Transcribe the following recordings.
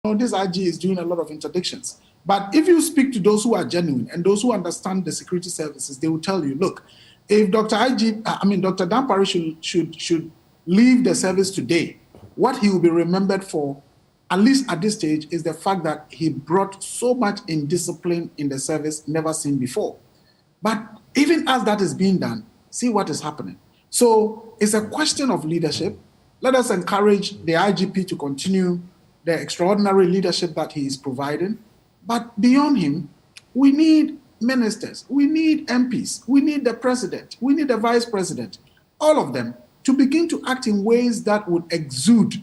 this IG is doing a lot of interdictions. But if you speak to those who are genuine and those who understand the security services, they will tell you, look, if Dr. Dampare should leave the service today, what he will be remembered for, at least at this stage, is the fact that he brought so much indiscipline in the service never seen before. But even as that is being done, see what is happening. So it's a question of leadership. Let us encourage the IGP to continue the extraordinary leadership that he is providing. But beyond him, we need ministers, we need MPs, we need the president, we need the vice president, all of them to begin to act in ways that would exude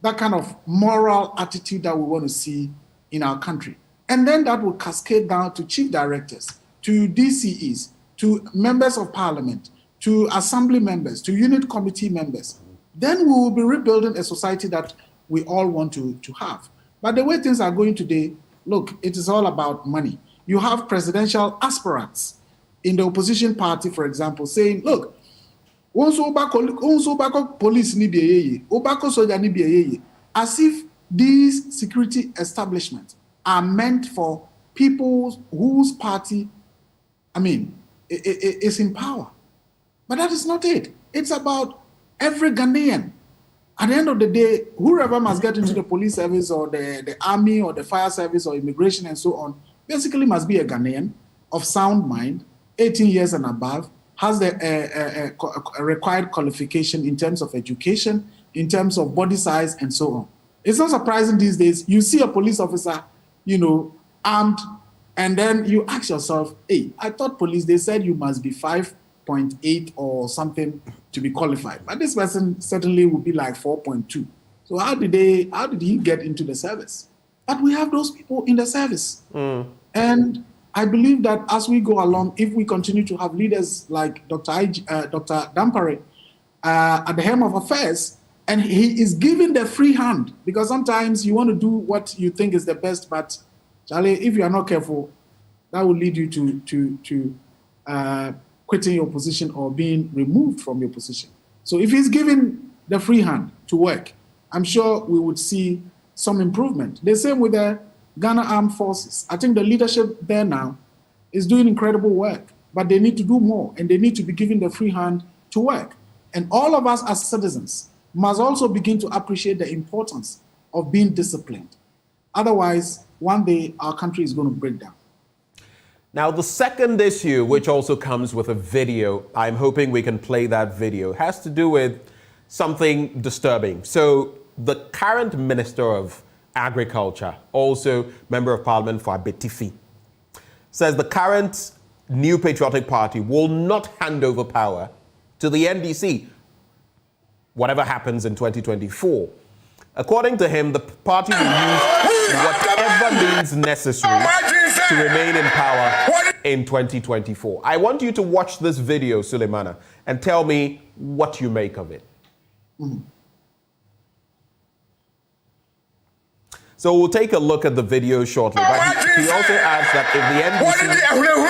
that kind of moral attitude that we want to see in our country. And then that will cascade down to chief directors, to DCEs, to members of parliament, to assembly members, to unit committee members. Then we will be rebuilding a society that we all want to have. But the way things are going today, look, it is all about money. You have presidential aspirants in the opposition party, for example, saying, look, police as if these security establishments are meant for people whose party, is in power. But that is not it. It's about every Ghanaian. At the end of the day, whoever must get into the police service or the army or the fire service or immigration and so on, basically must be a Ghanaian of sound mind, 18 years and above, has the required qualification in terms of education, in terms of body size and so on. It's not surprising these days, you see a police officer, armed, and then you ask yourself, hey, I thought police, they said you must be 5.8 or something to be qualified. But this person certainly would be like 4.2. So how did he get into the service? But we have those people in the service. And I believe that as we go along, if we continue to have leaders like Dr. Dampare at the helm of affairs, and he is given the free hand, because sometimes you want to do what you think is the best, but Charlie, if you are not careful, that will lead you to quitting your position or being removed from your position. So if he's given the free hand to work, I'm sure we would see some improvement. The same with the Ghana Armed Forces. I think the leadership there now is doing incredible work, but they need to do more and they need to be given the free hand to work. And all of us as citizens must also begin to appreciate the importance of being disciplined. Otherwise, one day our country is going to break down. Now, the second issue, which also comes with a video, I'm hoping we can play that video, has to do with something disturbing. So the current Minister of Agriculture, also Member of Parliament for Abetifi, says the current New Patriotic Party will not hand over power to the NDC, whatever happens in 2024. According to him, the party will use whatever means necessary to remain in power in 2024. I want you to watch this video, Suleimana, and tell me what you make of it. So we'll take a look at the video shortly. But he also adds that if the NDC...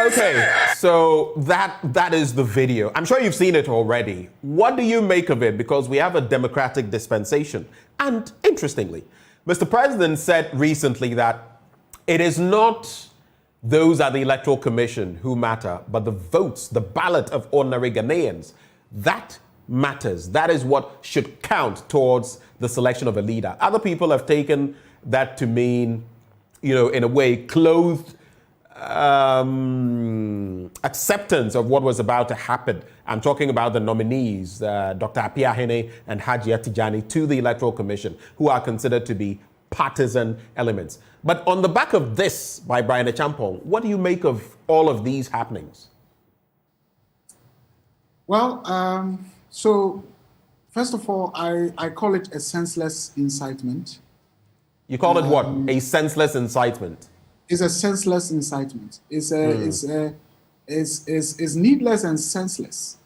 Okay, so that is the video. I'm sure you've seen it already. What do you make of it? Because we have a democratic dispensation. And interestingly, Mr. President said recently that it is not those at the Electoral Commission who matter, but the votes, the ballot of ordinary Ghanaians. That matters. That is what should count towards the selection of a leader. Other people have taken that to mean, in a way, clothed acceptance of what was about to happen. I'm talking about the nominees, Dr. Appiah Hene and Hajiat Tijani, to the Electoral Commission, who are considered to be partisan elements. But on the back of this by Brian Achampong, what do you make of all of these happenings? Well, so first of all, I call it a senseless incitement. You call it what? A senseless incitement. It's a senseless incitement. It's needless and senseless.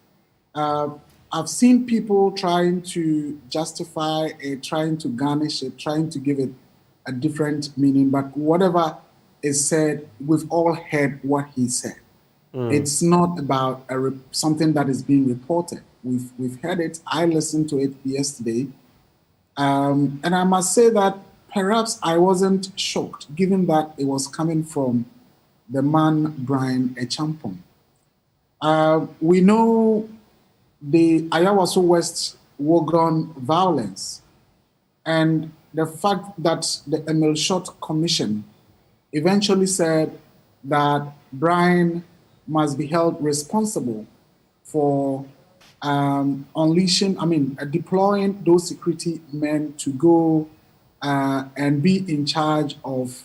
I've seen people trying to justify it, trying to garnish it, trying to give it a different meaning. But whatever is said, we've all heard what he said. It's not about something that is being reported. We've heard it. I listened to it yesterday, and I must say that perhaps I wasn't shocked, given that it was coming from the man Brian Achampong. We know the Ayawaso West Wogon violence and the fact that the Emil Short Commission eventually said that Brian must be held responsible for deploying those security men to go and be in charge of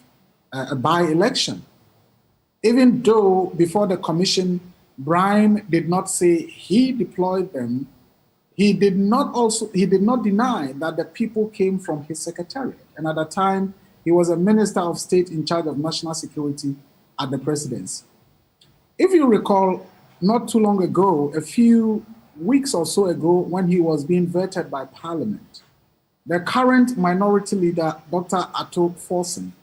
a by-election. Even though before the commission, Brian did not say he deployed them, he did not deny that the people came from his secretariat. And at the time, he was a minister of state in charge of national security at the presidency. If you recall, not too long ago, a few weeks or so ago, when he was being vetted by Parliament, the current minority leader, Dr. Atto Forson,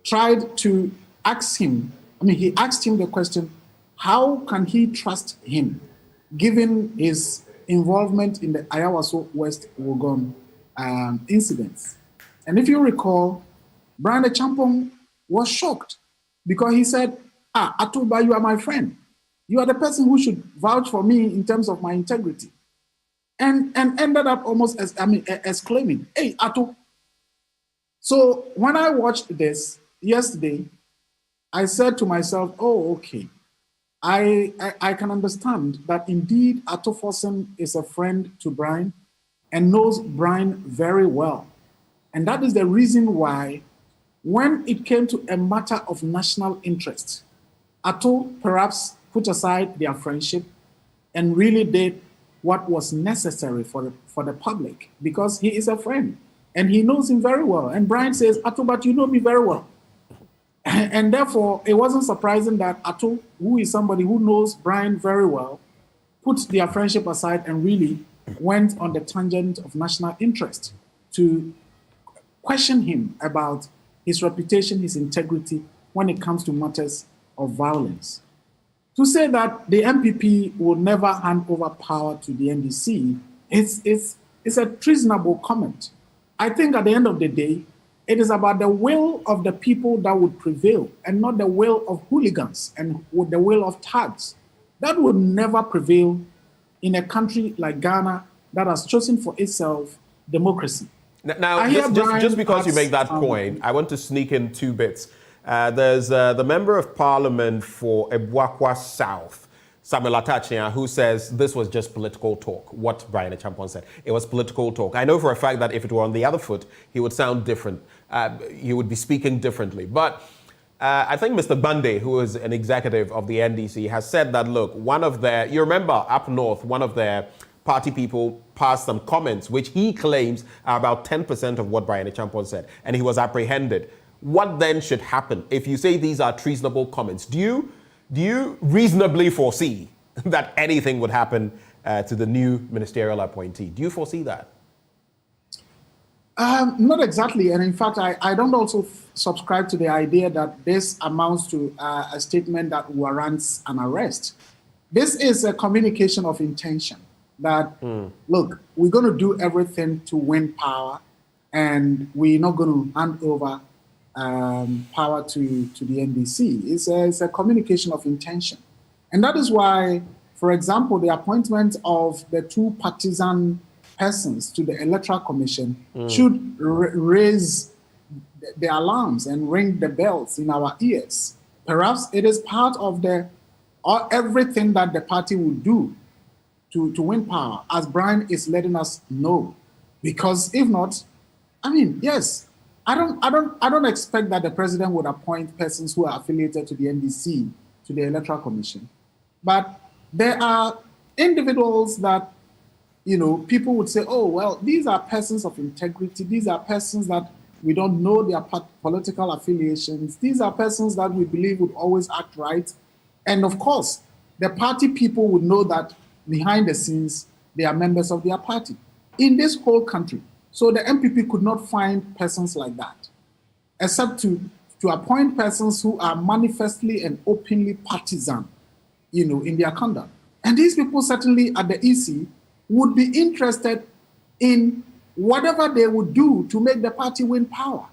tried to ask him, he asked him the question, how can he trust him, given his involvement in the Ayawaso West Wogon incidents? And if you recall, Brian Achampong was shocked because he said, Atuba, you are my friend. You are the person who should vouch for me in terms of my integrity. And ended up almost exclaiming, hey, Atu. So when I watched this yesterday, I said to myself, oh, okay. I can understand that indeed Atto Forson is a friend to Brian and knows Brian very well. And that is the reason why when it came to a matter of national interest, Atto perhaps put aside their friendship and really did what was necessary for the public, because he is a friend and he knows him very well. And Brian says, Atto, but you know me very well. And therefore, it wasn't surprising that Atto, who is somebody who knows Brian very well, put their friendship aside and really went on the tangent of national interest to question him about his reputation, his integrity when it comes to matters of violence. To say that the MPP will never hand over power to the NDC is a treasonable comment. I think at the end of the day, it is about the will of the people that would prevail and not the will of hooligans and the will of thugs. That would never prevail in a country like Ghana that has chosen for itself democracy. Now, just because you make that point, I want to sneak in two bits. There's the Member of Parliament for Ebuakwa South, Samuel Atachia, who says this was just political talk, what Brian Achampong said. It was political talk. I know for a fact that if it were on the other foot, he would sound different. He would be speaking differently. But I think Mr. Bande, who is an executive of the NDC, has said that, look, you remember up north, one of their party people passed some comments, which he claims are about 10% of what Brian Achampong said, and he was apprehended. What then should happen if you say these are treasonable comments? Do you reasonably foresee that anything would happen to the new ministerial appointee? Do you foresee that? Not exactly. And in fact, I don't also subscribe to the idea that this amounts to a statement that warrants an arrest. This is a communication of intention that, look, we're going to do everything to win power, and we're not going to hand over power to the NDC. It's a communication of intention. And that is why, for example, the appointment of the two partisan persons to the Electoral Commission should raise the alarms and ring the bells in our ears. Perhaps it is part of everything that the party will do to win power, as Brian is letting us know. Because if not, I mean, yes, I don't expect that the president would appoint persons who are affiliated to the NDC to the Electoral Commission, but there are individuals that people would say, oh, well, these are persons of integrity. These are persons that we don't know their political affiliations. These are persons that we believe would always act right. And of course, the party people would know that behind the scenes, they are members of their party in this whole country. So the MPP could not find persons like that, except to appoint persons who are manifestly and openly partisan, in their conduct. And these people certainly at the EC would be interested in whatever they would do to make the party win power.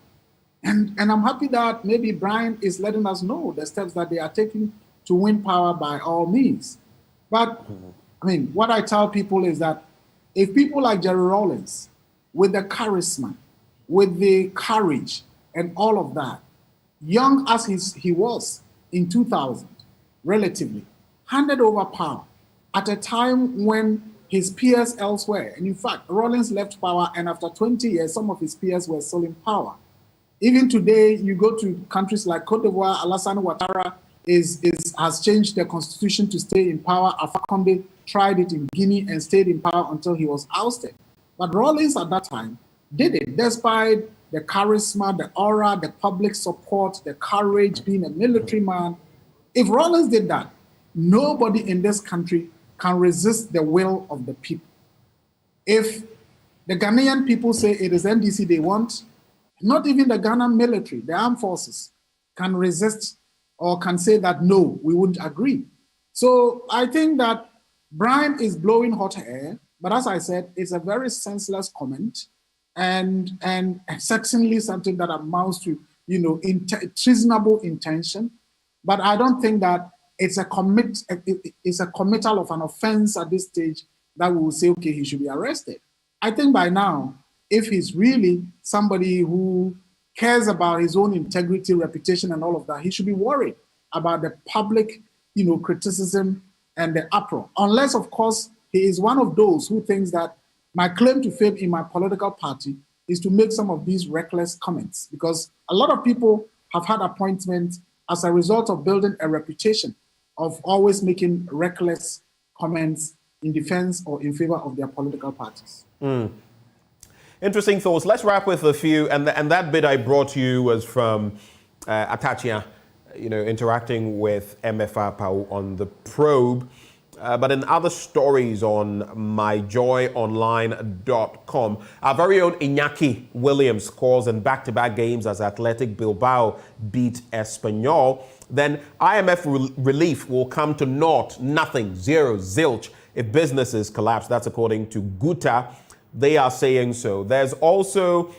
And I'm happy that maybe Brian is letting us know the steps that they are taking to win power by all means. But I mean, what I tell people is that if people like Jerry Rawlings, with the charisma, with the courage and all of that, young as he was in 2000, relatively, handed over power at a time when his peers elsewhere, and in fact, Rawlings left power, and after 20 years, some of his peers were still in power. Even today, you go to countries like Cote d'Ivoire, Alassane Ouattara has changed the constitution to stay in power. Alpha Condé tried it in Guinea and stayed in power until he was ousted. But Rawlings at that time did it, despite the charisma, the aura, the public support, the courage, being a military man. If Rawlings did that, nobody in this country can resist the will of the people. If the Ghanaian people say it is NDC they want, not even the Ghana military, the armed forces, can resist or can say that, no, we wouldn't agree. So I think that Brian is blowing hot air, but as I said, it's a very senseless comment and certainly something that amounts to, treasonable intention. But I don't think that it's a committal of an offense at this stage that we will say, okay, he should be arrested. I think by now, if he's really somebody who cares about his own integrity, reputation, and all of that, he should be worried about the public, criticism and the uproar. Unless, of course, he is one of those who thinks that my claim to fame in my political party is to make some of these reckless comments, because a lot of people have had appointments as a result of building a reputation of always making reckless comments in defense or in favor of their political parties. Interesting thoughts. Let's wrap with a few. And that bit I brought you was from Atachia, interacting with MFR Pau on the probe. But in other stories on myjoyonline.com, our very own Iñaki Williams scores in back-to-back games as Athletic Bilbao beat Espanyol. Then IMF relief will come to naught, nothing, zero, zilch, if businesses collapse. That's according to Guta. They are saying so. There's also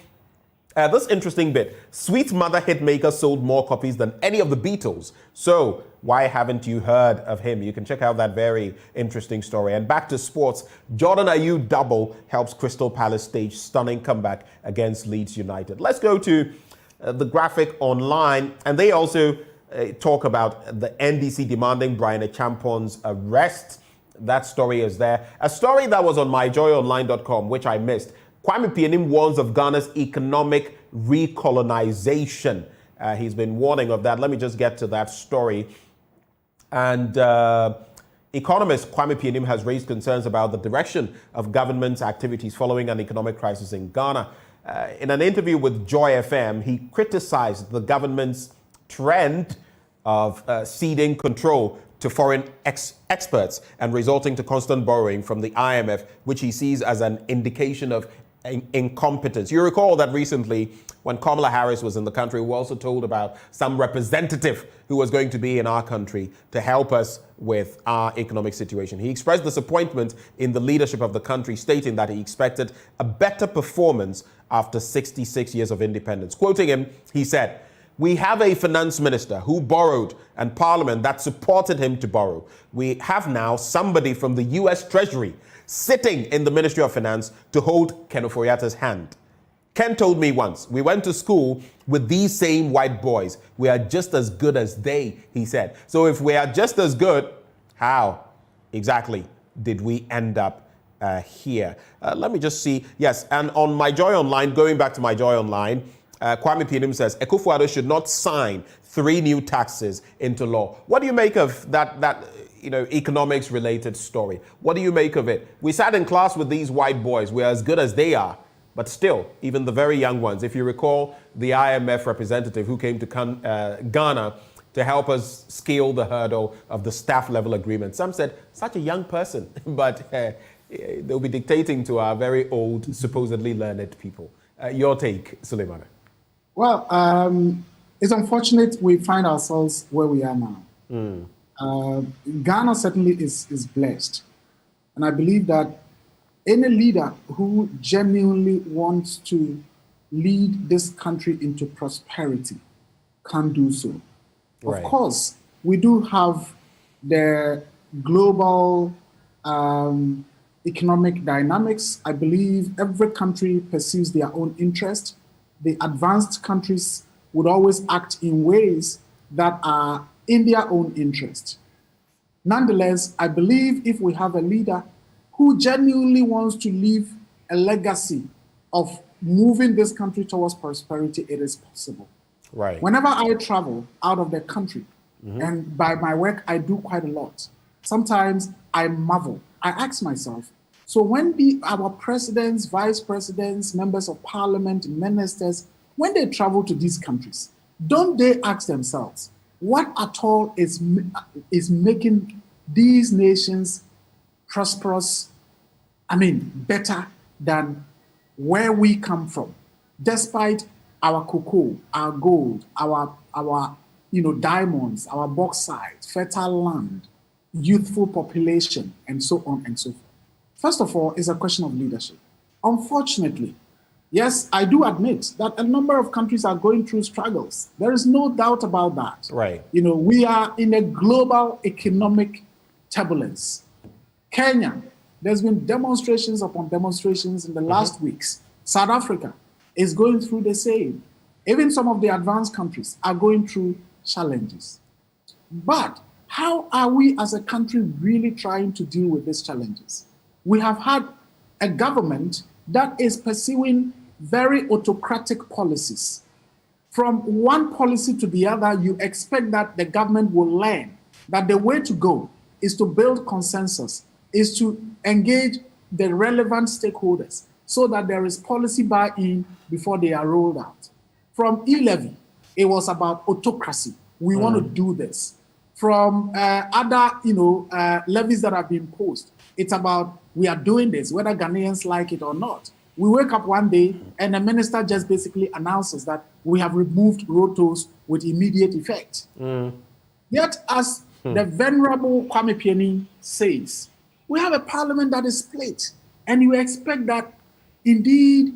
this interesting bit. Sweet Mother hitmaker sold more copies than any of the Beatles. So why haven't you heard of him? You can check out that very interesting story. And back to sports. Jordan Ayew double helps Crystal Palace stage stunning comeback against Leeds United. Let's go to the Graphic Online. And they also talk about the NDC demanding Brian Achampon's arrest. That story is there. A story that was on myjoyonline.com, which I missed. Kwame Pianim warns of Ghana's economic recolonization. He's been warning of that. Let me just get to that story. And economist Kwame Pianim has raised concerns about the direction of government's activities following an economic crisis in Ghana. In an interview with Joy FM, he criticized the government's trend of ceding control to foreign experts and resulting to constant borrowing from the IMF, which he sees as an indication of incompetence. You recall that recently, when Kamala Harris was in the country, we were also told about some representative who was going to be in our country to help us with our economic situation. He expressed disappointment in the leadership of the country, stating that he expected a better performance after 66 years of independence. Quoting him, he said, "We have a finance minister who borrowed and parliament that supported him to borrow. We have now somebody from the US Treasury sitting in the Ministry of Finance to hold Ken Ofori-Atta's hand. Ken told me once, we went to school with these same white boys. We are just as good as they," he said. So if we are just as good, how exactly did we end up here. Let me just see. Yes, and on My Joy Online, going back to My Joy Online, Kwame Pinim says Akufo-Addo should not sign 3 new taxes into law. What do you make of that economics related story? What do you make of it? We sat in class with these white boys. We're as good as they are, but still, even the very young ones. If you recall the IMF representative who came to Ghana to help us scale the hurdle of the staff level agreement, some said, such a young person, but they'll be dictating to our very old, supposedly learned people. Your take, Suleiman? Well, it's unfortunate we find ourselves where we are now. Ghana certainly is blessed. And I believe that any leader who genuinely wants to lead this country into prosperity can do so. Right. Of course, we do have the global economic dynamics. I believe every country pursues their own interest. The advanced countries would always act in ways that are in their own interest. Nonetheless, I believe if we have a leader who genuinely wants to leave a legacy of moving this country towards prosperity, it is possible. Right. Whenever I travel out of the country, and by my work, I do quite a lot, sometimes I marvel. I ask myself, so when our presidents, vice presidents, members of parliament, ministers, when they travel to these countries, don't they ask themselves, what at all is making these nations prosperous, better than where we come from, despite our cocoa, our gold, our diamonds, our bauxite, fertile land, youthful population, and so on and so forth. First of all, it's a question of leadership. Unfortunately, yes, I do admit that a number of countries are going through struggles. There is no doubt about that. Right. We are in a global economic turbulence. Kenya, there's been demonstrations upon demonstrations in the last weeks. South Africa is going through the same. Even some of the advanced countries are going through challenges. But how are we as a country really trying to deal with these challenges? We have had a government that is pursuing very autocratic policies. From one policy to the other, you expect that the government will learn that the way to go is to build consensus, is to engage the relevant stakeholders so that there is policy buy-in before they are rolled out. From e-levy, it was about autocracy. We want to do this. From other levies that have been imposed, it's about we are doing this, whether Ghanaians like it or not. We wake up one day and the minister just basically announces that we have removed road tolls with immediate effect. Yet, as the venerable Kwame Pieni says, we have a parliament that is split, and you expect that indeed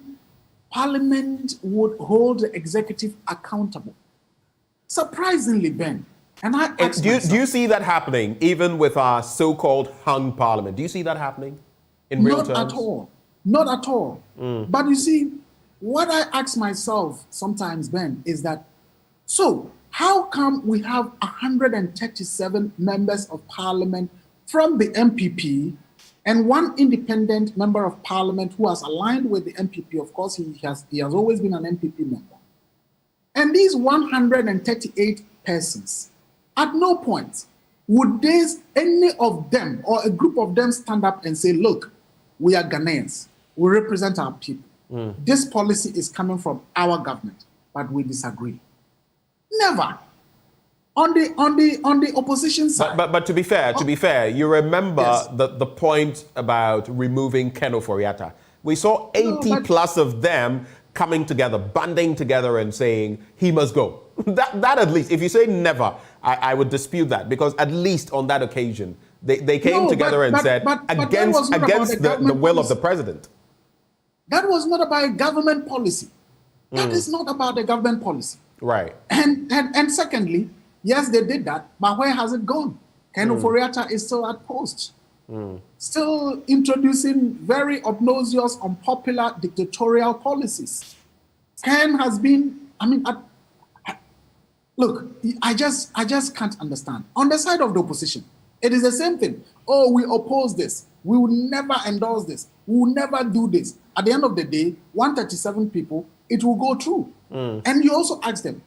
parliament would hold the executive accountable. Surprisingly, Ben, and I ask do you see that happening even with our so-called hung parliament? Do you see that happening in real terms? Not at all. Not at all. But you see, what I ask myself sometimes, Ben, is that, so how come we have 137 members of parliament from the MPP and one independent member of parliament who has aligned with the MPP? Of course, he has always been an MPP member. And these 138 persons, at no point would any of them or a group of them stand up and say, look, we are Ghanaians. We represent our people. This policy is coming from our government, but we disagree. Never. On the opposition side. But to be fair, you remember Yes. the point about removing Ken Ofori-Atta. We saw 80 plus of them coming together, banding together and saying he must go. That at least, if you say never, I would dispute that, because at least on that occasion, they came together and said against the will of the president. That was not about a government policy. That is not about a government policy. Right. And secondly, yes, they did that, but where has it gone? Ken Ofori-Atta is still at post, still introducing very obnoxious, unpopular, dictatorial policies. Ken has been, look, I just can't understand. On the side of the opposition, it is the same thing. oh, we oppose this. We will never endorse this. We will never do this. At the end of the day, 137 people, it will go through. And you also ask them,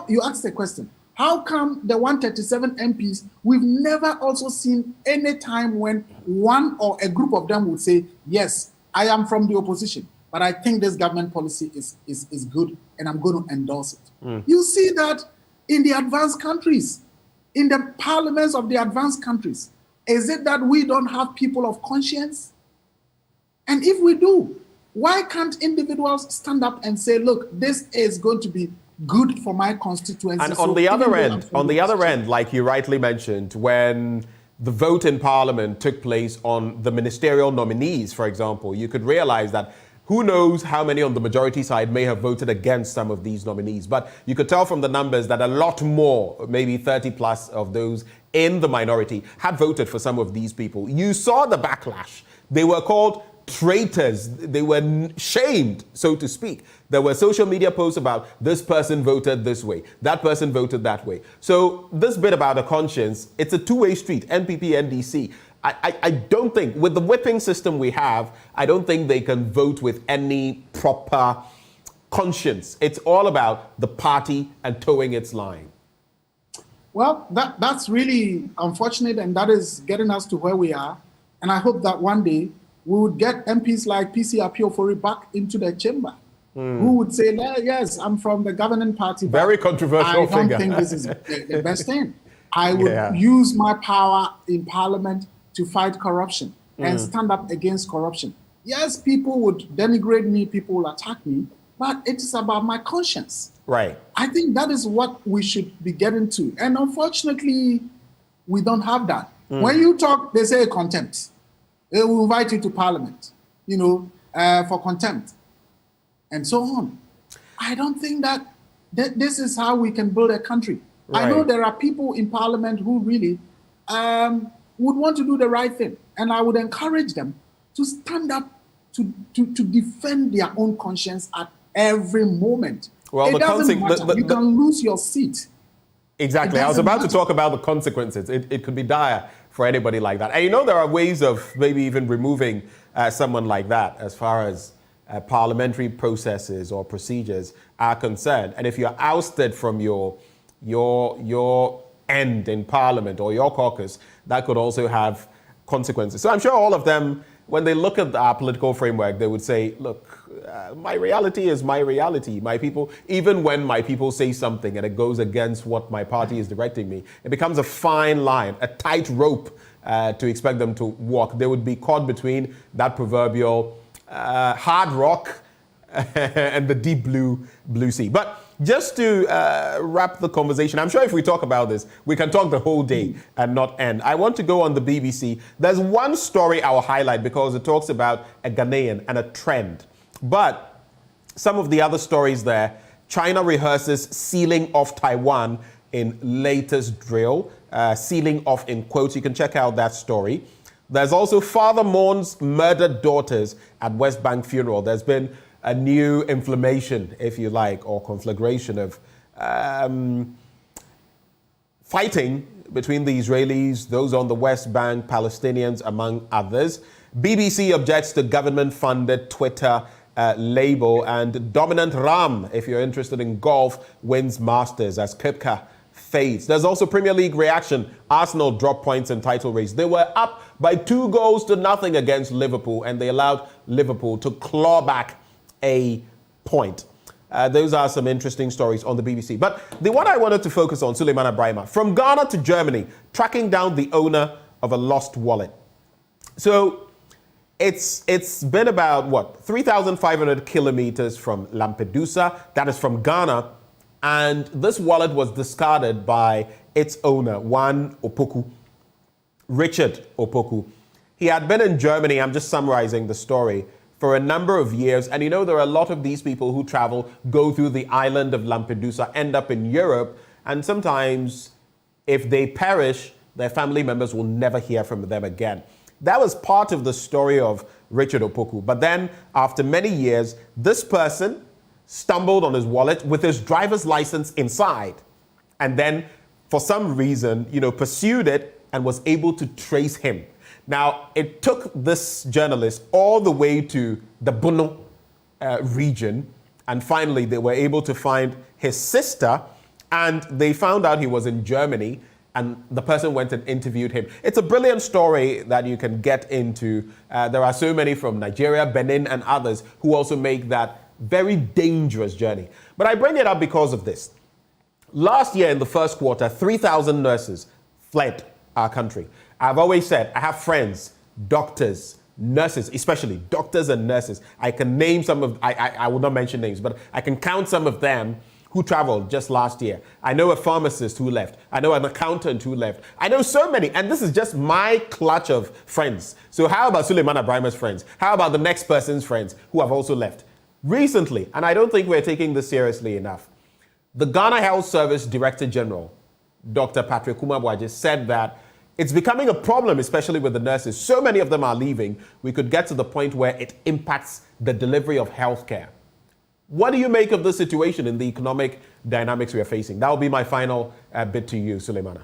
you ask the question, how come the 137 MPs, we've never also seen any time when one or a group of them would say, yes, I am from the opposition, but I think this government policy is good and I'm going to endorse it. You see that in the advanced countries, in the parliaments of the advanced countries. Is it that we don't have people of conscience? And if we do, why can't individuals stand up and say, look, this is going to be good for my constituency? And on the other end, like you rightly mentioned, when the vote in Parliament took place on the ministerial nominees, for example, you could realize that who knows how many on the majority side may have voted against some of these nominees. But you could tell from the numbers that a lot more, maybe 30 plus of those in the minority, had voted for some of these people. You saw the backlash. They were called traitors. They were shamed, so to speak. There were social media posts about this person voted this way, that person voted that way. So this bit about a conscience, it's a two-way street, NPP, NDC. I don't think, with the whipping system we have, I don't think they can vote with any proper conscience. It's all about the party and towing its line. Well, that's really unfortunate, and that is getting us to where we are. And I hope that one day we would get MPs like PC Apiofori back into the chamber, who would say, yes, I'm from the governing party. Very controversial figure. I don't think this is the best thing. I would use my power in Parliament to fight corruption and stand up against corruption. Yes, people would denigrate me, people will attack me, but it is about my conscience. Right. I think that is what we should be getting to. And unfortunately, we don't have that. When you talk, they say contempt. They will invite you to Parliament, for contempt and so on. I don't think that this is how we can build a country. Right. I know there are people in Parliament who really would want to do the right thing. And I would encourage them to stand up to defend their own conscience at every moment. Well, it doesn't matter. You can lose your seat. Exactly. I was about to talk about the consequences. It could be dire for anybody like that. And there are ways of maybe even removing someone like that as far as parliamentary processes or procedures are concerned. And if you're ousted from your end in Parliament or your caucus, that could also have consequences. So I'm sure all of them, when they look at our political framework, they would say, look, my reality is my reality. My people, even when my people say something and it goes against what my party is directing me, it becomes a fine line, a tight rope to expect them to walk. They would be caught between that proverbial hard rock and the deep blue sea. But just to wrap the conversation, I'm sure if we talk about this, we can talk the whole day and not end. I want to go on the BBC. There's one story I'll highlight because it talks about a Ghanaian and a trend. But some of the other stories there, China rehearses sealing off Taiwan in latest drill, sealing off in quotes. You can check out that story. There's also father mourns murdered daughters at West Bank funeral. There's been a new inflammation, if you like, or conflagration of fighting between the Israelis, those on the West Bank, Palestinians, among others. BBC objects to government-funded Twitter label, and dominant Ram, if you're interested in golf, wins Masters as Koepka fades. There's also Premier League reaction. Arsenal dropped points in title race. They were up by 2-0 against Liverpool, and they allowed Liverpool to claw back a point. Those are some interesting stories on the BBC. But the one I wanted to focus on, Suleiman Ibrahima, from Ghana to Germany, tracking down the owner of a lost wallet. So it's been about, 3,500 kilometers from Lampedusa. That is from Ghana. And this wallet was discarded by its owner, Juan Opoku, Richard Opoku. He had been in Germany, I'm just summarizing the story, for a number of years. And there are a lot of these people who travel, go through the island of Lampedusa, end up in Europe. And sometimes if they perish, their family members will never hear from them again. That was part of the story of Richard Opoku. But then after many years, this person stumbled on his wallet with his driver's license inside. And then for some reason, pursued it and was able to trace him. Now, it took this journalist all the way to the Bono region, and finally they were able to find his sister, and they found out he was in Germany, and the person went and interviewed him. It's a brilliant story that you can get into. There are so many from Nigeria, Benin, and others who also make that very dangerous journey. But I bring it up because of this. Last year in the first quarter, 3,000 nurses fled our country. I've always said, I have friends, doctors, nurses, especially doctors and nurses. I can name some of, I will not mention names, but I can count some of them who traveled just last year. I know a pharmacist who left. I know an accountant who left. I know so many, and this is just my clutch of friends. So how about Suleiman Abrahim's friends? How about the next person's friends who have also left? Recently, and I don't think we're taking this seriously enough, the Ghana Health Service Director General, Dr. Patrick Kumabwaje, said that it's becoming a problem, especially with the nurses. So many of them are leaving. We could get to the point where it impacts the delivery of healthcare. What do you make of this situation in the economic dynamics we are facing? That will be my final bit to you, Suleimana.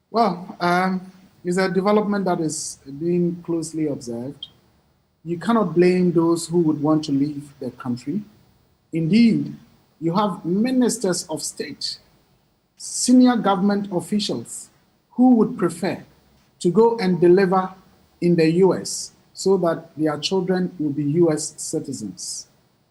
Well, it's a development that is being closely observed. You cannot blame those who would want to leave their country. Indeed, you have ministers of state, senior government officials who would prefer to go and deliver in the US so that their children will be US citizens.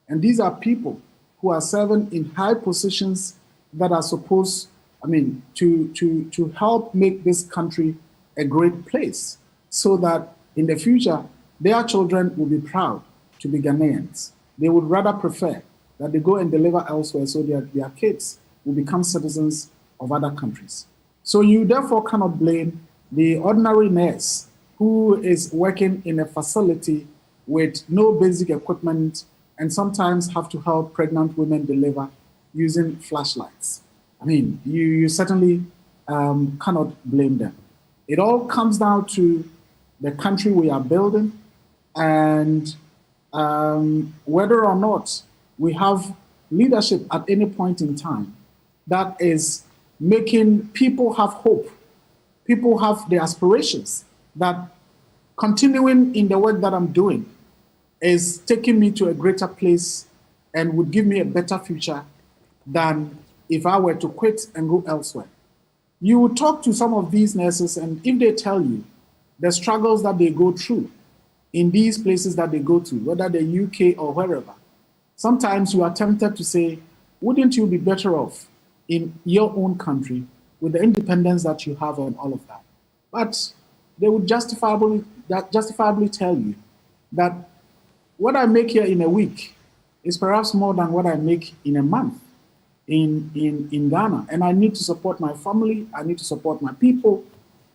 And these are people who are serving in high positions that are supposed, to help make this country a great place so that in the future, their children will be proud to be Ghanaians. They would rather prefer that they go and deliver elsewhere so their kids will become citizens of other countries. So you therefore cannot blame the ordinary nurse who is working in a facility with no basic equipment and sometimes have to help pregnant women deliver using flashlights. You certainly cannot blame them. It all comes down to the country we are building and whether or not we have leadership at any point in time that is making people have hope, people have the aspirations that continuing in the work that I'm doing is taking me to a greater place and would give me a better future than if I were to quit and go elsewhere. You would talk to some of these nurses, and if they tell you the struggles that they go through in these places that they go to, whether the UK or wherever, sometimes you are tempted to say, wouldn't you be better off in your own country with the independence that you have and all of that? But they would justifiably tell you that what I make here in a week is perhaps more than what I make in a month in Ghana. And I need to support my family, I need to support my people,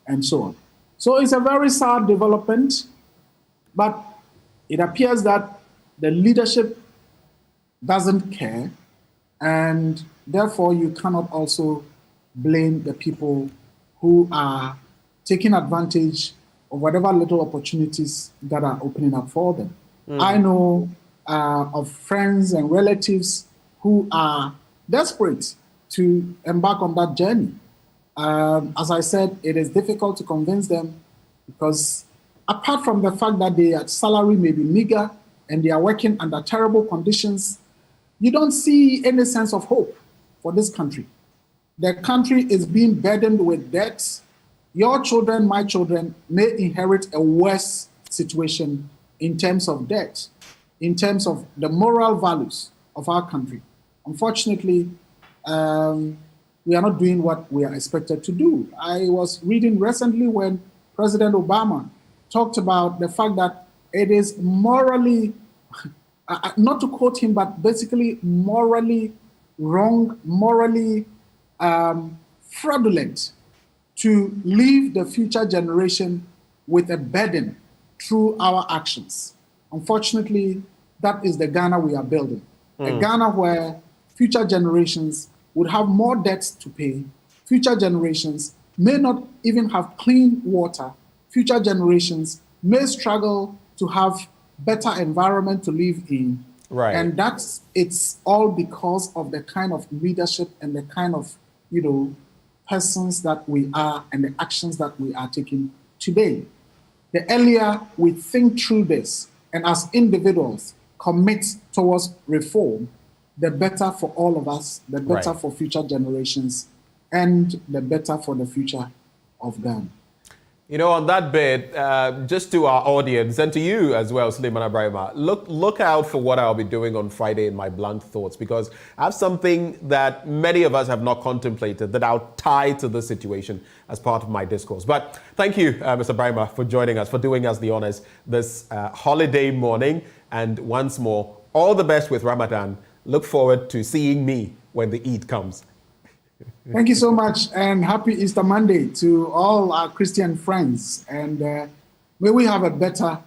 and so on. So it's a very sad development, but it appears that the leadership doesn't care, and therefore you cannot also blame the people who are taking advantage of whatever little opportunities that are opening up for them. I know of friends and relatives who are desperate to embark on that journey. As I said, it is difficult to convince them because apart from the fact that their salary may be meager and they are working under terrible conditions, you don't see any sense of hope for this country. The country is being burdened with debts. Your children, my children, may inherit a worse situation in terms of debt, in terms of the moral values of our country. Unfortunately, we are not doing what we are expected to do. I was reading recently when President Obama talked about the fact that it is morally, not to quote him, but basically morally wrong, morally fraudulent to leave the future generation with a burden through our actions. Unfortunately, that is the Ghana we are building. A Ghana where future generations would have more debts to pay. Future generations may not even have clean water. Future generations may struggle to have better environment to live in. Right. And it's all because of the kind of leadership and the kind of, persons that we are and the actions that we are taking today. The earlier we think through this and as individuals commit towards reform, the better for all of us, the better Right. for future generations, and the better for the future of Ghana. You know, on that bit, just to our audience and to you as well, Suleiman Abrahima, look out for what I'll be doing on Friday in my blunt thoughts, because I have something that many of us have not contemplated that I'll tie to this situation as part of my discourse. But thank you, Mr. Abrahima, for joining us, for doing us the honors this holiday morning. And once more, all the best with Ramadan. Look forward to seeing me when the Eid comes. Thank you so much, and happy Easter Monday to all our Christian friends. And may we have a better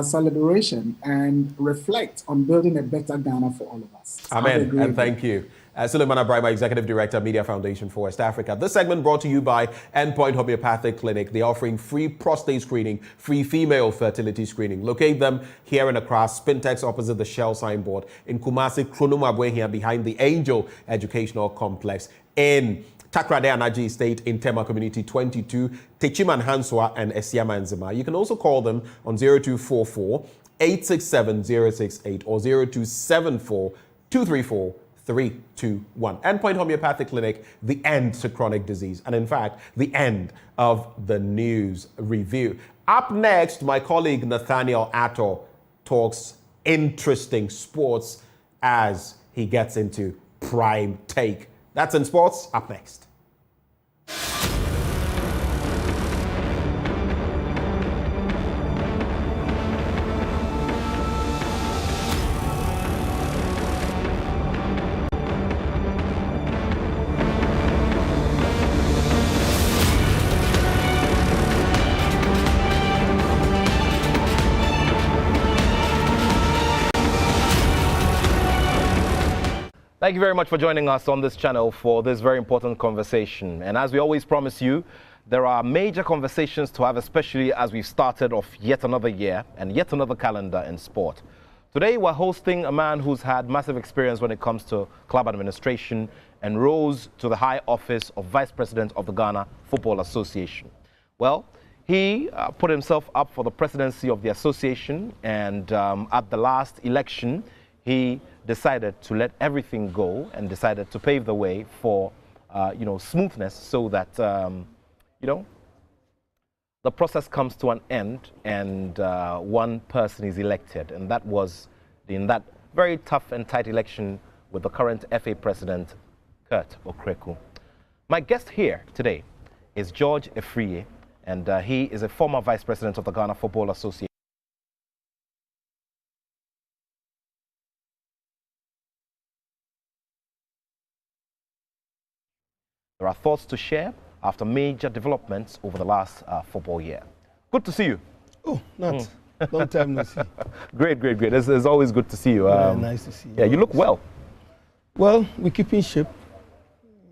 celebration and reflect on building a better Ghana for all of us. Amen, and thank you. Suleiman Abrahima, Executive Director, Media Foundation for West Africa. This segment brought to you by Endpoint Homeopathic Clinic. They're offering free prostate screening, free female fertility screening. Locate them here in Accra, Spintex opposite the Shell signboard. In Kumasi, Kronomabwehia, behind the Angel Educational Complex. In Takrade Anaji Estate in Tema Community 22, Techiman Hanswa and Esiama Nzima. You can also call them on 0244 867 068 or 0274 234 321. Endpoint Homeopathic Clinic, the end to chronic disease. And in fact, the end of the news review. Up next, my colleague Nathaniel Atto talks interesting sports as he gets into Prime Take. That's in sports. Up next. Thank you very much for joining us on this channel for this very important conversation. And as we always promise you, there are major conversations to have, especially as we've started off yet another year and yet another calendar in sport. Today, we're hosting a man who's had massive experience when it comes to club administration and rose to the high office of Vice President of the Ghana Football Association. Well, he put himself up for the presidency of the association, and at the last election, he decided to let everything go and decided to pave the way for, smoothness, so that, the process comes to an end and one person is elected. And that was in that very tough and tight election with the current FA president, Kurt Okreku. My guest here today is George Efriye, and he is a former vice president of the Ghana Football Association. There are thoughts to share after major developments over the last football year. Good to see you. Oh, not long time no see. Great. It's always good to see you. Nice to see you. Yeah, you look well. Well, we keep in shape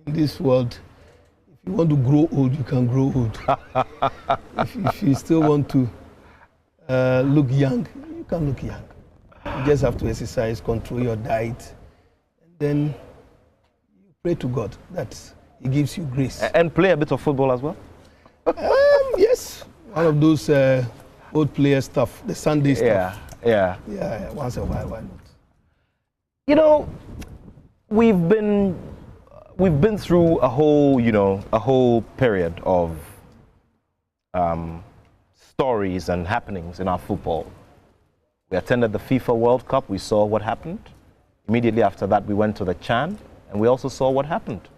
in this world. If you want to grow old, you can grow old. if you still want to look young, you can look young. You just have to exercise, control your diet, and then you pray to God that He gives you grace. And play a bit of football as well? Yes, one of those old player stuff, the Sunday stuff. Yeah. Yeah, once in a while, why not? You know, we've been through a whole period of stories and happenings in our football. We attended the FIFA World Cup. We saw what happened. Immediately after that, we went to the CHAN, and we also saw what happened.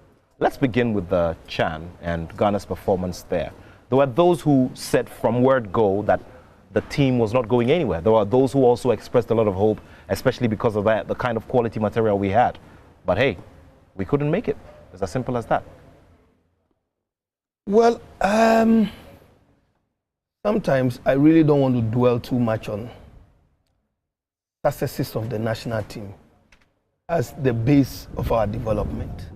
Let's begin with the CHAN and Ghana's performance there. There were those who said from word go that the team was not going anywhere. There were those who also expressed a lot of hope, especially because of the kind of quality material we had. But hey, we couldn't make it. It's as simple as that. Well, sometimes I really don't want to dwell too much on successes of the national team as the base of our development.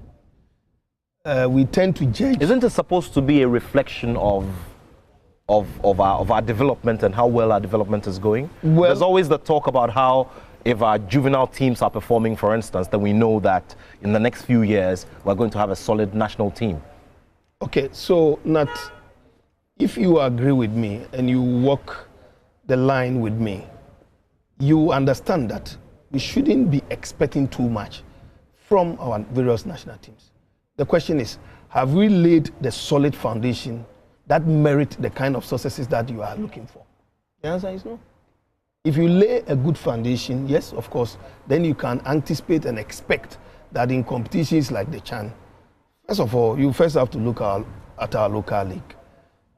We tend to judge. Isn't it supposed to be a reflection of our development and how well our development is going? Well, there's always the talk about how if our juvenile teams are performing, for instance, then we know that in the next few years we're going to have a solid national team. Okay, so if you agree with me and you walk the line with me, you understand that we shouldn't be expecting too much from our various national teams. The question is, have we laid the solid foundation that merit the kind of successes that you are looking for? The answer is no. If you lay a good foundation, yes, of course, then you can anticipate and expect that in competitions like the CHAN, first of all, you first have to look at our local league,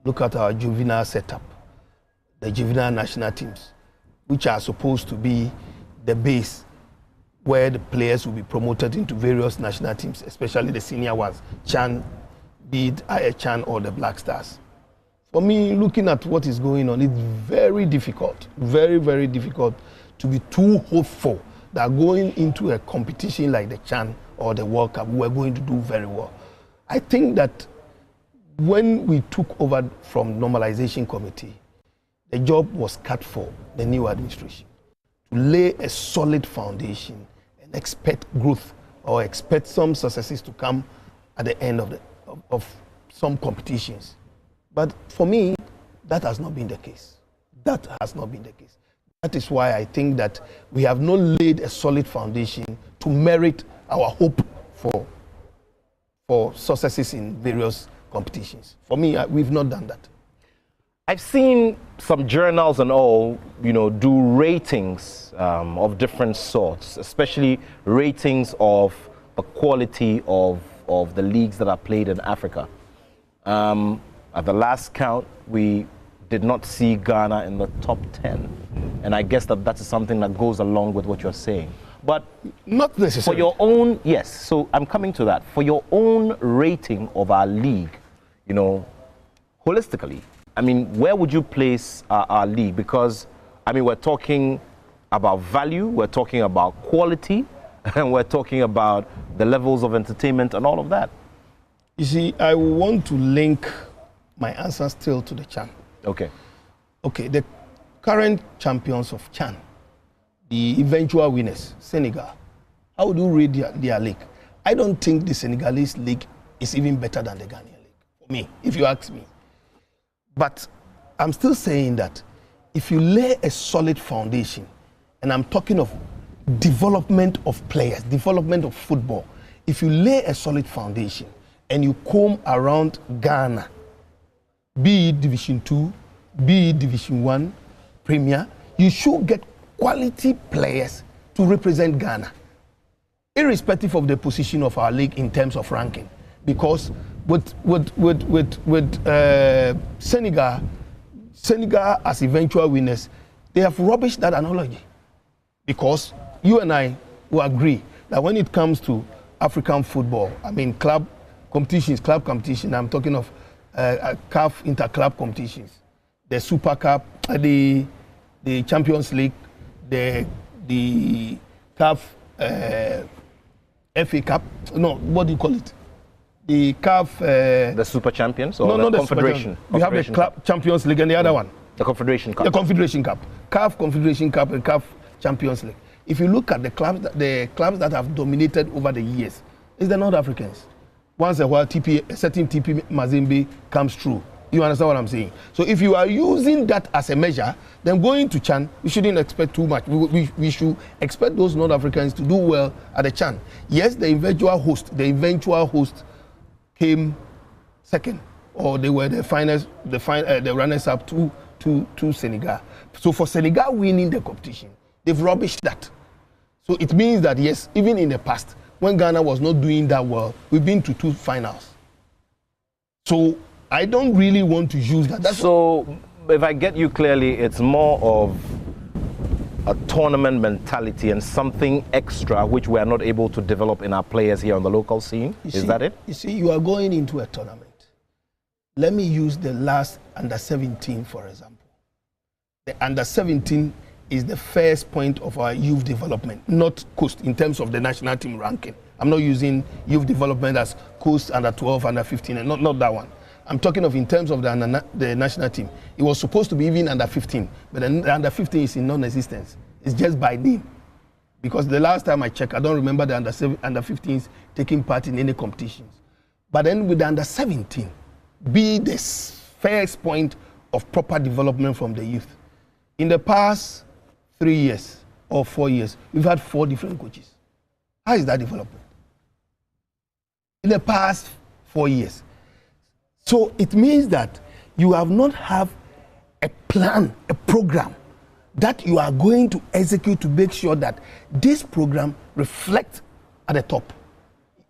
look at our juvenile setup, the juvenile national teams, which are supposed to be the base where the players will be promoted into various national teams, especially the senior ones, CHAN, be it IHCHAN or the Black Stars. For me, looking at what is going on, it's very difficult, very, very difficult to be too hopeful that going into a competition like the CHAN or the World Cup, we're going to do very well. I think that when we took over from normalization committee, the job was cut for the new administration to lay a solid foundation and expect growth or expect some successes to come at the end of some competitions. But for me, that has not been the case. That has not been the case. That is why I think that we have not laid a solid foundation to merit our hope for successes in various competitions. For me, we've not done that. I've seen some journals and all, do ratings of different sorts, especially ratings of the quality of the leagues that are played in Africa. At the last count, we did not see Ghana in the top 10. And I guess that is something that goes along with what you're saying. But not necessarily. For your own, yes, so I'm coming to that. For your own rating of our league, holistically, I mean, where would you place our league? Because, I mean, we're talking about value, we're talking about quality, and we're talking about the levels of entertainment and all of that. You see, I want to link my answer still to the CHAN. Okay. Okay, the current champions of CHAN, the eventual winners, Senegal, how would you rate their league? I don't think the Senegalese league is even better than the Ghanaian league, for me, if you ask me. But I'm still saying that if you lay a solid foundation, and I'm talking of development of players, development of football, if you lay a solid foundation and you comb around Ghana, be it Division 2, be it Division 1, Premier, you should get quality players to represent Ghana, irrespective of the position of our league in terms of ranking. Because with Senegal as eventual winners, they have rubbished that analogy. Because you and I will agree that when it comes to African football, I mean club competitions, I'm talking of CAF inter-club competitions, the Super Cup, the Champions League, the CAF FA Cup, no, what do you call it? The CAF... the Super Champions or no, the Confederation? We have the Club Champions League and the other one. The Confederation Cup. The Confederation Cup. CAF Confederation Cup and CAF Champions League. If you look at the clubs that have dominated over the years, it's the North Africans. Once a while, a certain TP Mazembe comes through. You understand what I'm saying? So if you are using that as a measure, then going to CHAN, we shouldn't expect too much. We should expect those North Africans to do well at the CHAN. Yes, the eventual host came second, or they were the finals, the runners-up to Senegal. So for Senegal winning the competition, they've rubbished that. So it means that yes, even in the past, when Ghana was not doing that well, we've been to 2 finals. So I don't really want to use that. So if I get you clearly, it's more of a tournament mentality and something extra which we are not able to develop in our players here on the local scene. Is that it? You see, you are going into a tournament. Let me use the last under-17, for example. The under-17 is the first point of our youth development, not coast in terms of the national team ranking. I'm not using youth development as coast, under-12, under-15, and not that one. I'm talking of in terms of the national team. It was supposed to be even under-15, but the under-15 is in non-existence. It's just by name. Because the last time I checked, I don't remember the under-15s taking part in any competitions. But then with the under-17, be this first point of proper development from the youth. In the past 3 years or 4 years, we've had 4 different coaches. How is that development? In the past 4 years. So it means that you have not have a plan, a program that you are going to execute to make sure that this program reflects at the top.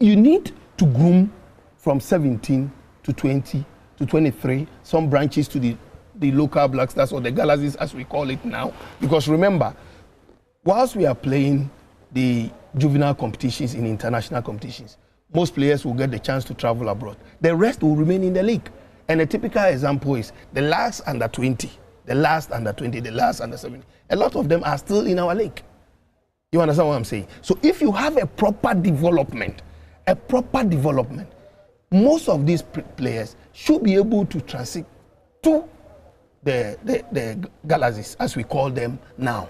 You need to groom from 17 to 20 to 23, some branches to the local Black Stars or the Galaxies as we call it now. Because remember, whilst we are playing the juvenile competitions in international competitions, most players will get the chance to travel abroad. The rest will remain in the league. And a typical example is the last under 20, the last under 20, the last under 17. A lot of them are still in our league. You understand what I'm saying? So if you have a proper development, most of these players should be able to transit to the Galaxies, as we call them now.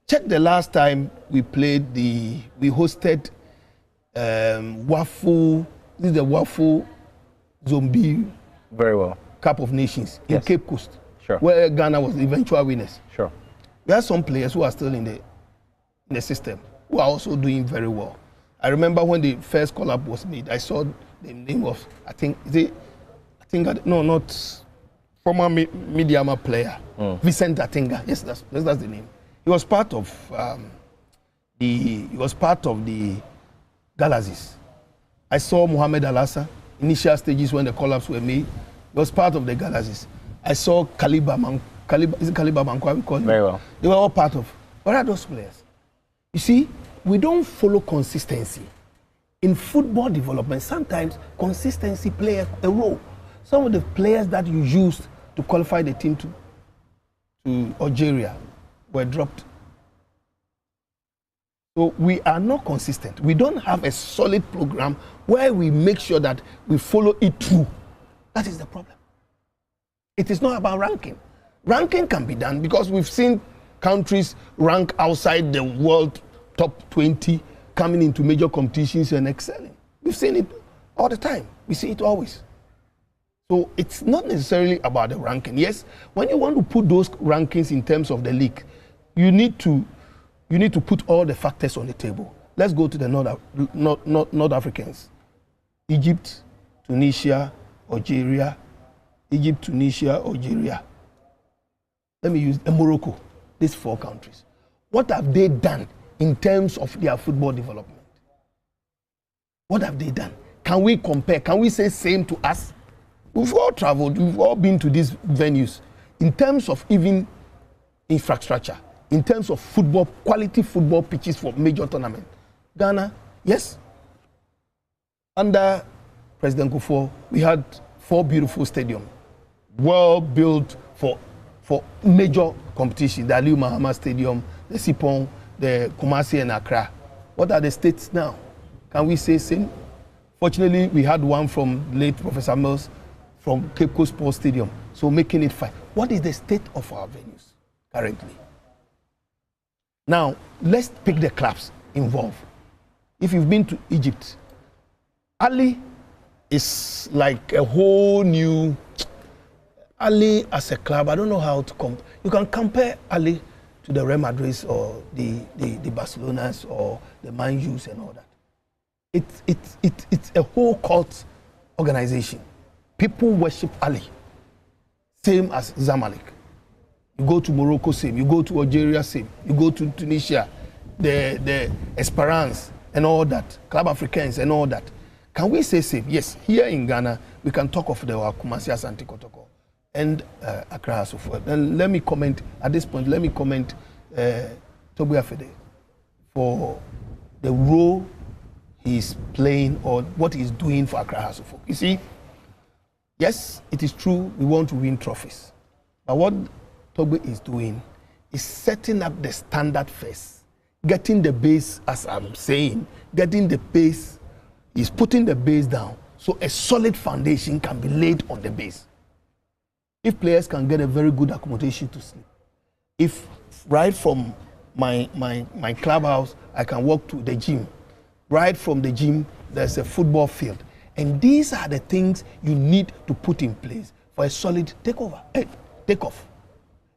Check the last time we hosted Waffle, this is the Waffle Zombie Very well. Cup of Nations in Cape Coast, sure, where Ghana was the eventual winners. Sure. There are some players who are still in the system who are also doing very well. I remember when the first call-up was made, I saw the name of, not former Midiama player, Vincent Atinga. Yes, that's the name. He was part of the Galaxies. I saw Mohamed Alassa, initial stages when the call-ups were made. He was part of the Galaxies. I saw Kaliba Mankwa, we call him? Very well. They were all part of. What are those players? You see, we don't follow consistency. In football development, sometimes consistency plays a role. Some of the players that you used to qualify the team to Algeria were dropped. So we are not consistent. We don't have a solid program where we make sure that we follow it through. That is the problem. It is not about ranking. Ranking can be done because we've seen countries rank outside the world top 20 coming into major competitions and excelling. We've seen it all the time. We see it always. So it's not necessarily about the ranking. Yes, when you want to put those rankings in terms of the league, you need to put all the factors on the table. Let's go to the North Africans. Egypt, Tunisia, Algeria. Egypt, Tunisia, Algeria. Let me use Morocco. These 4 countries. What have they done in terms of their football development? What have they done? Can we compare? Can we say same to us? We've all traveled. We've all been to these venues. In terms of even infrastructure, in terms of football, quality football pitches for major tournaments. Ghana, yes. Under President Kufuor, we had 4 beautiful stadiums, well built for major competition. The Aliu Mahama Stadium, the Sipon, the Kumasi and Accra. What are the states now? Can we say same? Fortunately, we had one from late Professor Mills from Cape Coast Sports Stadium, so making it 5. What is the state of our venues currently? Now, let's pick the clubs involved. If you've been to Egypt, Ali is like a whole new... Ali as a club, I don't know how to compare. You can compare Ali to the Real Madrid or the Barcelonas or the Man U's and all that. It's a whole cult organization. People worship Ali, same as Zamalek. You go to Morocco, same. You go to Algeria, same. You go to Tunisia, the Esperance and all that, Club Africains and all that. Can we say same? Yes. Here in Ghana, we can talk of the Kumasi Asante Kotoko and Accra so forth. And let me comment at this point. Let me comment Tobu Afede for the role he's playing or what he's doing for Accra so forth. You see, yes, it is true we want to win trophies, but what Tobu is doing is setting up the standard first, getting the base, as I'm saying, getting the base. He's putting the base down so a solid foundation can be laid on the base. If players can get a very good accommodation to sleep, if right from my clubhouse I can walk to the gym, right from the gym there's a football field, and these are the things you need to put in place for a solid takeoff.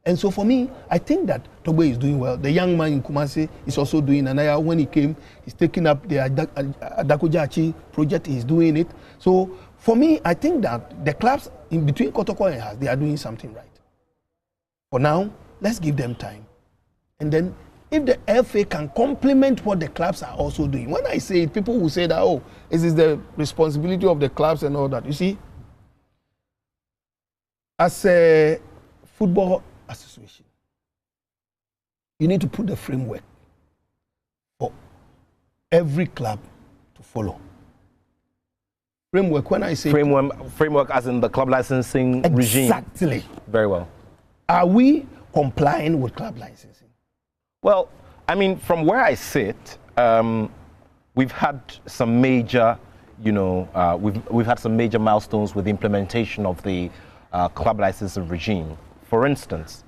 And so for me, I think that Togo is doing well. The young man in Kumasi is also doing, and when he came, he's taking up the Adakujachi project, he's doing it. So for me, I think that the clubs in between Kotoko and Has, they are doing something right. For now, let's give them time. And then if the FA can complement what the clubs are also doing. When I say it, people will say that, oh, this is the responsibility of the clubs and all that. You see, as a football association, you need to put the framework for every club to follow. Framework, when I say framework as in the club licensing regime. Exactly. Very well. Are we complying with club licensing? Well, I mean, from where I sit, we've had some major, we've had some major milestones with the implementation of the club licensing regime. For instance,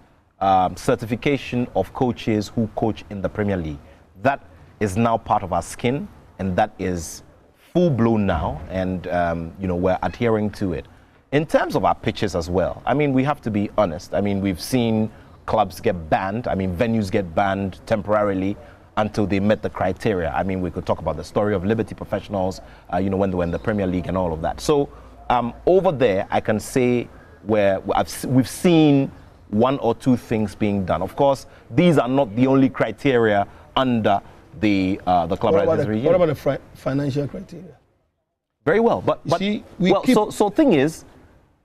certification of coaches who coach in the Premier League. That is now part of our skin, and that is full blown now, and we're adhering to it. In terms of our pitches as well, I mean, we have to be honest. I mean, we've seen clubs get banned. I mean, venues get banned temporarily until they met the criteria. I mean, we could talk about the story of Liberty Professionals, when they were in the Premier League and all of that. So over there, I can say we've seen one or two things being done. Of course, these are not the only criteria under the club licensing regime. What about the financial criteria? Very well, but see, so thing is,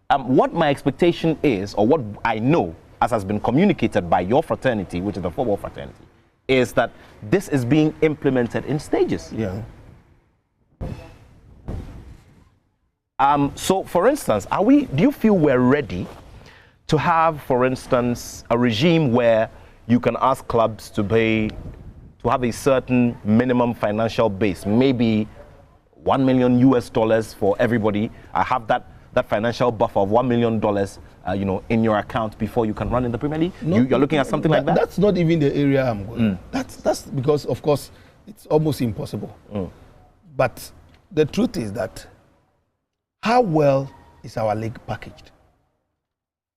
what my expectation is, or what I know, as has been communicated by your fraternity, which is the football fraternity, is that this is being implemented in stages. Yeah. So, for instance, do you feel we're ready to have, for instance, a regime where you can ask clubs to have a certain minimum financial base, maybe $1 million for everybody? I have that financial buffer of $1 million, in your account before you can run in the Premier League. You're looking at something like that. That's not even the area I'm going. That's because, of course, it's almost impossible. But the truth is that how well is our league packaged?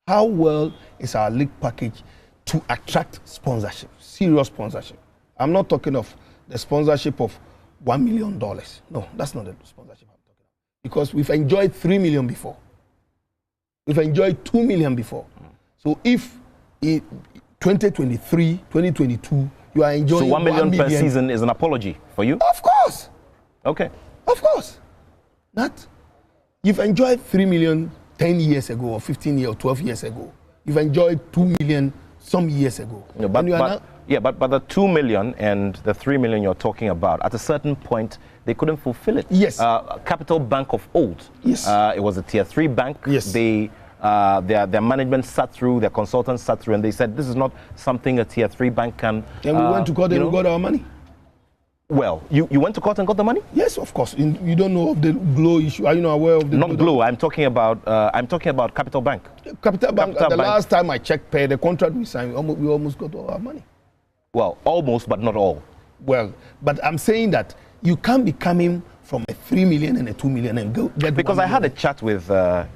How well is our league packaged to attract sponsorship, serious sponsorship? I'm not talking of the sponsorship of $1 million. No, that's not the sponsorship I'm talking about. Because we've enjoyed 3 million before. We've enjoyed 2 million before. So if in 2023, 2022, you are enjoying so 1 million per season is an apology for you? Of course. Okay. Of course. You've enjoyed 3 million 10 years ago, or 15 years, or 12 years ago. You've enjoyed 2 million some years ago. No, but the 2 million and the 3 million you're talking about, at a certain point, they couldn't fulfill it. Yes. Capital Bank of old. Yes. It was a tier 3 bank. Yes. Their management sat through, their consultants sat through, and they said this is not something a tier 3 bank can. And we went to court and we got our money. Well, you went to court and got the money? Yes, of course. You don't know of the Glow issue. Are you not aware of the? Not Glow. I'm talking about Capital Bank. Capital Bank. The last time I checked, the contract we signed, we almost got all our money. Well, almost, but not all. Well, but I'm saying that you can't be coming from a 3 million and a 2 million and go get. Because I had a chat with Mr.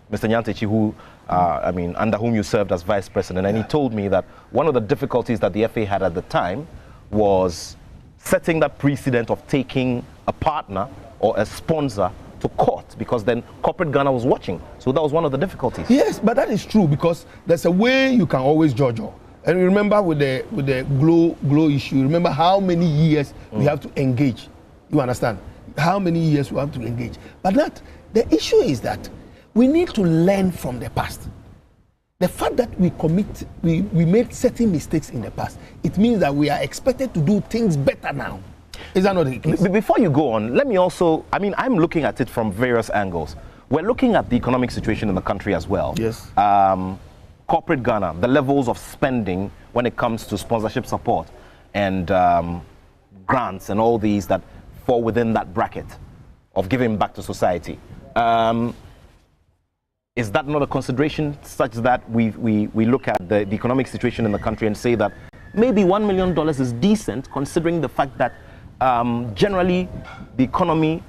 Nyantechi, who under whom you served as vice president, and he told me that one of the difficulties that the FA had at the time was setting that precedent of taking a partner or a sponsor to court, because then corporate Ghana was watching. So that was one of the difficulties. Yes, but that is true, because there's a way you can always judge. And remember with the Glow issue, remember how many years we have to engage. You understand? How many years we have to engage. But the issue is that we need to learn from the past. The fact that we made certain mistakes in the past, it means that we are expected to do things better now. Is that not the case? Before you go on, let me also, I'm looking at it from various angles. We're looking at the economic situation in the country as well. Yes. Corporate Ghana, the levels of spending when it comes to sponsorship support and grants and all these that fall within that bracket of giving back to society. Is that not a consideration such that we look at the economic situation in the country and say that maybe $1 million is decent, considering the fact that generally the economy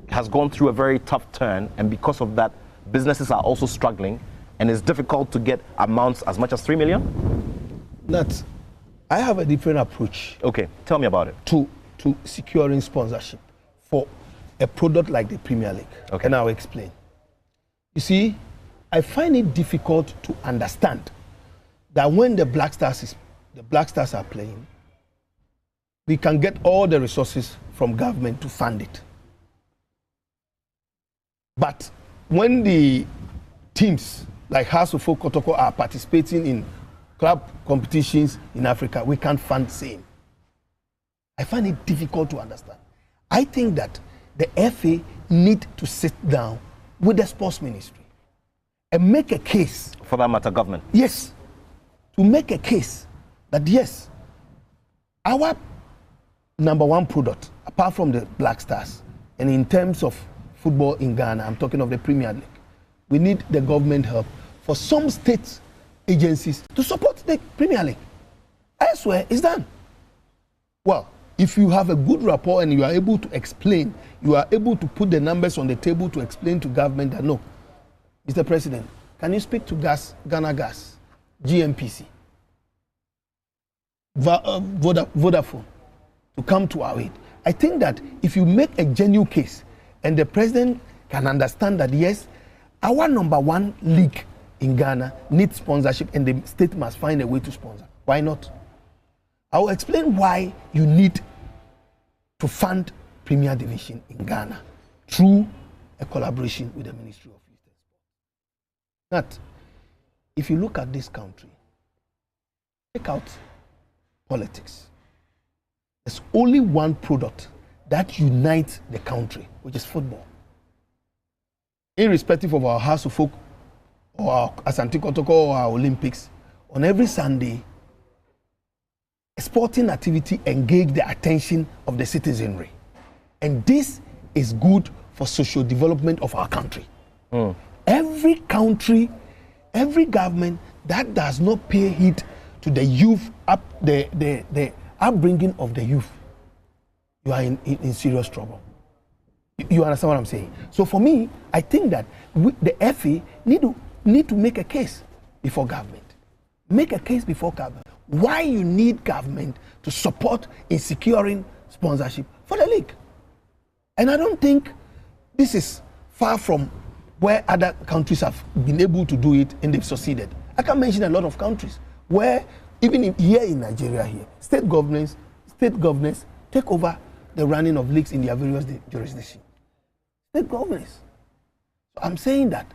has gone through a very tough turn, and because of that, businesses are also struggling and it's difficult to get amounts as much as 3 million? That I have a different approach. Okay, tell me about it. To securing sponsorship for a product like the Premier League. Okay. And I'll explain. You see, I find it difficult to understand that when the Black Stars are playing, we can get all the resources from government to fund it. But when the teams like House of Folk Kotoko are participating in club competitions in Africa, we can't fund same. I find it difficult to understand. I think that the FA need to sit down with the sports ministry and make a case. For that matter, government. Yes. To make a case that yes, our number one product, apart from the Black Stars, and in terms of football in Ghana, I'm talking of the Premier League, we need the government help for some state agencies to support the Premier League. Elsewhere, it's done. Well, if you have a good rapport and you are able to explain, you are able to put the numbers on the table to explain to government that no, Mr. President, can you speak to Ghana Gas, GMPC, Vodafone, to come to our aid? I think that if you make a genuine case and the president can understand that yes, our number one league in Ghana needs sponsorship and the state must find a way to sponsor, why not? I will explain why you need to fund Premier Division in Ghana through a collaboration with the Ministry of Youth and Sport. That, if you look at this country, take out politics. There's only one product that unites the country, which is football. Irrespective of our House of Folk or our Asante Kotoko or our Olympics, on every Sunday, a sporting activity engage the attention of the citizenry. And this is good for social development of our country. Every country, every government that does not pay heed to the youth, the upbringing of the youth, you are in serious trouble. You understand what I'm saying? So for me, I think that the FA need to make a case before government. Make a case before government. Why you need government to support in securing sponsorship for the league. And I don't think this is far from where other countries have been able to do it and they've succeeded. I can mention a lot of countries where even here in Nigeria here, state governors take over the running of leagues in their various jurisdictions. State governors. So I'm saying that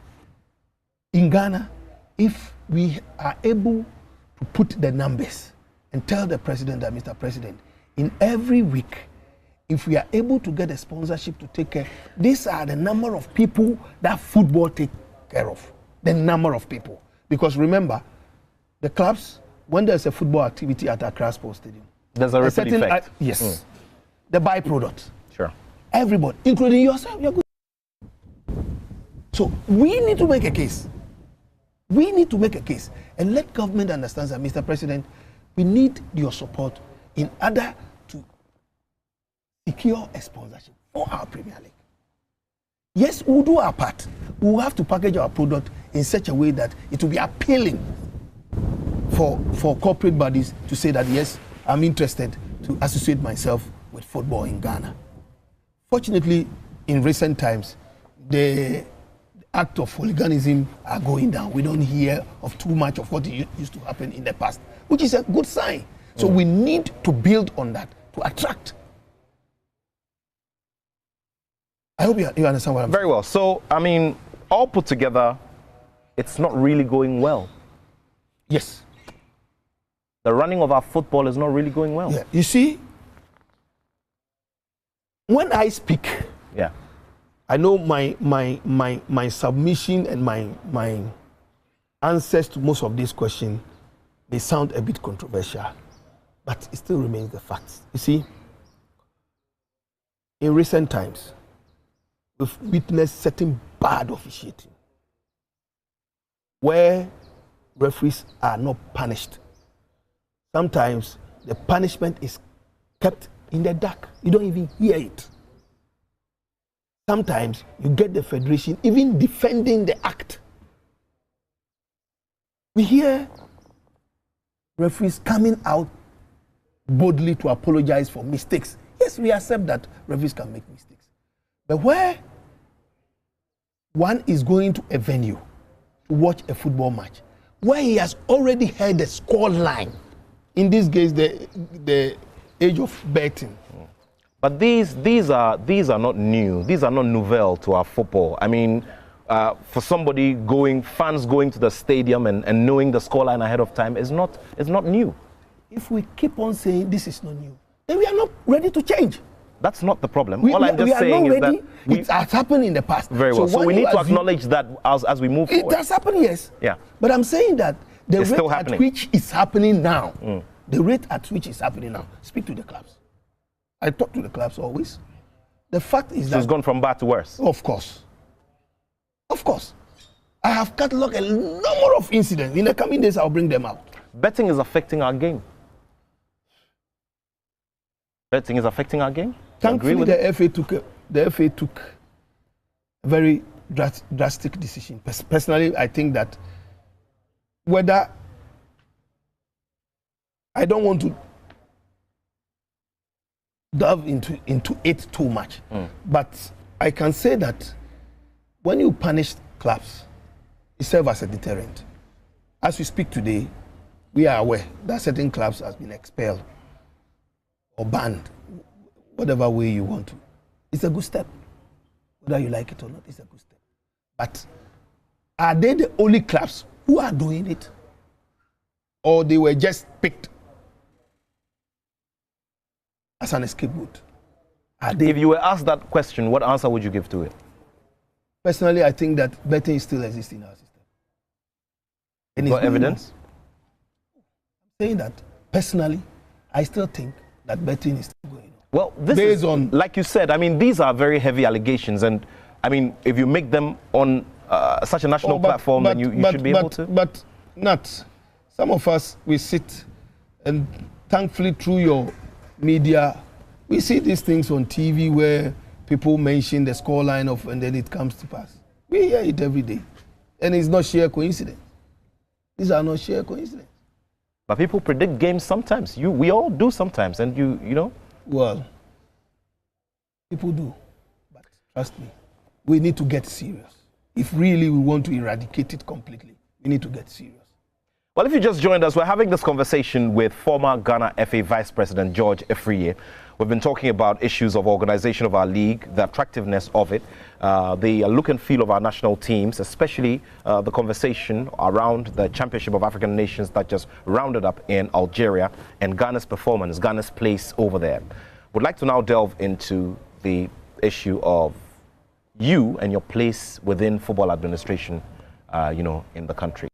in Ghana, if we are able to put the numbers and tell the president that, Mr. President, in every week, if we are able to get a sponsorship to take care, these are the number of people that football take care of. The number of people. Because remember, the clubs, when there's a football activity at Accra Sports Stadium, there's a ripple effect. Yes. The byproduct. Sure. Everybody, including yourself, you're good. So we need to make a case. We need to make a case and let government understand that, Mr. President, we need your support in order to secure a sponsorship for our Premier League. Yes, we'll do our part. We'll have to package our product in such a way that it will be appealing for corporate bodies to say that, yes, I'm interested to associate myself with football in Ghana. Fortunately, in recent times, the act of hooliganism are going down. We don't hear of too much of what used to happen in the past, which is a good sign. So we need to build on that to attract. I hope you understand what I'm saying. Very well. So, I mean, all put together, it's not really going well. Yes. The running of our football is not really going well. Yeah. You see, when I speak, Yeah. I know my submission and my answers to most of these questions, they sound a bit controversial, but it still remains the facts. You see, in recent times, we've witnessed certain bad officiating where referees are not punished. Sometimes the punishment is kept in the dark. You don't even hear it. sometimes you get the federation even defending the act. We hear referees coming out boldly to apologize for mistakes. Yes, we accept that referees can make mistakes. But where one is going to a venue to watch a football match, where he has already heard the score line, in this case, the age of betting. But these are not new. These are not nouvelle to our football. I mean, for somebody fans going to the stadium and knowing the scoreline ahead of time is not new. If we keep on saying this is not new, then we are not ready to change. That's not the problem. All I'm just saying is that it has happened in the past. Very well. So we need to acknowledge that as we move forward. It has happened, yes. Yeah. But I'm saying that the It's rate still at happening. which it's happening now, the rate at which it's happening now, speak to the clubs. I talk to the clubs always. The fact is So that it's gone from bad to worse. Of course. Of course. I have cataloged a number of incidents. In the coming days, I'll bring them out. Betting is affecting our game. Betting is affecting our game. Thankfully, the FA took a very drastic decision. Personally, I think that whether I don't want to delve into it too much, but I can say that when you punish clubs, it serves as a deterrent. As we speak today, we are aware that certain clubs have been expelled or banned, whatever way you want to. It's a good step. Whether you like it or not, it's a good step. But are they the only clubs who are doing it? Or they were just picked as an scapegoat? If you were asked that question, what answer would you give to it? Personally, I think that betting still exists in our system. And Got evidence? I'm saying that personally, I still think that betting is still going on. Well, this Based is, on, like you said, I mean, these are very heavy allegations. And, I mean, if you make them on such a national platform, then you should be able to. But not. Some of us, we sit, and thankfully through your media, we see these things on TV where people mention the scoreline of, and then it comes to pass. We hear it every day. And it's not sheer coincidence. These are not sheer coincidence. But people predict games sometimes. We all do sometimes. And you know. Well, people do. But trust me, we need to get serious. If really we want to eradicate it completely, we need to get serious. Well, if you just joined us, we're having this conversation with former Ghana FA Vice President George Afriyie. We've been talking about issues of organization of our league, the attractiveness of it, the look and feel of our national teams, especially the conversation around the Championship of African Nations that just rounded up in Algeria, and Ghana's performance, Ghana's place over there. Would like to now delve into the issue of you and your place within football administration, in the country.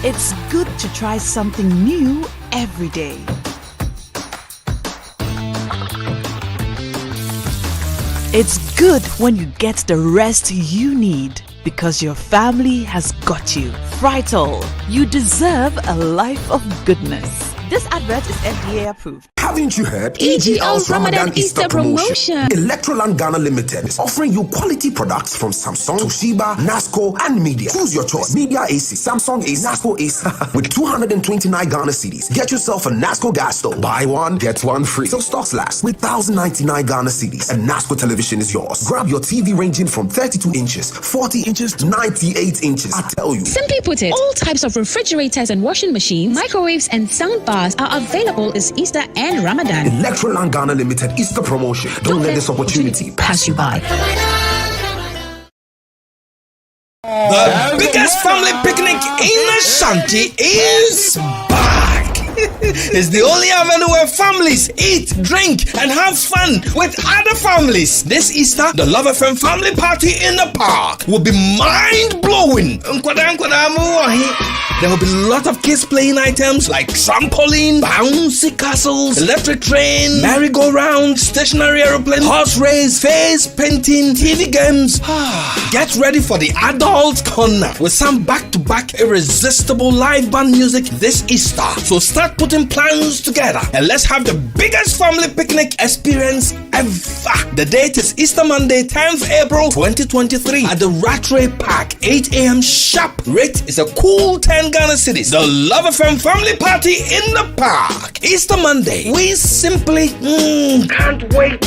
It's good to try something new every day. It's good when you get the rest you need because your family has got you. Fritol, you deserve a life of goodness. This advert is FDA approved. Haven't you heard? EGL's Ramadan Easter promotion. Electroland Ghana Limited is offering you quality products from Samsung, Toshiba, Nasco, and Media. Choose your choice. Media AC, Samsung AC, Nasco AC. With 229 Ghana cedis, get yourself a Nasco gas stove. Buy one, get one free. So stocks last. With 1,099 Ghana cedis, a Nasco television is yours. Grab your TV ranging from 32 inches, 40 inches to 98 inches. I tell you. Simply put it, all types of refrigerators and washing machines, microwaves and sound bars are available this Easter and Ramadan. Electroland Ghana Limited Easter promotion. Don't let this opportunity pass you by. The biggest family picnic in Ashanti is back. It's the only avenue where families eat, drink, and have fun with other families. This Easter, the Love FM family party in the park will be mind-blowing. There will be a lot of kids playing items like trampoline, bouncy castles, electric train, merry-go-round, stationary aeroplane, horse race, face painting, TV games. Get ready for the adult corner with some back-to-back irresistible live band music this Easter. So start putting plans together and let's have the biggest family picnic experience ever. The date is Easter Monday, 10th April 2023 at the Rattray Park, 8 a.m. sharp. Rate is a cool 10 Ghana cedis. The Love FM family party in the park. Easter Monday. We simply can't wait.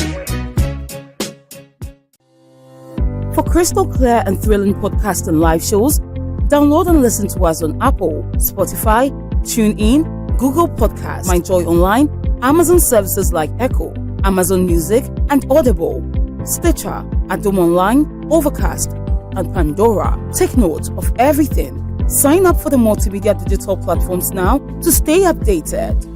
For crystal clear and thrilling podcasts and live shows, download and listen to us on Apple, Spotify, TuneIn, Google Podcasts, MyJoy Online, Amazon services like Echo, Amazon Music, and Audible, Stitcher, Adom Online, Overcast, and Pandora. Take note of everything. Sign up for the multimedia digital platforms now to stay updated.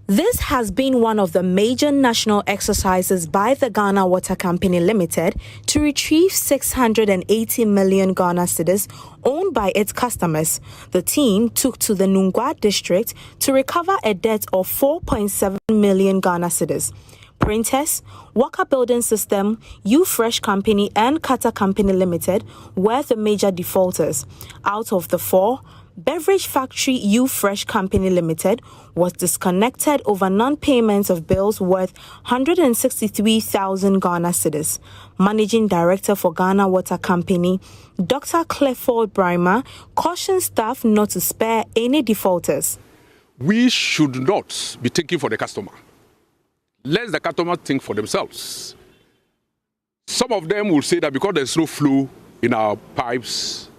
This has been one of the major national exercises by the Ghana Water Company Limited to retrieve 680 million Ghana cedis owned by its customers. The team took to the Nungwa district to recover a debt of 4.7 million Ghana cedis. Printers, Walker Building System, U-Fresh Company and Kata Company Limited were the major defaulters. Out of the four, Beverage Factory U-Fresh Company Limited was disconnected over non-payments of bills worth 163,000 Ghana cedis. Managing Director for Ghana Water Company, Dr. Clifford Brimer, cautioned staff not to spare any defaulters. We should not be thinking for the customer. Let the customer think for themselves. Some of them will say that because there's no flow in our pipes,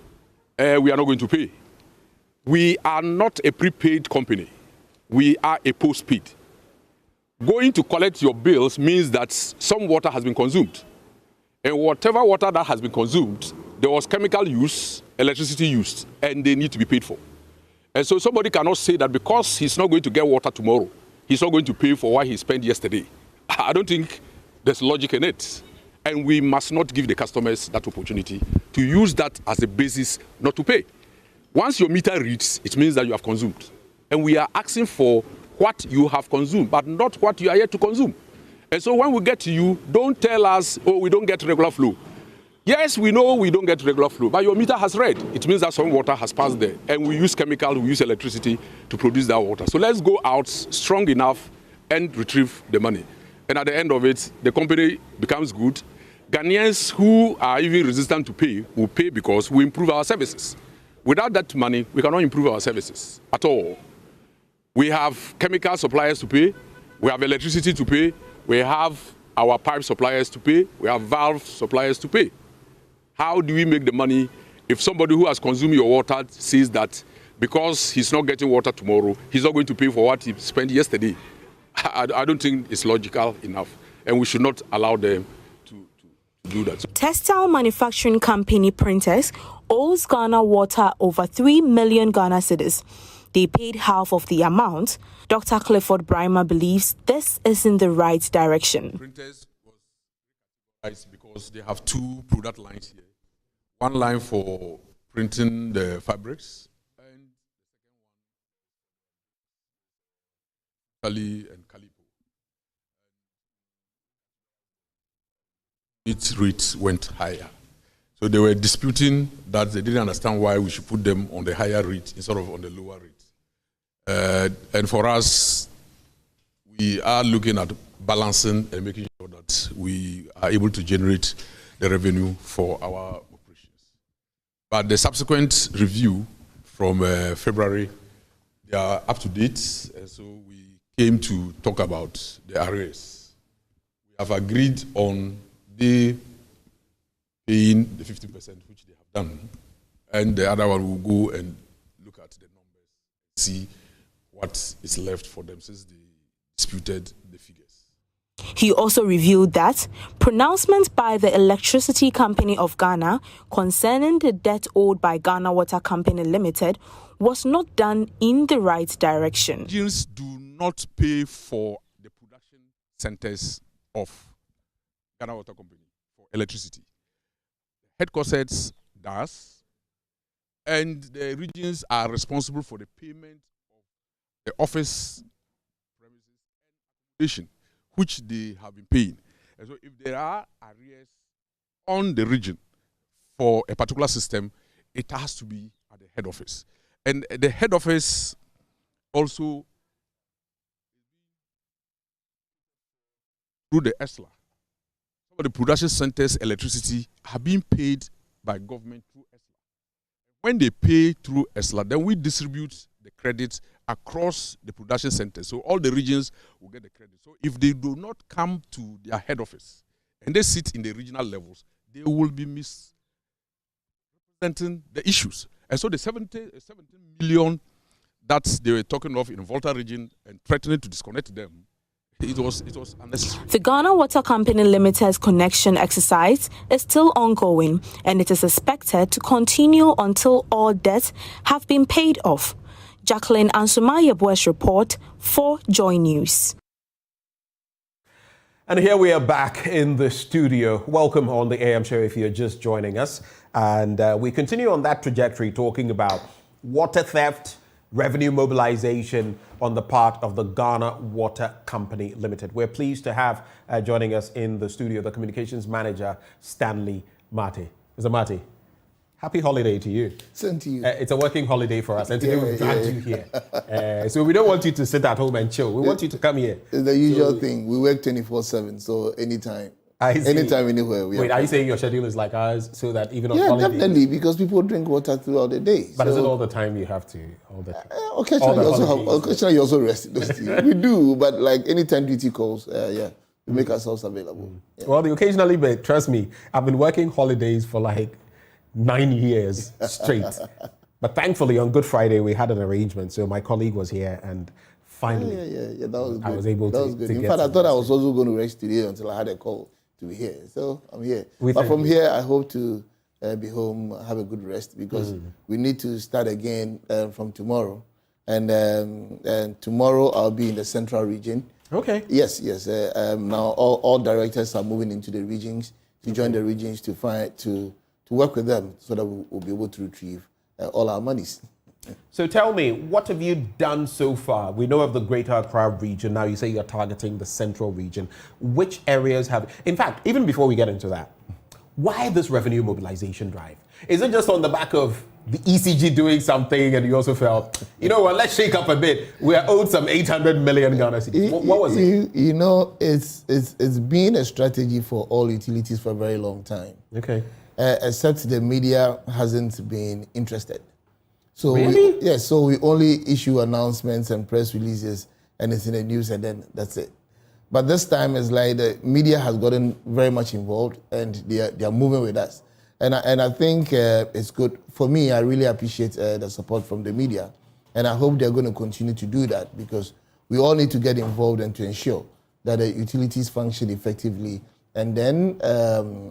we are not going to pay. We are not a prepaid company. We are a postpaid. Going to collect your bills means that some water has been consumed. And whatever water that has been consumed, there was chemical use, electricity used, and they need to be paid for. And so somebody cannot say that because he's not going to get water tomorrow, he's not going to pay for what he spent yesterday. I don't think there's logic in it. And we must not give the customers that opportunity to use that as a basis not to pay. Once your meter reads, it means that you have consumed. And we are asking for what you have consumed, but not what you are yet to consume. And so when we get to you, don't tell us, oh, we don't get regular flow. Yes, we know we don't get regular flow, but your meter has read. It means that some water has passed there. And we use chemical, we use electricity to produce that water. So let's go out strong enough and retrieve the money. And at the end of it, the company becomes good. Ghanaians who are even resistant to pay will pay because we improve our services. Without that money, we cannot improve our services at all. We have chemical suppliers to pay. We have electricity to pay. We have our pipe suppliers to pay. We have valve suppliers to pay. How do we make the money if somebody who has consumed your water says that because he's not getting water tomorrow, he's not going to pay for what he spent yesterday? I don't think it's logical enough. And we should not allow them to do that. Textile manufacturing company Printers owes Ghana Water over 3 million Ghana cedis. They paid half of the amount. Dr. Clifford Brimer believes this is in the right direction. Printers was because they have two product lines here. One line for printing the fabrics and Kali and Calipo. Its rates went higher. So they were disputing that they didn't understand why we should put them on the higher rate instead of on the lower rate. And for us, we are looking at balancing and making sure that we are able to generate the revenue for our operations. But the subsequent review from February, they are up to date, and so we came to talk about the arrears. We have agreed on they paying the 50%, which they have done, and the other one will go and look at the numbers, see what is left for them since they disputed the figures. He also revealed that pronouncements by the Electricity Company of Ghana concerning the debt owed by Ghana Water Company Limited was not done in the right direction. Regions do not pay for the production centers of Ghana Water Company for electricity. Headquarters does, and the regions are responsible for the payment of the office premises and accommodation, which they have been paying. And so if there are arrears on the region for a particular system, it has to be at the head office. And the head office also, through the ESLA, some of the production centers' electricity have been paid by government through ESLA. When they pay through ESLA, then we distribute the credit across the production centers. So all the regions will get the credit. So if they do not come to their head office and they sit in the regional levels, they will be misrepresenting the issues. And so the 17 million that they were talking of in Volta region and threatening to disconnect them, it was unnecessary. The Ghana Water Company Limited's connection exercise is still ongoing, and it is expected to continue until all debts have been paid off. Jacqueline Ansuma-Yeboah's report for Joy News. And here we are back in the studio. Welcome on the AM show if you're just joining us. And we continue on that trajectory talking about water theft, revenue mobilization on the part of the Ghana Water Company Limited. We're pleased to have joining us in the studio the communications manager, Stanley Marty. Mr. Marty, happy holiday to you. Same to you. It's a working holiday for us, and today we've dragged you here. So we don't want you to sit at home and chill. We want you to come here. It's the usual thing. We work 24/7, so anytime. Anytime, anywhere. Wait, are you saying your schedule is like ours so that even on holiday? Yeah, definitely, because people drink water throughout the day. But is it all the time you have to? All the time? Occasionally you also rest those things. We do, but like anytime duty calls, we make ourselves available. Yeah. Well, occasionally, but trust me, I've been working holidays for like 9 years straight. But thankfully, on Good Friday, we had an arrangement. So my colleague was here and finally that was good. I was able that was good. In fact, I thought I was also going to rest today until I had a call to be here. So I'm here. But from here, I hope to be home, have a good rest, because we need to start again from tomorrow. And tomorrow I'll be in the central region. Okay. Yes. Now all directors are moving into the regions to join the regions to work with them so that we'll be able to retrieve all our monies. So tell me, what have you done so far? We know of the Greater Accra region. Now you say you're targeting the central region. Which areas have... In fact, even before we get into that, why this revenue mobilization drive? Is it just on the back of the ECG doing something and you also felt, you know what, let's shake up a bit. We are owed some 800 million Ghana cedis. What was it? You know, it's been a strategy for all utilities for a very long time. Okay. Except the media hasn't been interested. So really? So we only issue announcements and press releases and it's in the news and then that's it. But this time it's like the media has gotten very much involved and they are moving with us. And I think it's good. For me, I really appreciate the support from the media. And I hope they're going to continue to do that, because we all need to get involved and to ensure that the utilities function effectively and then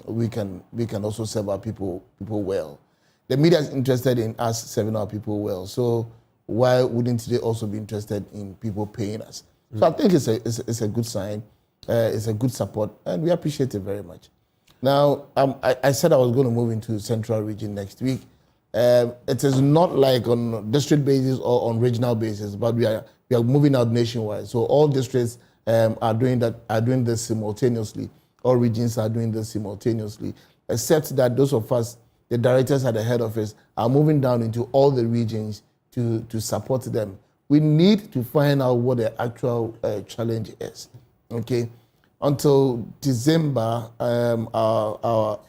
we can also serve our people well. The media is interested in us serving our people well, so why wouldn't they also be interested in people paying us? So I think it's a good sign, it's a good support, and we appreciate it very much. Now, I said I was going to move into Central Region next week. It is not like on district basis or on regional basis, but we are moving out nationwide. So all districts are doing this simultaneously. All regions are doing this simultaneously, except that those of us, the directors at the head office, are moving down into all the regions to support them. We need to find out what the actual challenge is. Okay, until December, our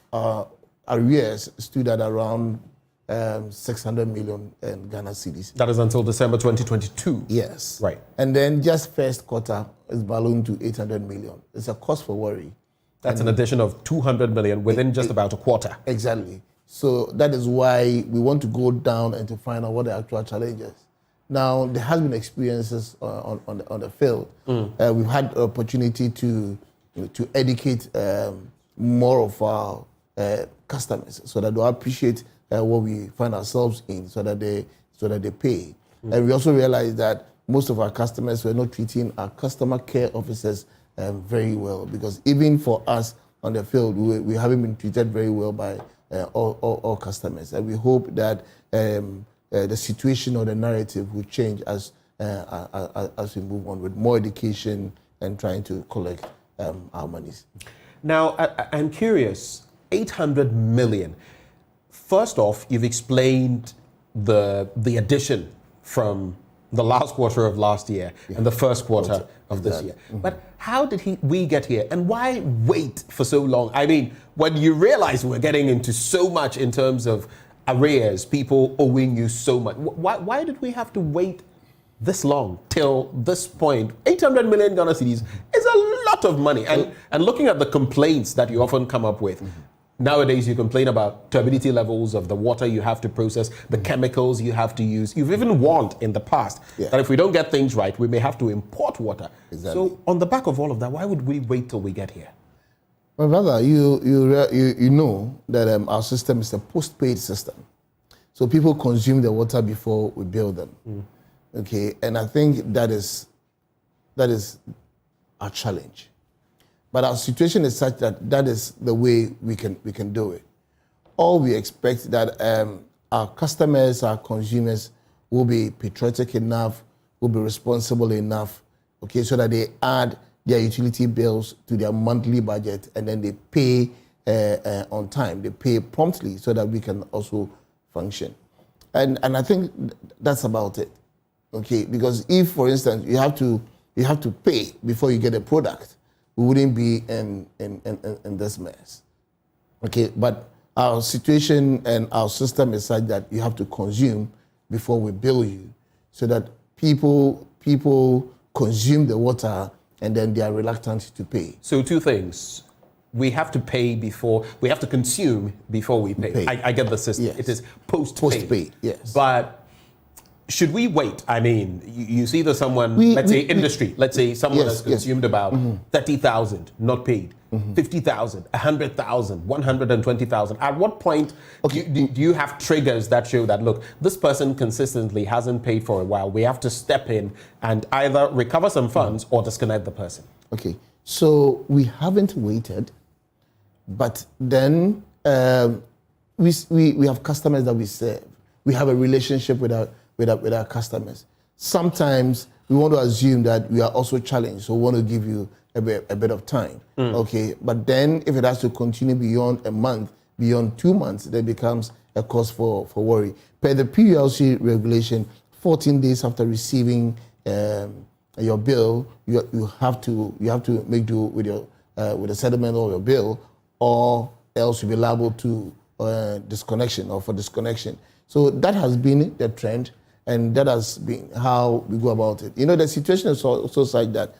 arrears stood at around 600 million Ghana cedis. That is until December 2022. Yes. Right. And then just first quarter is ballooned to 800 million. It's a cause for worry. That's an addition of 200 million within just about a quarter. Exactly. So that is why we want to go down and to find out what the actual challenge is. Now, there has been experiences on the field. We've had opportunity to educate more of our customers so that they appreciate what we find ourselves in, so that they pay. And we also realized that most of our customers were not treating our customer care officers very well, because even for us on the field, we haven't been treated very well by all customers. And we hope that the situation or the narrative will change as we move on with more education and trying to collect our monies. Now, I'm curious, 800 million. First off, you've explained the addition from the last quarter of last year and the first quarter of this year. But how did we get here, and why wait for so long? I mean, when you realize we're getting into so much in terms of arrears, people owing you so much, why did we have to wait this long till this point? 800 million Ghana cedis is a lot of money. And looking at the complaints that you often come up with, nowadays you complain about turbidity levels of the water you have to process, the chemicals you have to use. You've even warned in the past that if we don't get things right, we may have to import water. Exactly. So on the back of all of that, why would we wait till we get here? My brother, you know that our system is a post-paid system. So people consume the water before we bill them. Okay, and I think that is our challenge. But our situation is such that is the way we can do it. All we expect that our customers, our consumers will be patriotic enough, will be responsible enough, okay, so that they add their utility bills to their monthly budget, and then they pay on time. They pay promptly so that we can also function. And I think that's about it, okay? Because if, for instance, you have to pay before you get a product, we wouldn't be in this mess, okay? But our situation and our system is such that you have to consume before we bill you, so that people consume the water and then they are reluctant to pay. So two things. We have to pay before, we have to consume before we pay. I get the system. Yes. It is post-pay. Yes. But should we wait? I mean, you see there's someone, let's say someone has consumed about 30,000, not paid, 50,000, 100,000, 120,000. At what point do you have triggers that show that, look, this person consistently hasn't paid for a while, we have to step in and either recover some funds or disconnect the person? Okay, so we haven't waited, but then we have customers that we serve. We have a relationship with our customers. Sometimes we want to assume that we are also challenged, so we want to give you a bit of time, okay? But then if it has to continue beyond a month, beyond 2 months, then it becomes a cause for worry. Per the PULC regulation, 14 days after receiving your bill, you have to make do with the settlement of your bill, or else you'll be liable to disconnection or for disconnection. So that has been the trend, and that has been how we go about it. You know, the situation is also such that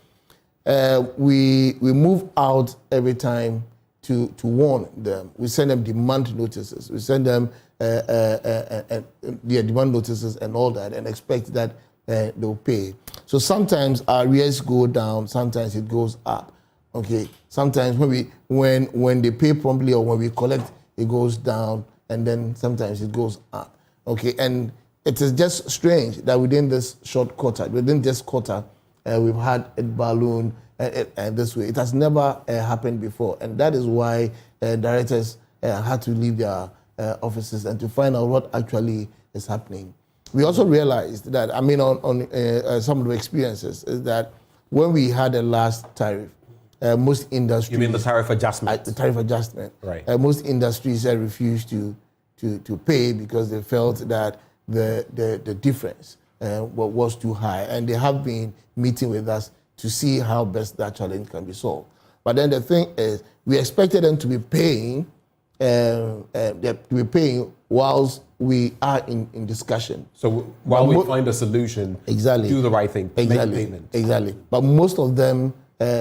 we move out every time to warn them. We send them demand notices. We send them their demand notices and all that, and expect that they'll pay. So sometimes our arrears go down, sometimes it goes up. Okay, sometimes when they pay promptly or when we collect, it goes down, and then sometimes it goes up. Okay, and it is just strange that within this quarter, we've had a balloon and this way. It has never happened before, and that is why directors had to leave their offices and to find out what actually is happening. We also realized that, on some of the experiences, is that when we had the last tariff, most industries... You mean the tariff adjustment? The tariff adjustment. Right. Most industries refused to pay because they felt that the difference was too high. And they have been meeting with us to see how best that challenge can be solved. But then the thing is, we expected them to be paying, whilst we are in discussion. So while we find a solution, exactly, do the right thing, exactly, make payment. Exactly. But most of them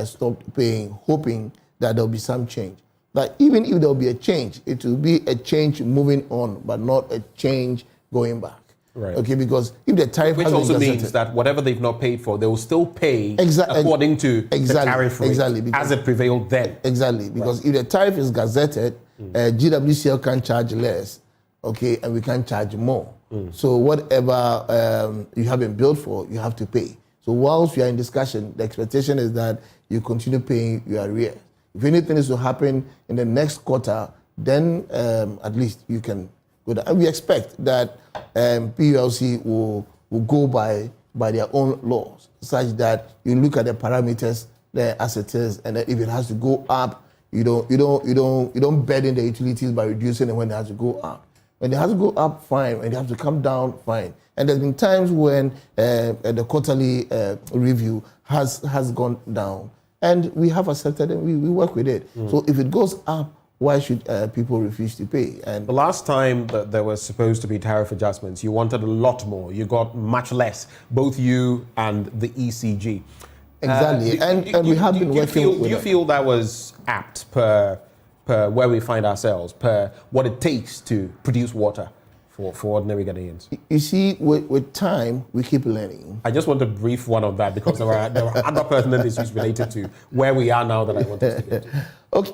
stopped paying, hoping that there'll be some change. But even if there'll be a change, it will be a change moving on, but not a change going back. Right. Okay, because if the tariff which also means that whatever they've not paid for, they will still pay according to the tariff rate as it prevailed then. Exactly, because if the tariff is gazetted, GWCL can charge less, okay, and we can charge more. So whatever you have been billed for, you have to pay. So whilst we are in discussion, the expectation is that you continue paying your arrears. If anything is to happen in the next quarter, then at least you can go down. And we expect that PULC will go by their own laws, such that you look at the parameters as it is, and that if it has to go up, you don't burden the utilities by reducing it when it has to go up. When it has to go up, fine. When it has to come down, fine. And there's been times when the quarterly review has gone down, and we have accepted it. We work with it. So if it goes up, why should people refuse to pay? And the last time that there was supposed to be tariff adjustments, you wanted a lot more. You got much less, both you and the ECG. Exactly, and we have been working with them. Do you feel that was apt per where we find ourselves, per what it takes to produce water for ordinary Ghanaians? You see, with time, we keep learning. I just want a brief one of that because there are other pertinent issues related to where we are now that I want us to get to.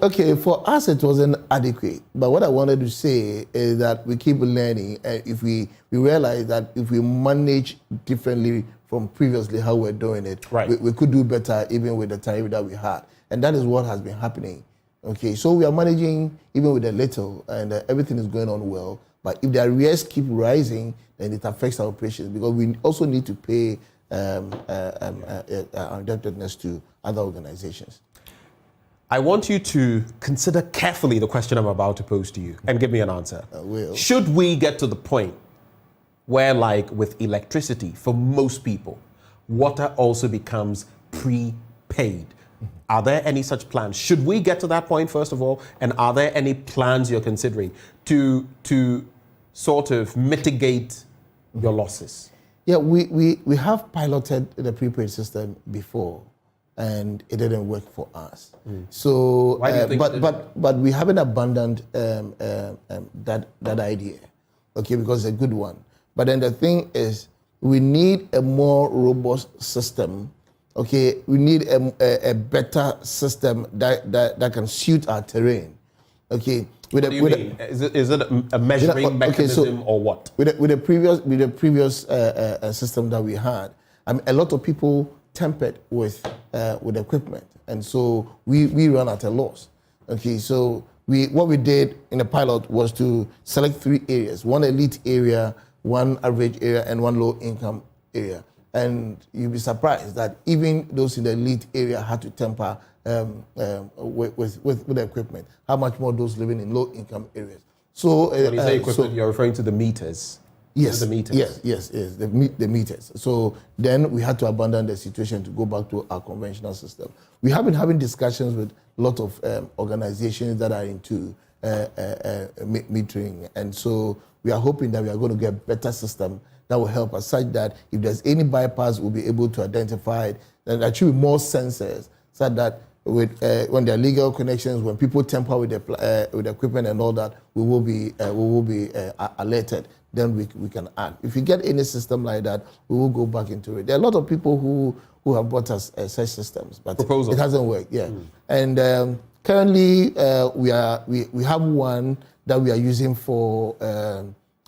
Okay, for us it wasn't adequate. But what I wanted to say is that we keep learning, and if we realize that if we manage differently from previously how we're doing it, right, we could do better even with the tariff that we had. And that is what has been happening. Okay, so we are managing even with a little, and everything is going on well. But if the arrears keep rising, then it affects our operations, because we also need to pay our indebtedness to other organizations. I want you to consider carefully the question I'm about to pose to you and give me an answer. I will. Should we get to the point where, like with electricity, for most people, water also becomes prepaid? Are there any such plans? Should we get to that point, first of all? And are there any plans you're considering to sort of mitigate your losses? Yeah, we have piloted the prepaid system before, and it didn't work for us. So, why do you think but we haven't abandoned that idea, okay, because it's a good one. But then the thing is, we need a more robust system. Okay, we need a better system that can suit our terrain. Okay, what do you mean? Is it a measuring mechanism or what? With the previous system that we had, a lot of people tampered with equipment, and so we ran at a loss. Okay, so what we did in the pilot was to select 3 areas: one elite area, one average area, and one low income area. And you'll be surprised that even those in the elite area had to tamper with the equipment. How much more those living in low income areas? So when you say equipment, you're referring to the meters. Yes, the meters. Yes, the meters. So then we had to abandon the situation to go back to our conventional system. We have been having discussions with a lot of organizations that are into metering, and so we are hoping that we are going to get a better system that will help us, such that if there's any bypass, we'll be able to identify it. And there should be more sensors, so that when there are legal connections, when people tamper with the equipment and all that, we will be alerted. Then we can act. If you get any system like that, we will go back into it. There are a lot of people who who have brought us such systems, but Proposal. it hasn't worked. Yeah, and currently we have one that we are using for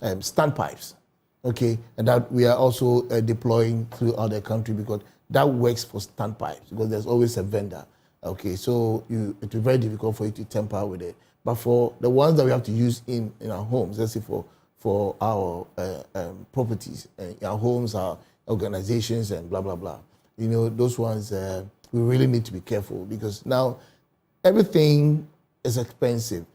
standpipes. Okay, and that we are also deploying throughout the country because that works for standpipes because there's always a vendor. Okay, so it will be very difficult for you to tamper with it. But for the ones that we have to use in our homes, let's say for our properties, our homes, our organizations, and blah blah blah. Those ones we really need to be careful because now everything is expensive.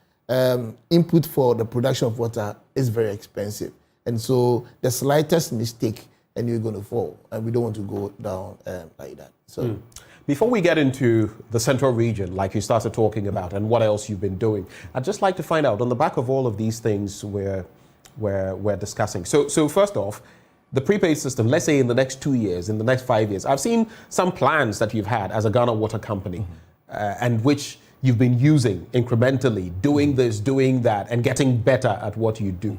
Input for the production of water is very expensive. And so the slightest mistake and you're going to fall. And we don't want to go down like that. So, Before we get into the central region, like you started talking about, and what else you've been doing, I'd just like to find out, on the back of all of these things we're discussing. So first off, the prepaid system, let's say in the next 2 years, in the next 5 years, I've seen some plans that you've had as a Ghana Water company, and which you've been using incrementally, doing this, doing that, and getting better at what you do.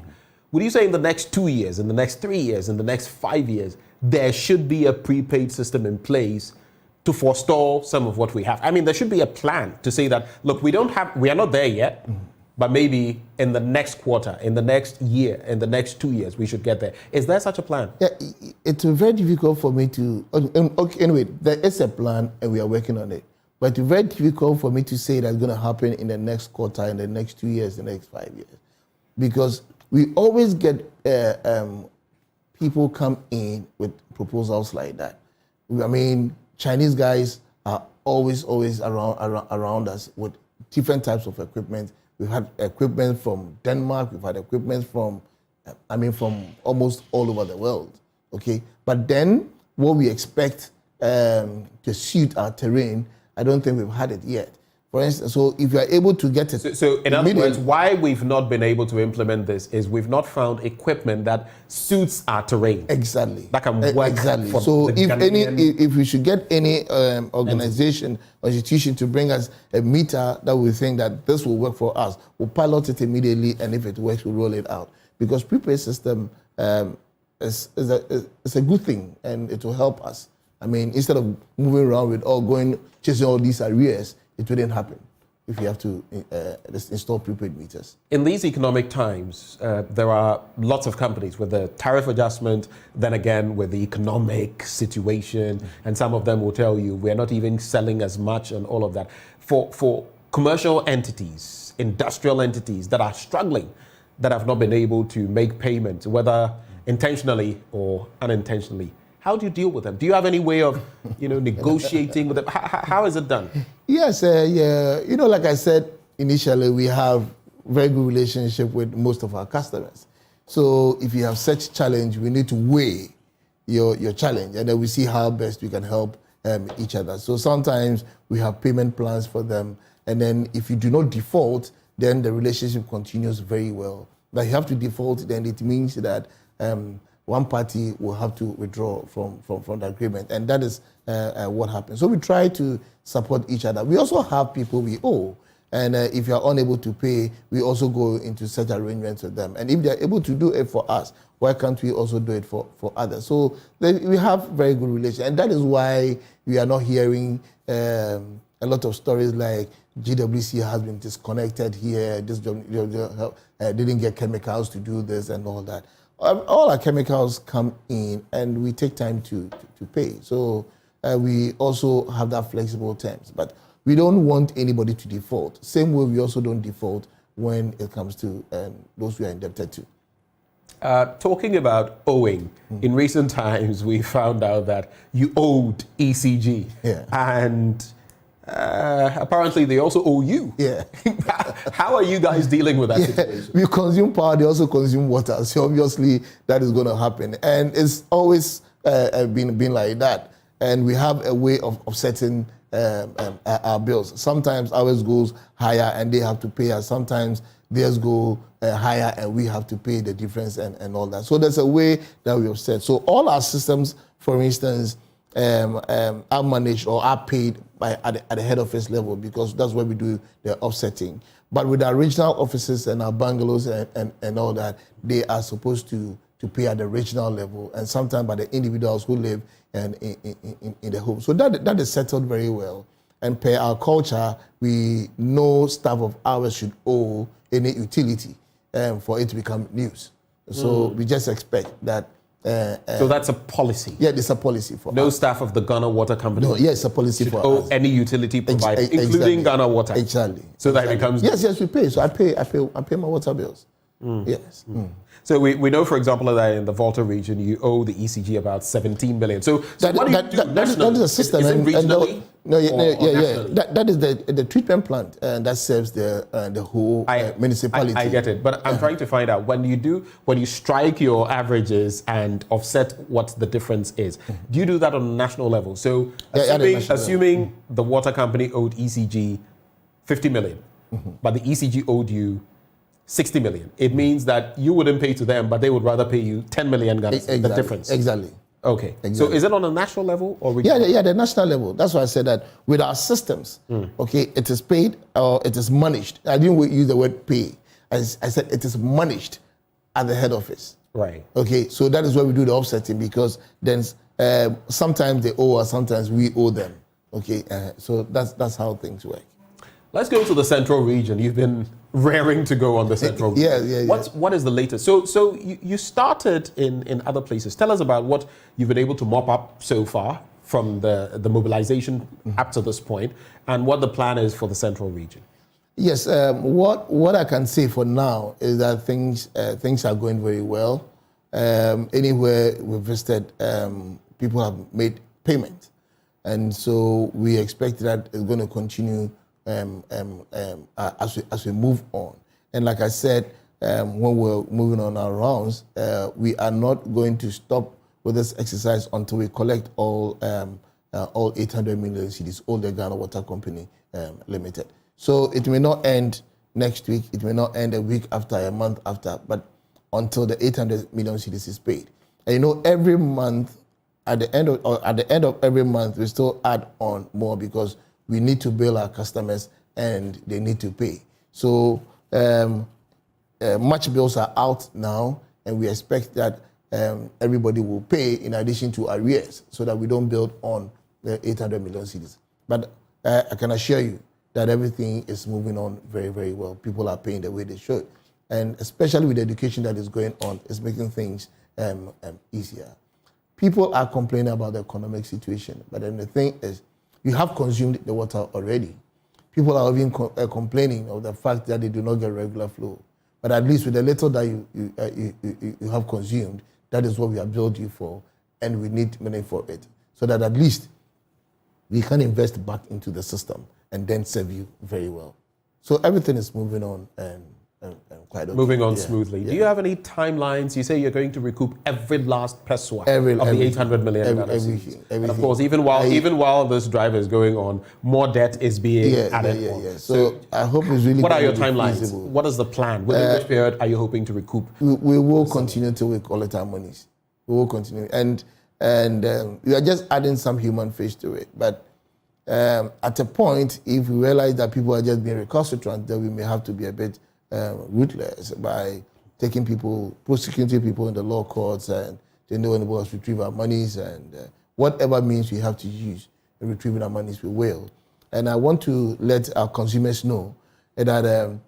Would you say in the next 2 years, in the next 3 years, in the next 5 years, there should be a prepaid system in place to forestall some of what we have? I mean, there should be a plan to say that, look, we are not there yet, but maybe in the next quarter, in the next year, in the next 2 years, we should get there. Is there such a plan? Yeah, it's very difficult for me to, okay, anyway, there is a plan and we are working on it. But it's very difficult for me to say that's going to happen in the next quarter, in the next 2 years, the next 5 years. Because we always get people come in with proposals like that. I mean, Chinese guys are always around us with different types of equipment. We've had equipment from Denmark. We've had equipment from almost all over the world. Okay, but then what we expect to suit our terrain, I don't think we've had it yet. For instance, so if you are able to get it... So in other words, why we've not been able to implement this is we've not found equipment that suits our terrain. Exactly. That can work. Exactly. For so the if we should get any organization or institution to bring us a meter that we think that this will work for us, we'll pilot it immediately, and if it works, we'll roll it out. Because prepaid system is a good thing, and it will help us. I mean, instead of moving around with chasing all these arrears, it wouldn't happen if you have to install prepaid meters. In these economic times, there are lots of companies with the tariff adjustment, then again with the economic situation, and some of them will tell you we're not even selling as much and all of that. For commercial entities, industrial entities that are struggling, that have not been able to make payments, whether intentionally or unintentionally, how do you deal with them? Do you have any way of, negotiating with them? How is it done? Yes, like I said initially, we have very good relationship with most of our customers. So if you have such challenge, we need to weigh your challenge, and then we see how best we can help each other. So sometimes we have payment plans for them, and then if you do not default, then the relationship continues very well. But you have to default, then it means that one party will have to withdraw from the agreement, and that is what happens. So we try to support each other. We also have people we owe, and if you are unable to pay, we also go into such arrangements with them. And if they are able to do it for us, why can't we also do it for others? So we have very good relations, and that is why we are not hearing a lot of stories like GWC has been disconnected here, this didn't get chemicals to do this and all that. All our chemicals come in, and we take time to pay. So we also have that flexible terms, but we don't want anybody to default. Same way, we also don't default when it comes to those we are indebted to. Talking about owing, in recent times we found out that you owed ECG, and apparently they also owe you. Yeah. How are you guys dealing with that situation? We consume power, they also consume water. So obviously that is going to happen. And it's always been like that. And we have a way of offsetting our bills. Sometimes ours goes higher and they have to pay us. Sometimes theirs go higher and we have to pay the difference and all that. So there's a way that we offset. So all our systems, for instance, are managed or are paid at the head office level, because that's where we do the offsetting. But with our regional offices and our bungalows and all that, they are supposed to to pay at the regional level, and sometimes by the individuals who live in the home. So that is settled very well. And per our culture, we know staff of ours should owe any utility for it to become news. So we just expect that. So that's a policy? Yeah, it's a policy for no us. Staff of the Ghana Water Company? No, yes, a policy should for owe us. any utility provider, including exactly. Ghana Water? Exactly. So that it becomes... Yes, we pay. So I pay my water bills. Yes. So we know, for example, that in the Volta region, you owe the ECG about 17 billion. So what do you do nationally? That is a system. Is it regionally? That is the treatment plant that serves the whole municipality. I get it, but I'm trying to find out when you strike your averages and offset what the difference is. Do you do that on a national level? So assuming the water company owed ECG 50 million, but the ECG owed you 60 million. It means that you wouldn't pay to them, but they would rather pay you 10 million Ghana. Exactly. The difference. Exactly. Okay. Exactly. So is it on a national level or regional? Yeah, the national level. That's why I said that with our systems, okay, it is paid or it is managed. I didn't use the word pay. I said it is managed at the head office. Right. Okay, so that is where we do the offsetting, because then sometimes they owe us, sometimes we owe them. Okay, so that's how things work. Let's go to the central region. You've been raring to go on the central region. Yeah. What is the latest? So you started in other places. Tell us about what you've been able to mop up so far from the mobilization up to this point, and what the plan is for the central region. Yes, what I can say for now is that things are going very well. Anywhere we visited, people have made payment, and so we expect that it's going to continue as we move on. And like I said, when we're moving on our rounds, we are not going to stop with this exercise until we collect all 800 million cedis, all the Ghana Water Company Limited. So it may not end next week, it may not end a week after, a month after, but until the 800 million cedis is paid. And every month, at the end of every month, we still add on more, because we need to bill our customers and they need to pay. So much bills are out now, and we expect that everybody will pay in addition to arrears, so that we don't build on the 800 million cedis. But I can assure you that everything is moving on very, very well. People are paying the way they should. And especially with the education that is going on, it's making things easier. People are complaining about the economic situation, but then the thing is, you have consumed the water already. People are even complaining of the fact that they do not get regular flow. But at least with the little that you have consumed, that is what we have billed you for, and we need money for it, so that at least we can invest back into the system and then serve you very well. So everything is moving on and quite okay. Moving on smoothly. Do you have any timelines? You say you're going to recoup every last pesewa of the 800 million. Everything. And of course, even while this drive is going on, more debt is being added on. Yeah. So I hope it's really. What are your timelines? Feasible. What is the plan? Within which period are you hoping to recoup? We will continue till we collect our monies. We will continue, and we are just adding some human face to it. But at a point, if we realize that people are just being recalcitrant, then we may have to be a bit ruthless by prosecuting people in the law courts, and they know when us retrieve our monies, and whatever means we have to use in retrieving our monies, we will. And I want to let our consumers know that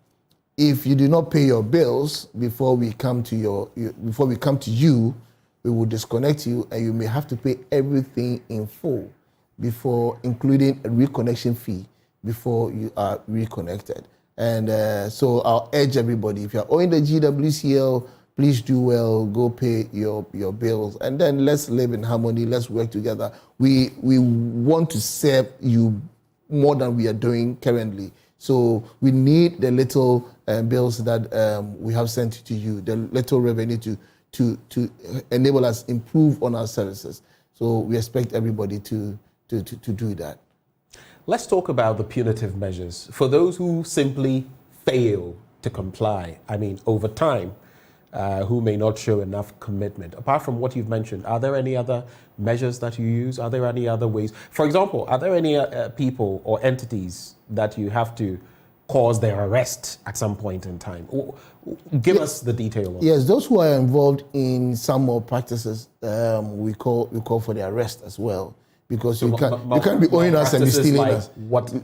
if you do not pay your bills before we come to you, we will disconnect you, and you may have to pay everything in full, before including a reconnection fee before you are reconnected. And so I'll urge everybody, if you're owing the GWCL, please do well, go pay your bills, and then let's live in harmony, let's work together. We want to serve you more than we are doing currently. So we need the little bills that we have sent to you, the little revenue to enable us improve on our services. So we expect everybody to do that. Let's talk about the punitive measures. For those who simply fail to comply, over time, who may not show enough commitment. Apart from what you've mentioned, are there any other measures that you use? Are there any other ways? For example, are there any people or entities that you have to cause their arrest at some point in time. Give us the detail of Yes, those who are involved in some more practices, we call for their arrest as well. Because you can't be owing us and be stealing us.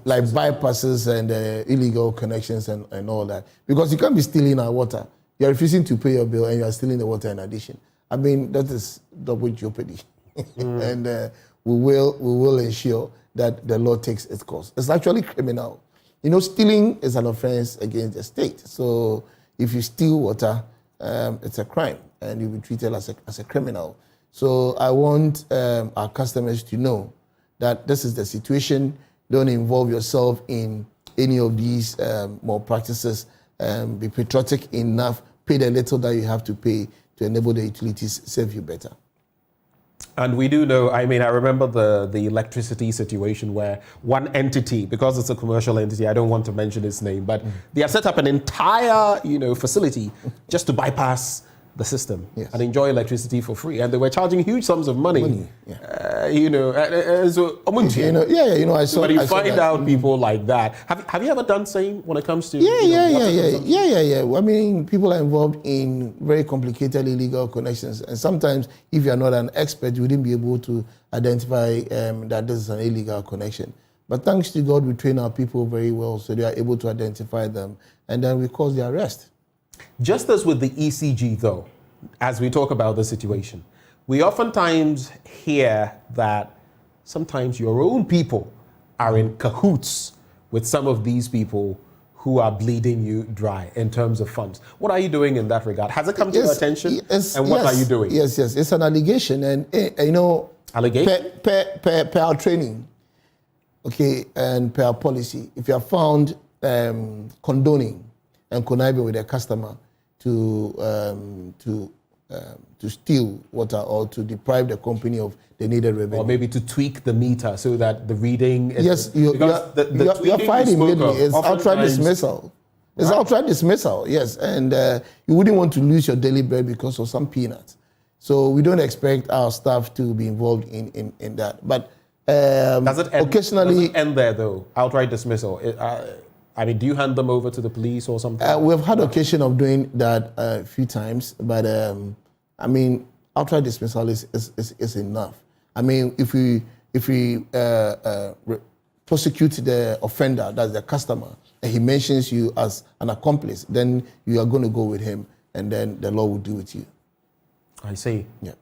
Like bypasses and illegal connections and all that. Because you can't be stealing our water. You're refusing to pay your bill and you are stealing the water in addition. I mean, that is double jeopardy. And we will ensure that the law takes its course. It's actually criminal. You know, stealing is an offense against the state. So if you steal water, it's a crime and you'll be treated as a criminal. So I want our customers to know that this is the situation. Don't involve yourself in any of these more practices. Be patriotic enough, pay the little that you have to pay to enable the utilities serve you better. And we do know, I mean, I remember the electricity situation where one entity, because it's a commercial entity, I don't want to mention its name, but they have set up an entire, facility just to bypass the system and enjoy electricity for free. And they were charging huge sums of money. I saw. But you find out people like that. Have you ever done same when it comes to? Yeah. I mean, people are involved in very complicated illegal connections, and sometimes, if you are not an expert, you wouldn't be able to identify that this is an illegal connection. But thanks to God, we train our people very well, so they are able to identify them, and then we cause the arrest. Just as with the ECG, though, as we talk about the situation, we oftentimes hear that sometimes your own people are in cahoots with some of these people who are bleeding you dry in terms of funds. What are you doing in that regard? Has it come to your attention? And what are you doing? Yes. It's an allegation. And, allegation? Per our training, okay, and per our policy, if you are found condoning and conniving with a customer to steal water or to deprive the company of the needed revenue. Or maybe to tweak the meter so that the reading is... Yes, you're fired immediately. It's outright dismissal. It's outright dismissal, yes. And you wouldn't want to lose your daily bread because of some peanuts. So we don't expect our staff to be involved in that. But occasionally... Does it end there, though? Outright dismissal? I mean, do you hand them over to the police or something? We've had occasion of doing that a few times, but I mean, outright dismissal is enough. I mean, if we prosecute the offender, that's the customer, and he mentions you as an accomplice, then you are going to go with him, and then the law will deal with you. I see. Yeah.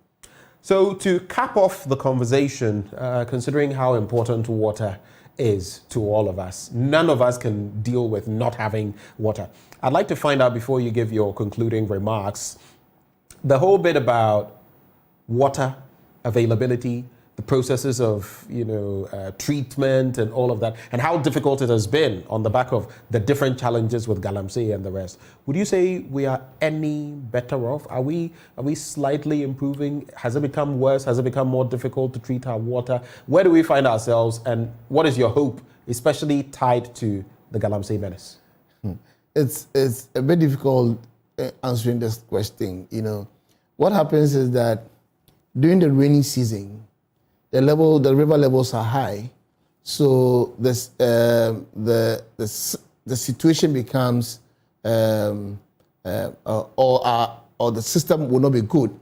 So to cap off the conversation, considering how important water is to all of us. None of us can deal with not having water. I'd like to find out, before you give your concluding remarks, the whole bit about water availability, the processes of treatment and all of that, and how difficult it has been on the back of the different challenges with Galamsey and the rest. Would you say we are any better off? Are we slightly improving? Has it become worse? Has it become more difficult to treat our water? Where do we find ourselves, and what is your hope, especially tied to the Galamsey menace? It's a bit difficult answering this question. What happens is that during the rainy season, the river levels are high, so this the situation becomes or the system will not be good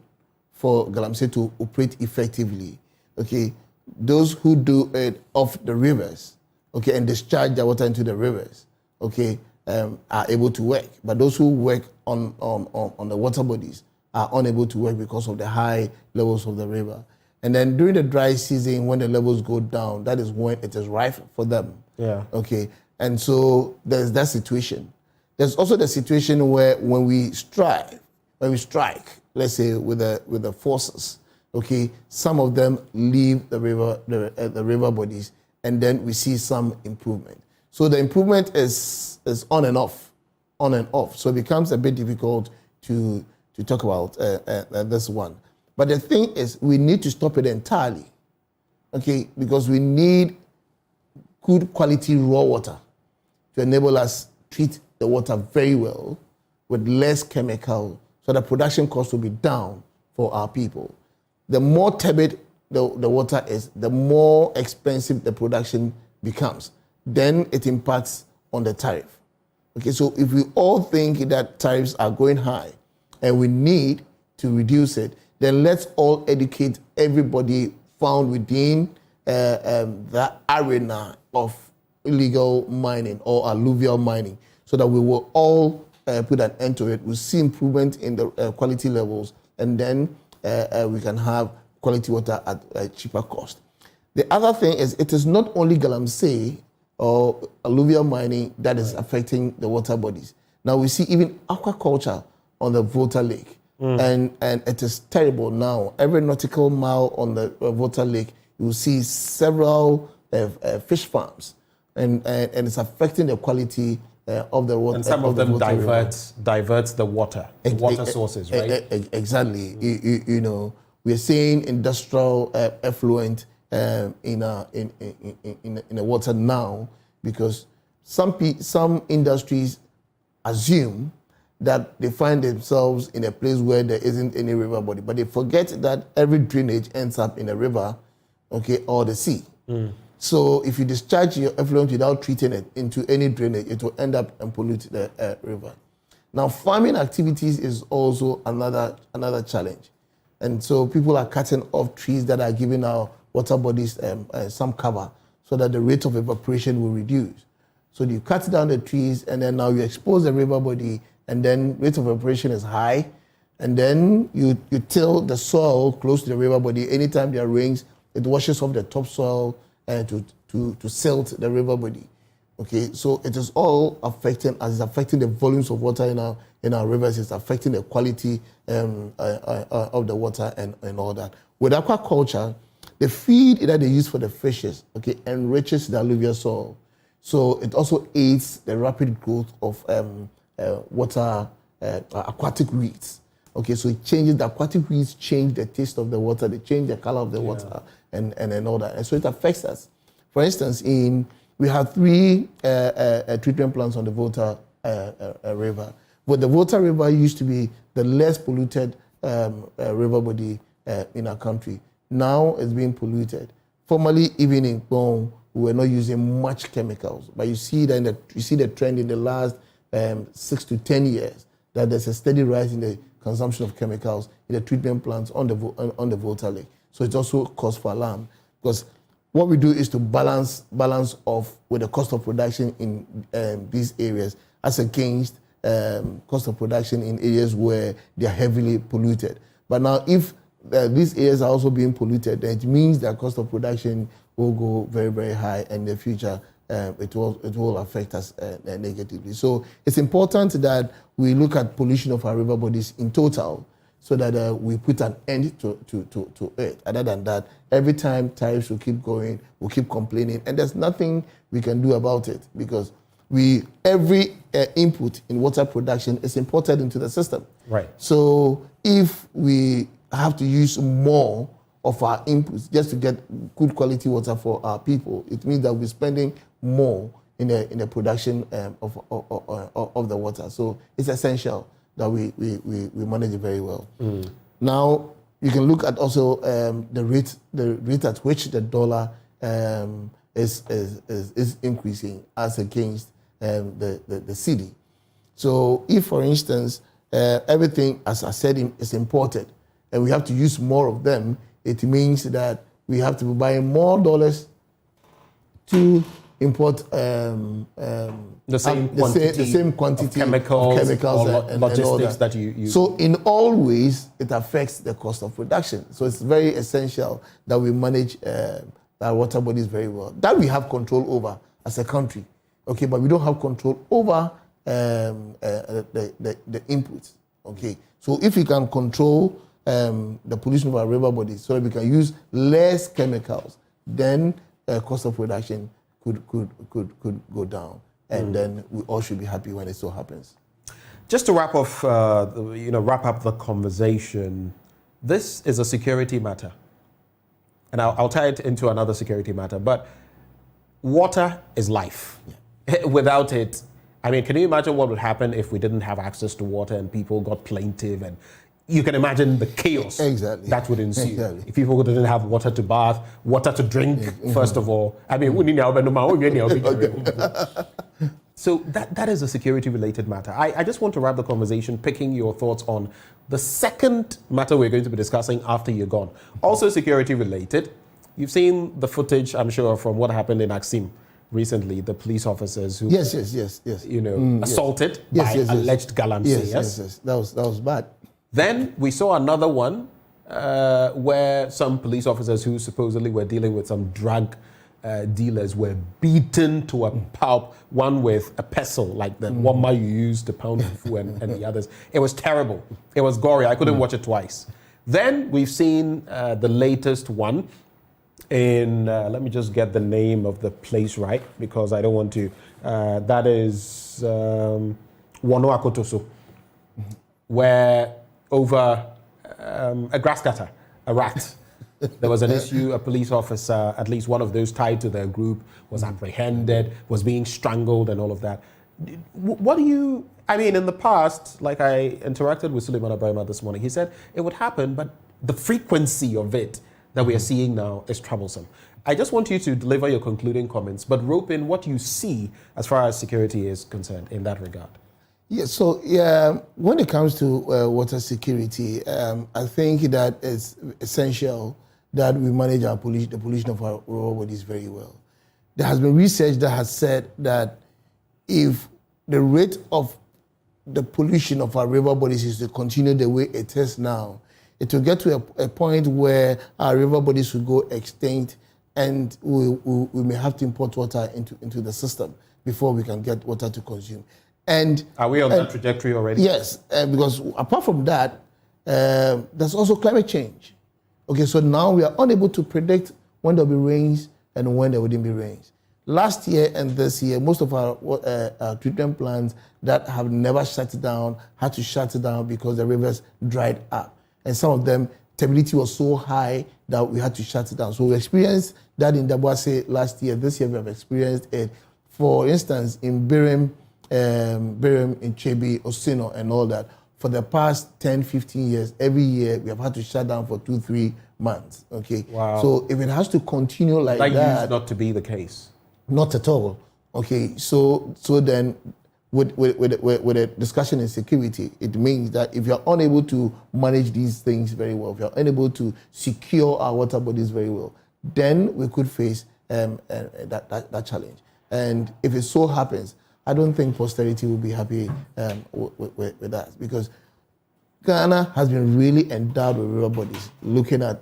for Galamsey to operate effectively. Okay, those who do it off the rivers, okay, and discharge their water into the rivers, okay, are able to work, but those who work on the water bodies are unable to work because of the high levels of the river. And then during the dry season, when the levels go down, that is when it is rife for them. Yeah. Okay. And so there's that situation. There's also the situation where when we strike, let's say with the forces, okay, some of them leave the river bodies, and then we see some improvement. So the improvement is on and off. So it becomes a bit difficult to talk about this one. But the thing is, we need to stop it entirely, okay? Because we need good quality raw water to enable us treat the water very well with less chemical, so the production cost will be down for our people. The more turbid the water is, the more expensive the production becomes. Then it impacts on the tariff. Okay, so if we all think that tariffs are going high and we need to reduce it, then let's all educate everybody found within that arena of illegal mining or alluvial mining, so that we will all put an end to it. We'll see improvement in the quality levels, and then we can have quality water at a cheaper cost. The other thing is, it is not only galamsey or alluvial mining that is affecting the water bodies. Now we see even aquaculture on the Volta Lake, and it is terrible now. Every nautical mile on the Volta Lake, you will see several fish farms, and it's affecting the quality of the water. And some of them diverts the water sources, right? Exactly. You know, we're seeing industrial effluent in the water now, because some industries assume that they find themselves in a place where there isn't any river body, but they forget that every drainage ends up in a river, okay, or the sea. So if you discharge your effluent without treating it into any drainage, it will end up and pollute the river. Now, farming activities is also another challenge. And so people are cutting off trees that are giving our water bodies some cover, so that the rate of evaporation will reduce. So you cut down the trees, and then now you expose the river body, and then rate of evaporation is high, and then you till the soil close to the river body. Anytime there are rains, it washes off the topsoil to silt the river body. Okay, so it is all affecting, as it's affecting the volumes of water in our rivers. It's affecting the quality of the water and all that. With aquaculture, the feed that they use for the fishes, okay, enriches the alluvial soil. So it also aids the rapid growth of aquatic weeds. Okay, so it changes, the aquatic weeds change the taste of the water, they change the color of the water, and all that. And so it affects us. For instance, we have 3 treatment plants on the Volta River. But the Volta River used to be the less polluted river body in our country. Now it's being polluted. Formerly, even in Gbon, we were not using much chemicals. But you see that you see the trend in the last 6 to 10 years, that there's a steady rise in the consumption of chemicals in the treatment plants on the Volta Lake. So it's also cause for alarm, because what we do is to balance off with the cost of production in these areas as against cost of production in areas where they are heavily polluted. But now, if these areas are also being polluted, then it means that cost of production will go very, very high, and in the future it will affect us negatively. So it's important that we look at pollution of our river bodies in total, so that we put an end to it. Other than that, every time tariffs will keep going, we'll keep complaining, and there's nothing we can do about it, because every input in water production is imported into the system. Right. So if we have to use more of our inputs just to get good quality water for our people, it means that we're spending more in the production of the water. So it's essential that we manage it very well. Now, you can look at also the rate at which the dollar is increasing as against the cedi. So if, for instance, everything, as I said, is imported, and we have to use more of them, it means that we have to be buying more dollars to import the same quantity of chemicals and logistics that that you use. So in all ways, it affects the cost of production. So it's very essential that we manage our water bodies very well. That we have control over as a country, okay, but we don't have control over the inputs, okay. So if we can control the pollution of our river bodies, so that we can use less chemicals, then cost of production could go down, and then we all should be happy when it so happens. Just to wrap up the conversation, this is a security matter, and I'll tie it into another security matter. But water is life. Yeah. Without it, I mean, can you imagine what would happen if we didn't have access to water and people got plaintive? And you can imagine the chaos that would ensue. Exactly. If people didn't have water to bath, water to drink, first of all. I mean, So that is a security-related matter. I just want to wrap the conversation picking your thoughts on the second matter we're going to be discussing after you're gone. Also security-related. You've seen the footage, I'm sure, from what happened in Axim recently, the police officers who assaulted by alleged gallants. Yes. That was bad. Then we saw another one where some police officers who supposedly were dealing with some drug dealers were beaten to a pulp, one with a pestle, like the one you used to pound fufu and the others. It was terrible. It was gory. I couldn't watch it twice. Then we've seen the latest one in, let me just get the name of the place right, because I don't want to, that is Wano Akotoso, where over a grass cutter, a rat, there was an issue, a police officer, at least one of those tied to their group, was apprehended, was being strangled and all of that. What do you, I mean, in the past, like I interacted with Suleiman Abrahima this morning, he said it would happen, but the frequency of it that we are seeing now is troublesome. I just want you to deliver your concluding comments, but rope in what you see as far as security is concerned in that regard. When it comes to water security, I think that it's essential that we manage the pollution of our river bodies very well. There has been research that has said that if the rate of the pollution of our river bodies is to continue the way it is now, it will get to a point where our river bodies will go extinct, and we may have to import water into the system before we can get water to consume. And are we on that trajectory already? Yes, because apart from that, there's also climate change. Okay, so now we are unable to predict when there will be rains and when there wouldn't be rains. Last year and this year, most of our treatment plants that have never shut down had to shut down because the rivers dried up. And some of them, turbidity was so high that we had to shut it down. So we experienced that in Dabuase last year. This year we have experienced it. For instance, in Birim, in Chebi, Osino, and all that, for the past 10, 15 years, every year we have had to shut down for 2-3 months. Okay. Wow. So if it has to continue like that, used not to be the case. Not at all. Okay. So then, with a discussion in security, it means that if you're unable to manage these things very well, if you're unable to secure our water bodies very well, then we could face that challenge. And if it so happens, I don't think posterity will be happy with that, because Ghana has been really endowed with river bodies. Looking at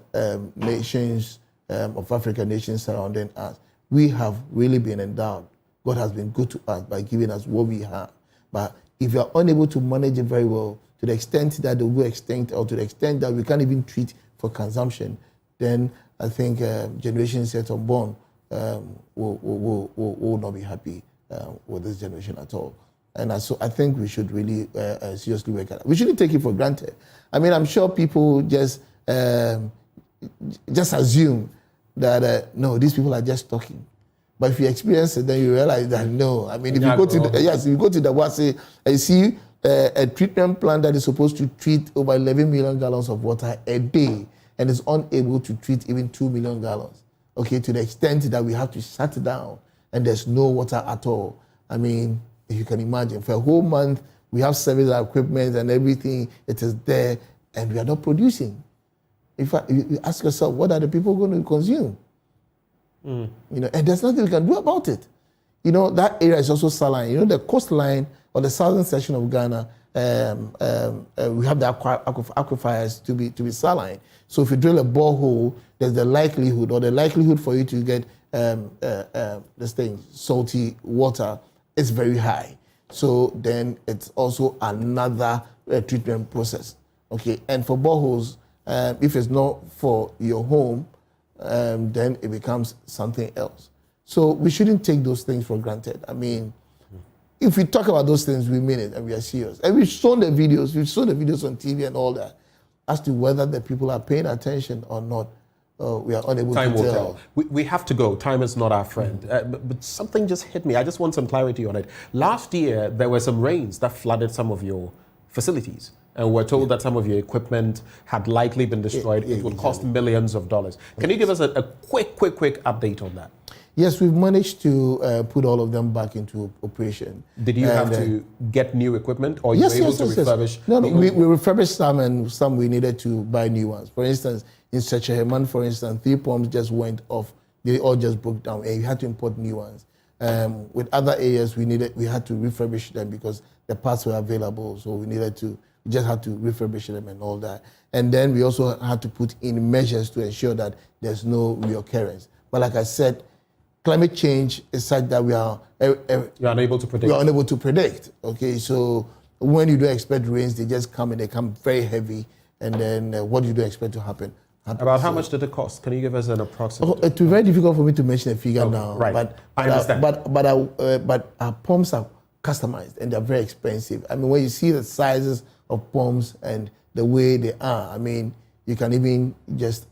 nations of Africa, nations surrounding us, we have really been endowed. God has been good to us by giving us what we have. But if you are unable to manage it very well, to the extent that they will go extinct, or to the extent that we can't even treat for consumption, then I think generations yet unborn will not be happy with this generation at all. And so I think we should really seriously work at it. We shouldn't take it for granted. I mean, I'm sure people just assume that, no, these people are just talking. But if you experience it, then you realize that no. I mean, if you go to the Wasi and see a treatment plant that is supposed to treat over 11 million gallons of water a day and is unable to treat even 2 million gallons, okay, to the extent that we have to shut it down and there's no water at all. I mean, if you can imagine, for a whole month, we have service equipment and everything, it is there, and we are not producing. In fact, you ask yourself, what are the people going to consume? You know, and there's nothing we can do about it. You know, that area is also saline. You know, the coastline or the southern section of Ghana, we have the aquifers to be saline. So if you drill a borehole, there's the likelihood for you to get this thing, salty water, is very high. So then it's also another treatment process. Okay, and for boreholes, if it's not for your home, then it becomes something else. So we shouldn't take those things for granted. I mean, if we talk about those things, we mean it and we are serious. And we've shown the videos on TV and all that. As to whether the people are paying attention or not, we are unable to tell. Time will tell. We have to go. Time is not our friend. But something just hit me. I just want some clarity on it. Last year, there were some rains that flooded some of your facilities. And we're told that some of your equipment had likely been destroyed. It would cost millions of dollars. Can you give us a quick update on that? Yes, we've managed to put all of them back into operation. Did you have to get new equipment, or yes, you were able yes, to yes, refurbish? No, we refurbished some, and some we needed to buy new ones. For instance, in Secheheman, for instance, 3 pumps just went off. They all just broke down, and we had to import new ones. With other areas, we had to refurbish them because the parts were available, so we just had to refurbish them and all that. And then we also had to put in measures to ensure that there's no reoccurrence. But like I said, climate change is such that we are You're unable to predict. We are unable to predict. Okay, so when you don't expect rains, they just come and they come very heavy. And then what you don't expect to happen. About how much did it cost? Can you give us an approximate? It's very difficult for me to mention a figure now. Right. But I understand. But our pumps are customized and they're very expensive. I mean, when you see the sizes of pumps and the way they are, I mean, you can even just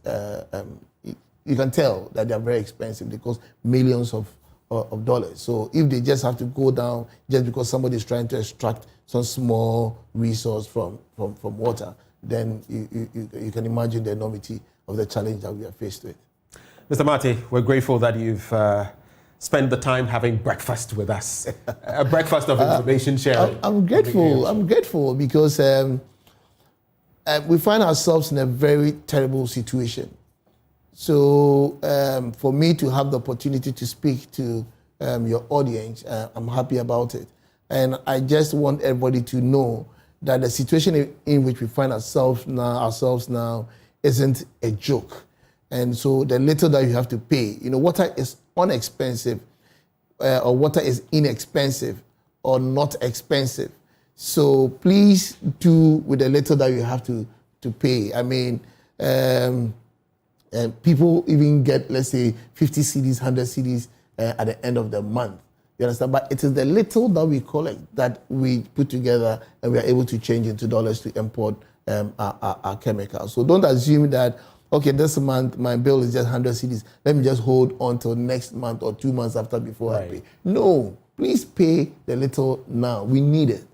you can tell that they're very expensive. They cost millions of dollars. So if they just have to go down just because somebody is trying to extract some small resource from water, then you can imagine the enormity of the challenge that we are faced with. Mr. Marty, we're grateful that you've spent the time having breakfast with us, a breakfast of information sharing. I'm grateful. I'm grateful because we find ourselves in a very terrible situation. So for me to have the opportunity to speak to your audience, I'm happy about it. And I just want everybody to know that the situation in which we find ourselves now isn't a joke. And so the little that you have to pay, water is inexpensive, or water is inexpensive or not expensive. So please do with the little that you have to pay. I mean, people even get, let's say, 50 cedis, 100 cedis at the end of the month. You understand? But it is the little that we collect that we put together and we are able to change into dollars to import our chemicals. So don't assume that, okay, this month my bill is just 100 cedis. Let me just hold on till next month or 2 months after before I pay. No, please pay the little now. We need it.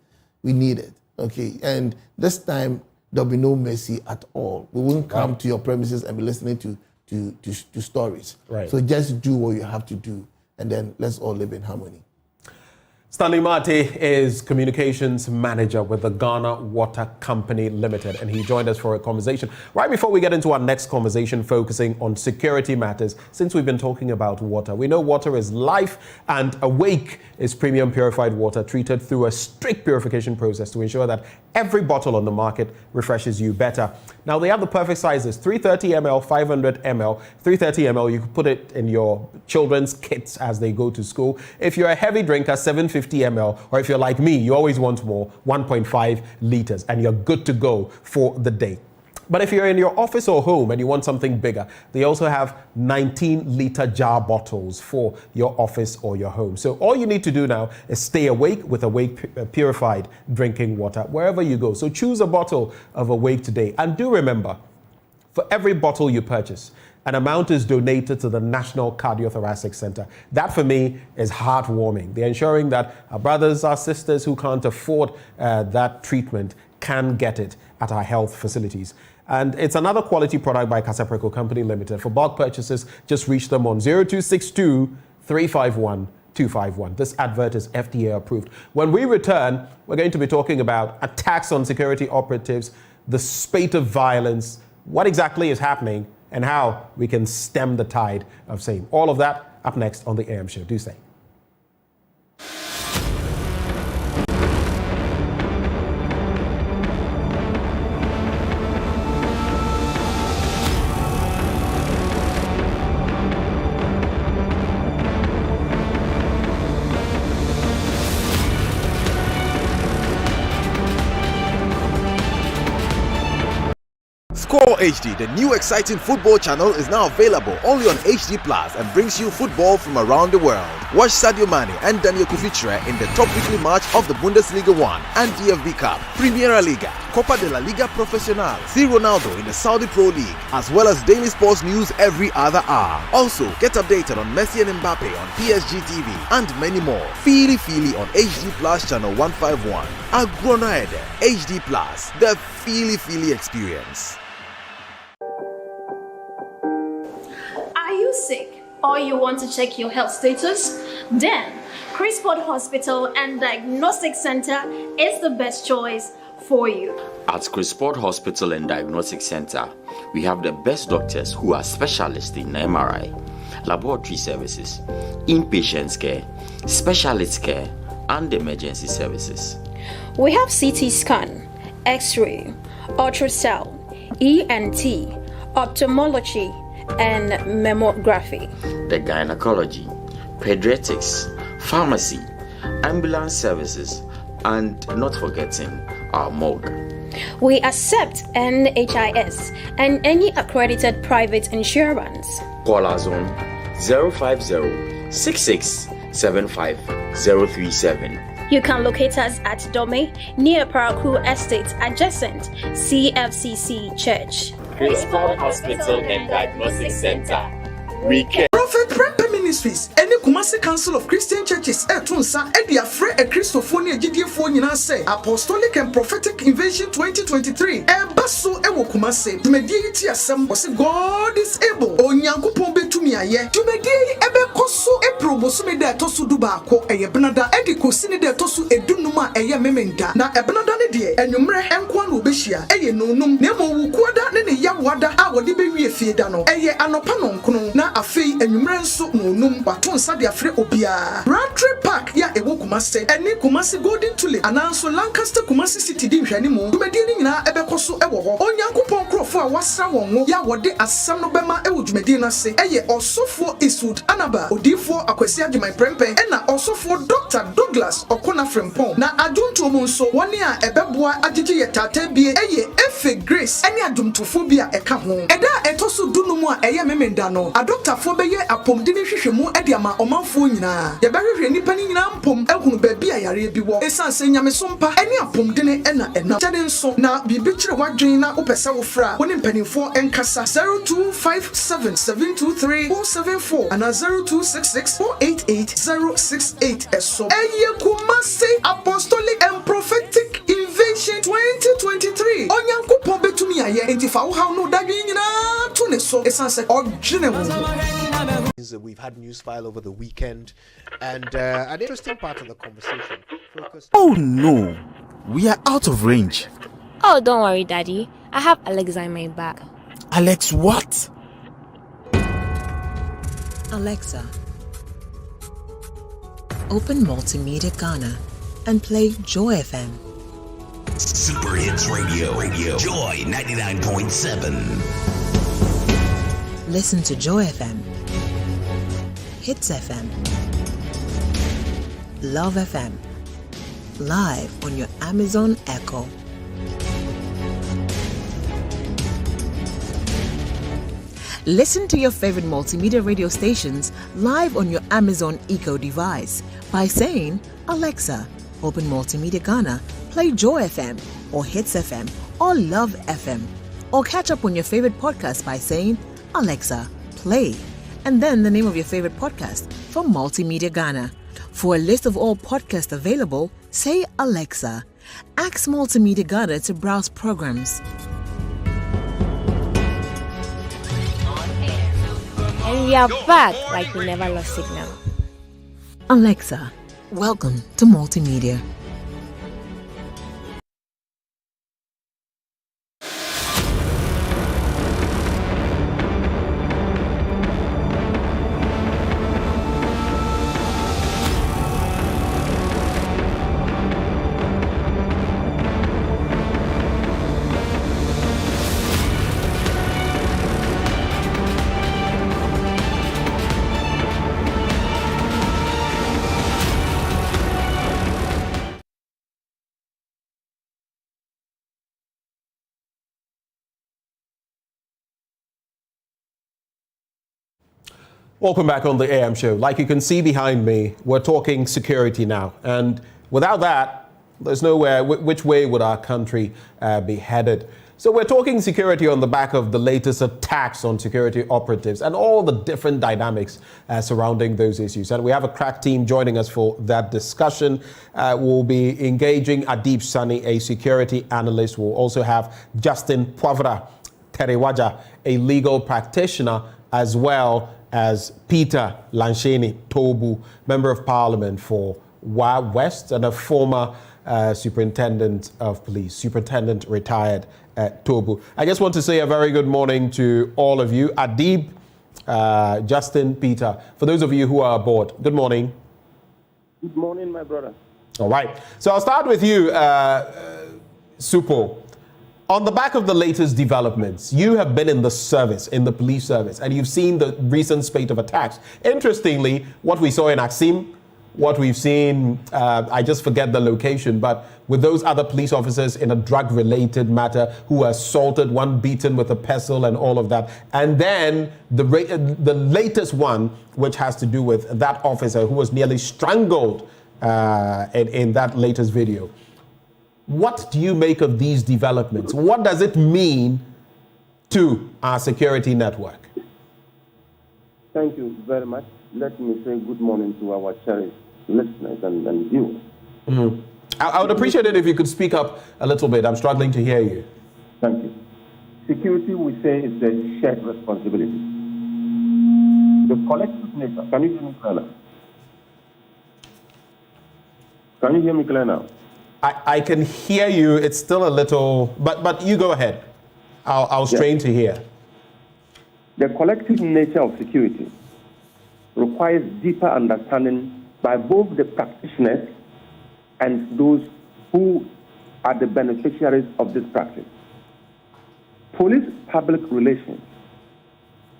We need it. Okay, and this time there'll be no mercy at all. We won't come to your premises and be listening to stories. Right. So just do what you have to do, and then let's all live in harmony. Stanley Marty is communications manager with the Ghana Water Company Limited, and he joined us for a conversation. Right before we get into our next conversation focusing on security matters, since we've been talking about water, we know water is life, and Awake is premium purified water treated through a strict purification process to ensure that every bottle on the market refreshes you better. Now, they have the perfect sizes, 330 ml, 500 ml. 330 ml, you can put it in your children's kits as they go to school. If you're a heavy drinker, 750 ml, or if you're like me, you always want more, 1.5 liters, and you're good to go for the day. But if you're in your office or home and you want something bigger, they also have 19-liter jar bottles for your office or your home. So all you need to do now is stay awake with Awake purified drinking water wherever you go. So choose a bottle of Awake today. And do remember, for every bottle you purchase, an amount is donated to the National Cardiothoracic Center. That, for me, is heartwarming. They're ensuring that our brothers, our sisters who can't afford that treatment can get it at our health facilities. And it's another quality product by Casapreco Company Limited. For bulk purchases, just reach them on 0262 351 251. This advert is FDA approved. When we return, we're going to be talking about attacks on security operatives, the spate of violence, what exactly is happening, and how we can stem the tide of same. All of that up next on the AM Show. Do stay. Score HD, the new exciting football channel, is now available only on HD Plus and brings you football from around the world. Watch Sadio Mane and Daniel Kufichre in the top weekly match of the Bundesliga 1 and DFB Cup, Primera Liga, Copa de la Liga Profesional, see Ronaldo in the Saudi Pro League, as well as daily sports news every other hour. Also, get updated on Messi and Mbappe on PSG TV and many more. Feely on HD Plus channel 151. Agronaede, HD Plus, the Feely experience. Are you sick? or you want to check your health status, then Chrisford Hospital and Diagnostic Center is the best choice for you. At Chrisford Hospital and Diagnostic Center, we have the best doctors who are specialists in MRI, laboratory services, inpatient care, specialist care, and emergency services. We have CT scan, X-ray, ultrasound, ENT, ophthalmology, and mammography. The gynecology, pediatrics, pharmacy, ambulance services, and not forgetting our morgue. We accept NHIS and any accredited private insurance. Call us on 050-6675-037. You can locate us at Dome near Parakou Estate, adjacent CFCC Church. Chrisford Hospital and Diagnostic Center. We care. Prophet Prempe Ministries, any Kumasi Council of Christian Churches, Tunsa, Edia Fre, a Christophonia GDF Nina say, Apostolic and Prophetic Invasion 2023, Basso Ewo Kumasi, Tumedi Asem, was God is able, Onyanku Pombe Tumia, Tumedi Ebe Koso, Epro, Bosumeda Tosu Dubako, a Benada, Ediko Sinida Tosu Edunuma, a Yamenda, na Ebenada Nedie, and Numre Enkwan Ubeshia, a Nunum, Nemo Wukwada, Nene Yawada, our Dibe Fiedano, a Anopanon Kuno, na Afi, and Numrenso Nunum, Baton Sadia Fre Obia, Radre Park, Ya Ewo Kumase, and Nikumasi Golden Tule, and also Lancaster Kumasi City Division, Tumedi na Ebe Koso Ewo, Onyanku Ponkro for Wasa Wongo, Ya Wade Asam Nobema Ewo Medina say, Eye also for Isud Anaba, Odifo Akwesia Jimai Prempe, and also for Dr. Douglas Okona Frempon, na Adun Tomonso, 1 year Ebebwa Ajiji Tate Bie, Eye Efe Grace, any Adum to Phobia Eka home, Eda Etosu Dunumwa Eye Memendano, a Dr. Phobia Apom Dini Shishemu Ediama Omanfo Nina, Yabari Nipani Nampom, Elkun Baby Ayare Biwo, Esan Senya Mesompa, any Apom Dini Ena Jaden so na Bibitre Wadrina Opesa Ufra, one in penny 4 and Casa 0257723474 and 0266488068 so Eye Kumase Apostolic and Prophetic Invasion 2023 Onyanku Pombe to me aye entifa how no dadwina tune so esan se original. We've had news file over the weekend, and an interesting part of the conversation focused. Oh no, we are out of range. Oh, don't worry, Daddy. I have Alexa in my bag. Alex, what? Alexa, open Multimedia Ghana and play Joy FM. Super Hits Radio, Joy 99.7. Listen to Joy FM, Hits FM, Love FM, live on your Amazon Echo. Listen to your favorite multimedia radio stations live on your Amazon Echo device by saying, Alexa, open Multimedia Ghana, play Joy FM or Hits FM or Love FM. Or catch up on your favorite podcast by saying, Alexa, play, and then the name of your favorite podcast from Multimedia Ghana. For a list of all podcasts available, say Alexa. Ask Multimedia Ghana to browse programs. And we are back like we never lost signal. Alexa, welcome to Multimedia. Welcome back on the AM show. Like you can see behind me, we're talking security now. And without that, there's nowhere, which way would our country be headed? So we're talking security on the back of the latest attacks on security operatives and all the different dynamics surrounding those issues. And we have a crack team joining us for that discussion. We'll be engaging Adib Sani, a security analyst. We'll also have Justin Poivra Terewaja, a legal practitioner as well. as Peter Lansheni Tobu, Member of Parliament for Wa West and a former Superintendent of Police, Superintendent retired Tobu. I just want to say a very good morning to all of you. Adib, Justin, Peter, for those of you who are aboard, good morning. Good morning, my brother. All right. So I'll start with you, Supo. On the back of the latest developments, you have been in the service, in the police service, and you've seen the recent spate of attacks. Interestingly, what we saw in Axim, what we've seen, I just forget the location, but with those other police officers in a drug-related matter who were assaulted, one beaten with a pestle and all of that. And then the latest one, which has to do with that officer who was nearly strangled in that latest video. What do you make of these developments? What does it mean to our security network? Thank you very much. Let me say good morning to our cherished listeners and viewers. Mm-hmm. I would appreciate it if you could speak up a little bit. I'm struggling to hear you. Thank you. Security, we say, is a shared responsibility. The collective nature. Can you hear me clear now? Can you hear me clear now? I can hear you. It's still a little, but you go ahead. I'll strain to hear. The collective nature of security requires deeper understanding by both the practitioners and those who are the beneficiaries of this practice. Police-public relations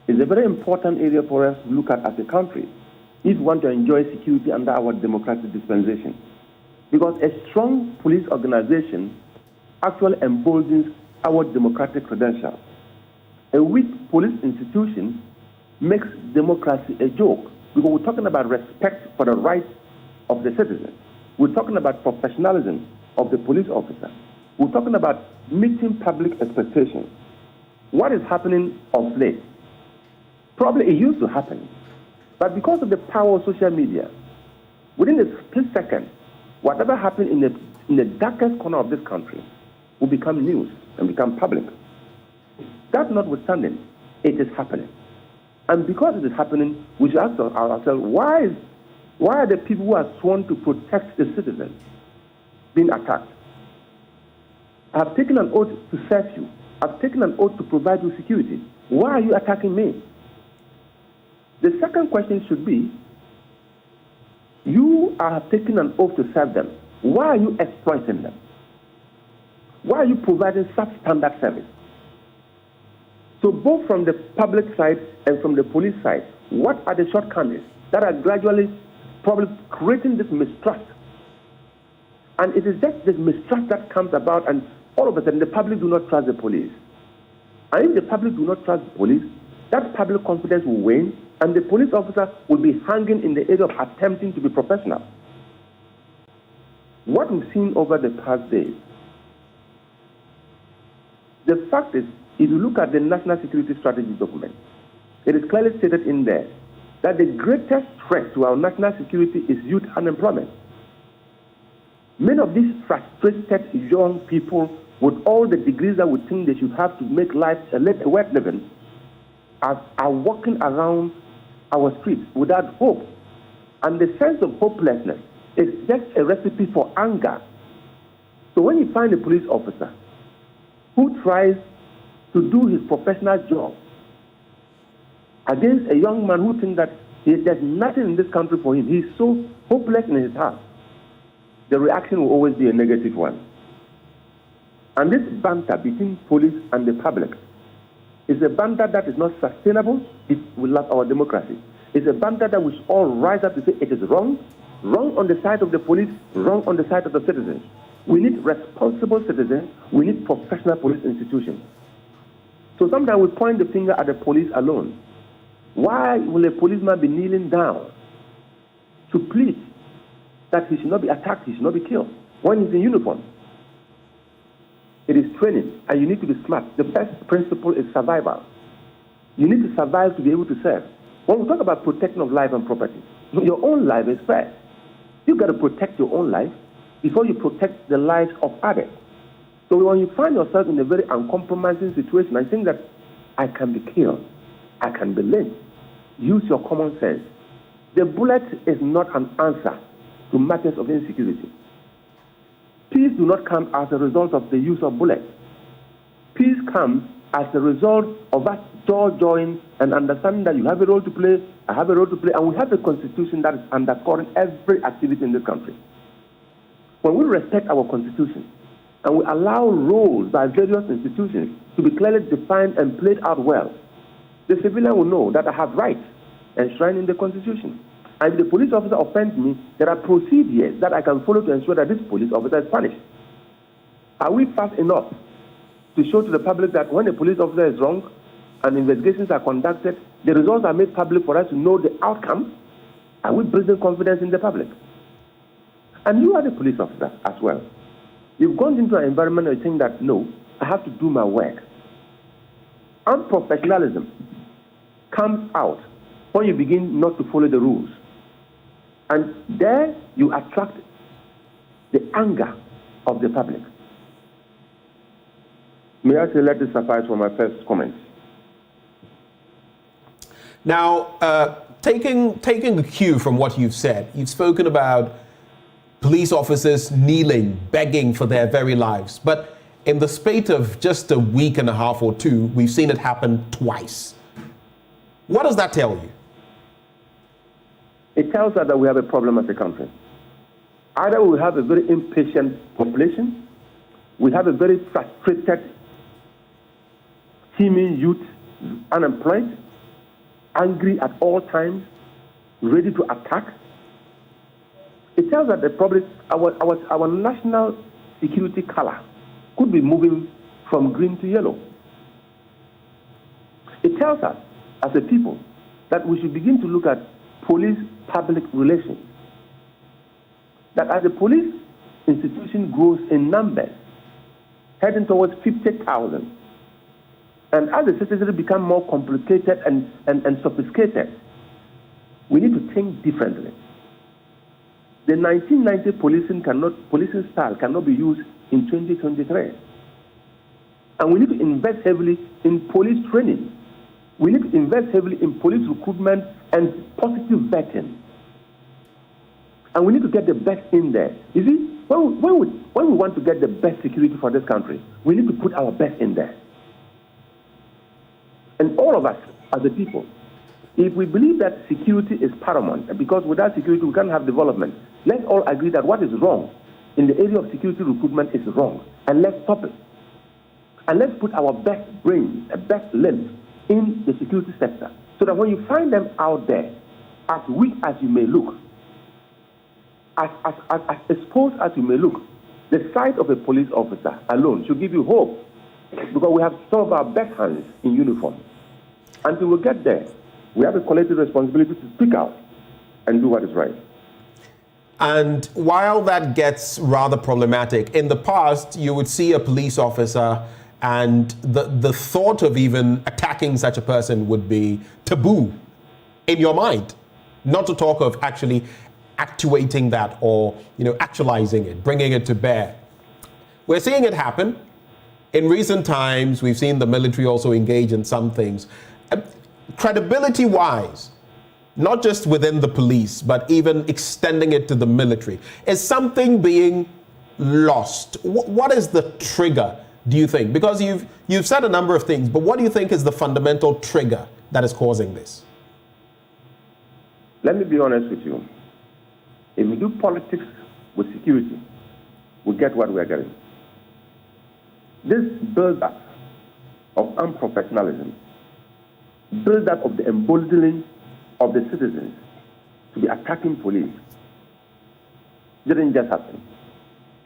is a very important area for us to look at as a country if we want to enjoy security under our democratic dispensation. Because a strong police organization actually emboldens our democratic credentials. A weak police institution makes democracy a joke, because we're talking about respect for the rights of the citizens. We're talking about professionalism of the police officer. We're talking about meeting public expectations. What is happening of late? Probably it used to happen, but because of the power of social media, within a split second, whatever happened in the darkest corner of this country will become news and become public. That notwithstanding, it is happening. And because it is happening, we should ask ourselves, why are the people who are sworn to protect the citizens being attacked? I have taken an oath to serve you. I've taken an oath to provide you security. Why are you attacking me? The second question should be, you have taken an oath to serve them. Why are you exploiting them? Why are you providing substandard service? So both from the public side and from the police side, what are the shortcomings that are gradually probably creating this mistrust? And it is just this mistrust that comes about, and all of a sudden the public do not trust the police. And if the public do not trust the police, that public confidence will wane, and the police officer will be hanging in the area of attempting to be professional. What we've seen over the past days, the fact is, if you look at the National Security Strategy document, it is clearly stated in there that the greatest threat to our national security is youth unemployment. Many of these frustrated young people with all the degrees that we think they should have to make life a worth living are walking around our streets without hope. And the sense of hopelessness is just a recipe for anger. So when you find a police officer who tries to do his professional job against a young man who thinks that there's nothing in this country for him, he's so hopeless in his heart, the reaction will always be a negative one. And this banter between police and the public is a banter that is not sustainable if we love our democracy. It's a banter that we should all rise up to say it is wrong, wrong on the side of the police, wrong on the side of the citizens. We need responsible citizens. We need professional police institutions. So sometimes we point the finger at the police alone. Why will a policeman be kneeling down to plead that he should not be attacked, he should not be killed, when he's in uniform? It is training, and you need to be smart. The best principle is survival. You need to survive to be able to serve. When we talk about protection of life and property, your own life is first. You've got to protect your own life before you protect the lives of others. So when you find yourself in a very uncompromising situation, I think that I can be killed, I can be lynched, use your common sense. The bullet is not an answer to matters of insecurity. Peace do not come as a result of the use of bullets. Peace comes as a result of us join and understanding that you have a role to play, I have a role to play, and we have a constitution that is underscoring every activity in this country. When we respect our constitution and we allow roles by various institutions to be clearly defined and played out well, the civilian will know that I have rights enshrined in the constitution. And if the police officer offends me, there are procedures that I can follow to ensure that this police officer is punished. Are we fast enough to show to the public that when a police officer is wrong and investigations are conducted, the results are made public for us to know the outcome? Are we building confidence in the public? And you are the police officer as well. You've gone into an environment where you think that, no, I have to do my work. Unprofessionalism comes out when you begin not to follow the rules. And there you attract the anger of the public. May I say, let this suffice for my first comments. Now, taking a cue from what you've said, you've spoken about police officers kneeling, begging for their very lives. But in the spate of just a week and a half or two, we've seen it happen twice. What does that tell you? It tells us that we have a problem as a country. Either we have a very impatient population, we have a very frustrated, teeming youth, unemployed, angry at all times, ready to attack. It tells us that probably our national security color could be moving from green to yellow. It tells us, as a people, that we should begin to look at police-public relations. That as the police institution grows in numbers, heading towards 50,000, and as the citizens become more complicated and sophisticated, we need to think differently. The 1990 policing style cannot be used in 2023. And we need to invest heavily in police training. We need to invest heavily in police recruitment and positive vetting. And we need to get the best in there. You see, when we want to get the best security for this country, we need to put our best in there. And all of us, as a people, if we believe that security is paramount, and because without security we can't have development, let's all agree that what is wrong in the area of security recruitment is wrong. And let's stop it. And let's put our best brains, best limbs in the security sector, so that when you find them out there, as weak as you may look, as exposed as you may look, the sight of a police officer alone should give you hope, because we have some of our best hands in uniform. Until we get there, we have a collective responsibility to speak out and do what is right. And while that gets rather problematic, in the past, you would see a police officer and the thought of even attacking such a person would be taboo in your mind, not to talk of actually actuating that or, actualizing it, bringing it to bear. We're seeing it happen. In recent times, we've seen the military also engage in some things. Credibility-wise, not just within the police, but even extending it to the military, is something being lost? What is the trigger, do you think? Because you've said a number of things, but what do you think is the fundamental trigger that is causing this? Let me be honest with you. If we do politics with security, we get what we are getting. This build-up of unprofessionalism, build-up of the emboldening of the citizens to be attacking police, didn't just happen.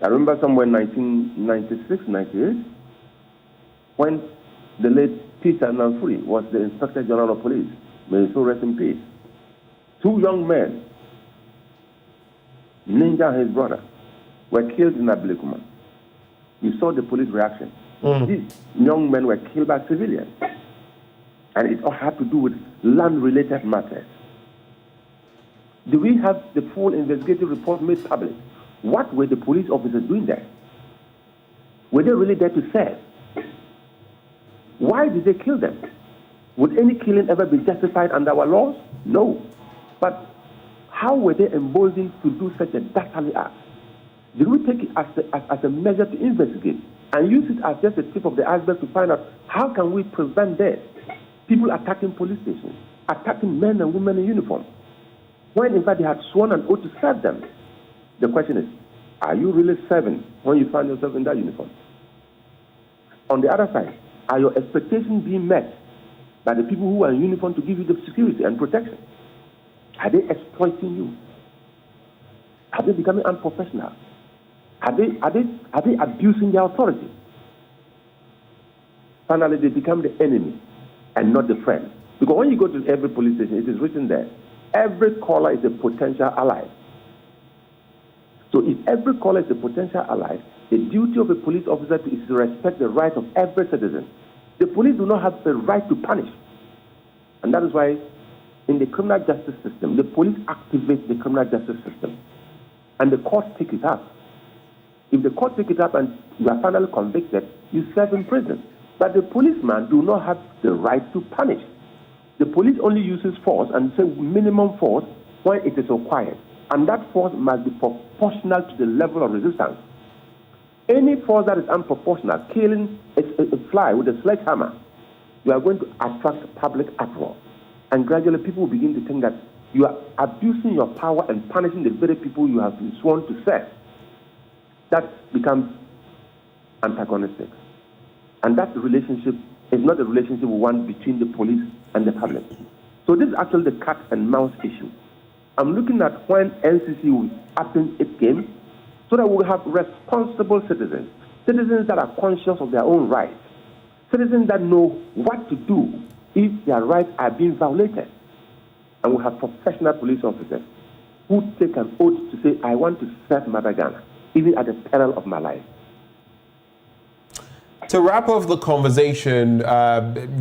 I remember somewhere in 1996, 98, when the late Peter Nanfuri was the Inspector General of Police. May he so rest in peace. Two young men, Ninja and his brother, were killed in Abilikuma. You saw the police reaction. These young men were killed by civilians. And it all had to do with land-related matters. Do we have the full investigative report made public? What were the police officers doing there? Were they really there to serve? Why did they kill them? Would any killing ever be justified under our laws? No. But how were they emboldened to do such a dastardly act? Did we take it as a measure to investigate and use it as just the tip of the iceberg to find out how can we prevent this? People attacking police stations, attacking men and women in uniform, when in fact they had sworn an oath to serve them. The question is, are you really serving when you find yourself in that uniform? On the other side, are your expectations being met by the people who are in uniform to give you the security and protection? Are they exploiting you? Are they becoming unprofessional? Are they abusing their authority? Finally, they become the enemy and not the friend. Because when you go to every police station, it is written there, every caller is a potential ally. So if every caller is a potential ally, the duty of a police officer is to respect the rights of every citizen. The police do not have the right to punish. And that is why in the criminal justice system, the police activate the criminal justice system. And the courts pick it up. If the court pick it up and you are finally convicted, you serve in prison. But the policeman do not have the right to punish. The police only uses force and say minimum force when it is required. And that force must be proportional to the level of resistance. Any force that is unproportional, killing a fly with a sledgehammer, you are going to attract public uproar. And gradually people will begin to think that you are abusing your power and punishing the very people you have been sworn to serve. That becomes antagonistic. And that relationship is not the relationship we want between the police and the public. So this is actually the cat and mouse issue. I'm looking at when NCC will open its game so that we will have responsible citizens, citizens that are conscious of their own rights, citizens that know what to do if their rights are being violated. And we have professional police officers who take an oath to say, I want to serve Mother Ghana, even at the peril of my life. To wrap up the conversation,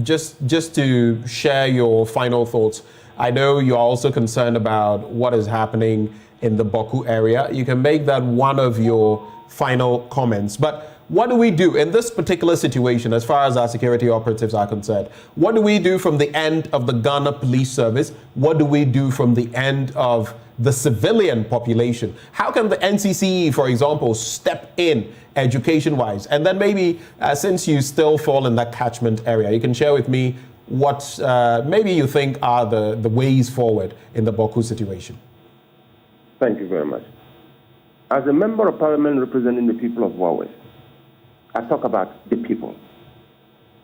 just to share your final thoughts, I know you're also concerned about what is happening in the Boku area. You can make that one of your final comments. But what do we do in this particular situation as far as our security operatives are concerned? What do we do from the end of the Ghana Police Service? What do we do from the end of the civilian population? How can the NCCE, for example, step in education-wise? And then maybe, since you still fall in that catchment area, you can share with me what maybe you think are the ways forward in the Boku situation. Thank you very much. As a member of parliament representing the people of Wawes, I talk about the people.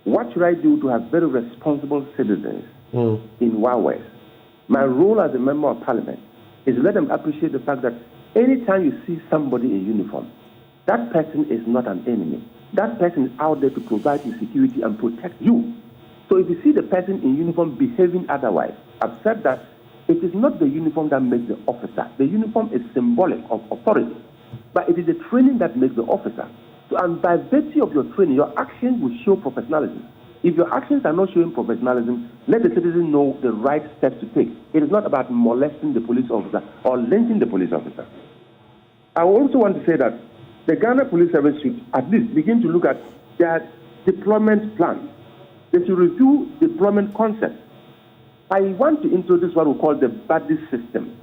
What should I do to have very responsible citizens in Wawes? My role as a member of parliament is to let them appreciate the fact that anytime you see somebody in uniform, that person is not an enemy. That person is out there to provide you security and protect you. So if you see the person in uniform behaving otherwise, I've said that it is not the uniform that makes the officer. The uniform is symbolic of authority, but it is the training that makes the officer. So, and by virtue of your training, your actions will show professionalism. If your actions are not showing professionalism, let the citizen know the right steps to take. It is not about molesting the police officer or lynching the police officer. I also want to say that the Ghana Police Service should at least begin to look at their deployment plan. They should review deployment concepts. I want to introduce what we call the buddy system.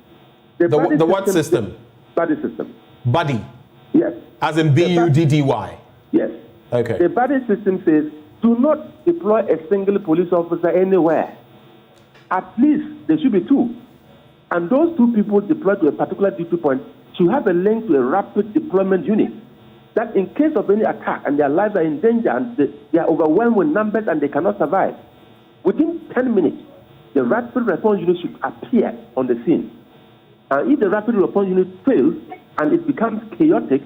The what system? Buddy system. Buddy? Yes. As in B-U-D-D-Y? Yes. Okay. The buddy system says, do not deploy a single police officer anywhere. At least there should be two. And those two people deployed to a particular duty point should have a link to a rapid deployment unit. That in case of any attack and their lives are in danger and they are overwhelmed with numbers and they cannot survive, within 10 minutes, the rapid response unit should appear on the scene. And if the rapid response unit fails and it becomes chaotic,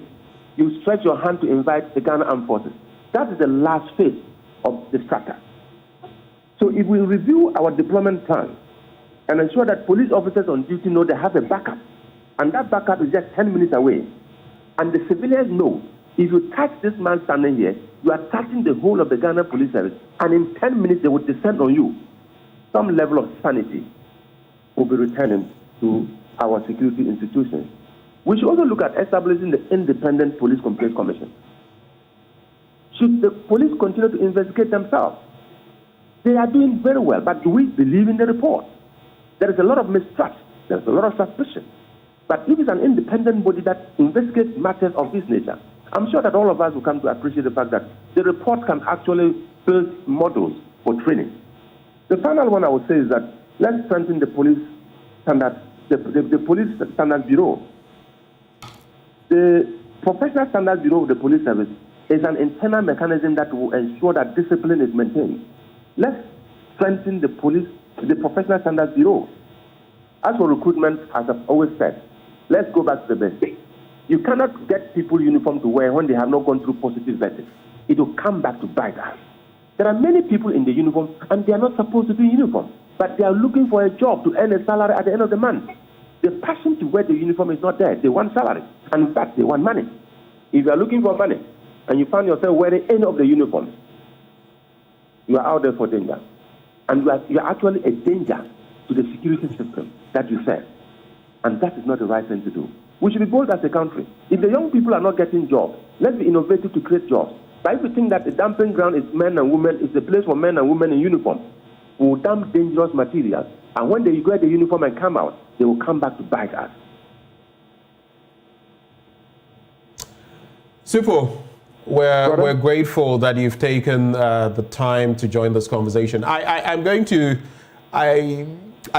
you stretch your hand to invite the Ghana Armed Forces. That is the last phase of the strata. So if we review our deployment plan and ensure that police officers on duty know they have a backup, and that backup is just 10 minutes away, and the civilians know if you touch this man standing here, you are touching the whole of the Ghana Police Service, and in 10 minutes they will descend on you. Some level of sanity will be returning to our security institutions. We should also look at establishing the Independent Police Complaints Commission. Should the police continue to investigate themselves? They are doing very well, but do we believe in the report? There is a lot of mistrust. There is a lot of suspicion. But if it's an independent body that investigates matters of this nature, I'm sure that all of us will come to appreciate the fact that the report can actually build models for training. The final one I would say is that let's strengthen the police standards, the Police Standards Bureau. The Professional Standards Bureau of the Police Service is an internal mechanism that will ensure that discipline is maintained. Let's strengthen the Professional Standards Bureau. As for recruitment, as I've always said, let's go back to the basics. You cannot get people uniform to wear when they have not gone through positive vetting. It will come back to bite us. There are many people in the uniform and they are not supposed to be in uniform, but they are looking for a job to earn a salary at the end of the month. The passion to wear the uniform is not there. They want salary, and in fact, they want money. If you are looking for money and you find yourself wearing any of the uniforms, you are out there for danger. And you are actually a danger to the security system that you serve. And that is not the right thing to do. We should be bold as a country. If the young people are not getting jobs, let's be innovative to create jobs. But if we think that the dumping ground is men and women, is a place for men and women in uniform, we will dump dangerous materials. And when they get the uniform and come out, they will come back to bite us. Super. We're grateful that you've taken the time to join this conversation. I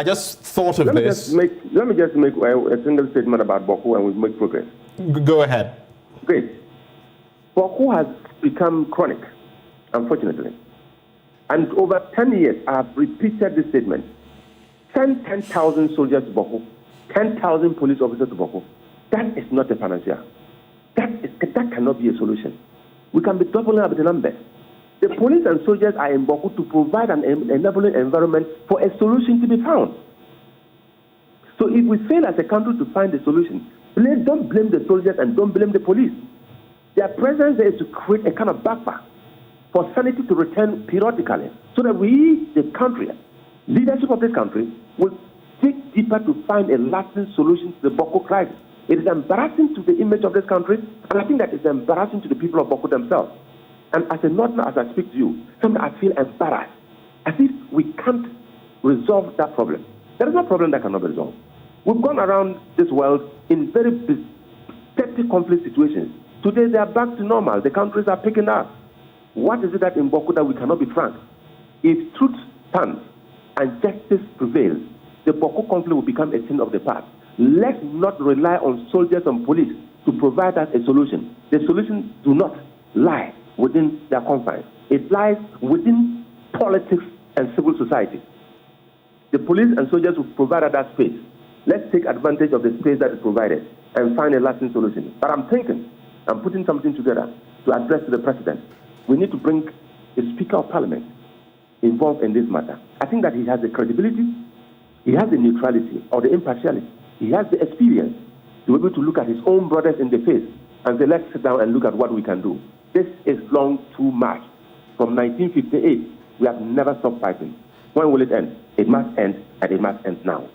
just thought of this. Let me just make a single statement about Boko and we'll make progress. Go ahead. Great. Boko has become chronic, unfortunately. And over 10 years, I have repeated this statement. Send 10,000 soldiers to Boko, 10,000 police officers to Boko. That is not a panacea. That cannot be a solution. We can be doubling up the numbers. The police and soldiers are in Boko to provide an enabling environment for a solution to be found. So if we fail as a country to find a solution, don't blame the soldiers and don't blame the police. Their presence there is to create a kind of buffer for sanity to return periodically so that we, the country, leadership of this country, will dig deeper to find a lasting solution to the Boko crisis. It is embarrassing to the image of this country, and I think that it's embarrassing to the people of Boko themselves. And as a Northerner, as I speak to you, sometimes I feel embarrassed, as if we can't resolve that problem. There is no problem that cannot be resolved. We've gone around this world in very petty conflict situations. Today, they are back to normal. The countries are picking up. What is it that in Boko that we cannot be frank? If truth stands and justice prevails, the Boko conflict will become a thing of the past. Let's not rely on soldiers and police to provide us a solution. The solutions do not lie within their confines. It lies within politics and civil society. The police and soldiers will provide us that space. Let's take advantage of the space that is provided and find a lasting solution. But I'm putting something together to address to the president. We need to bring the Speaker of Parliament involved in this matter. I think that he has the credibility, he has the neutrality or the impartiality, he has the experience to be able to look at his own brothers in the face and say, let's sit down and look at what we can do. This is long too much. From 1958, we have never stopped fighting. When will it end? It must end, and it must end now.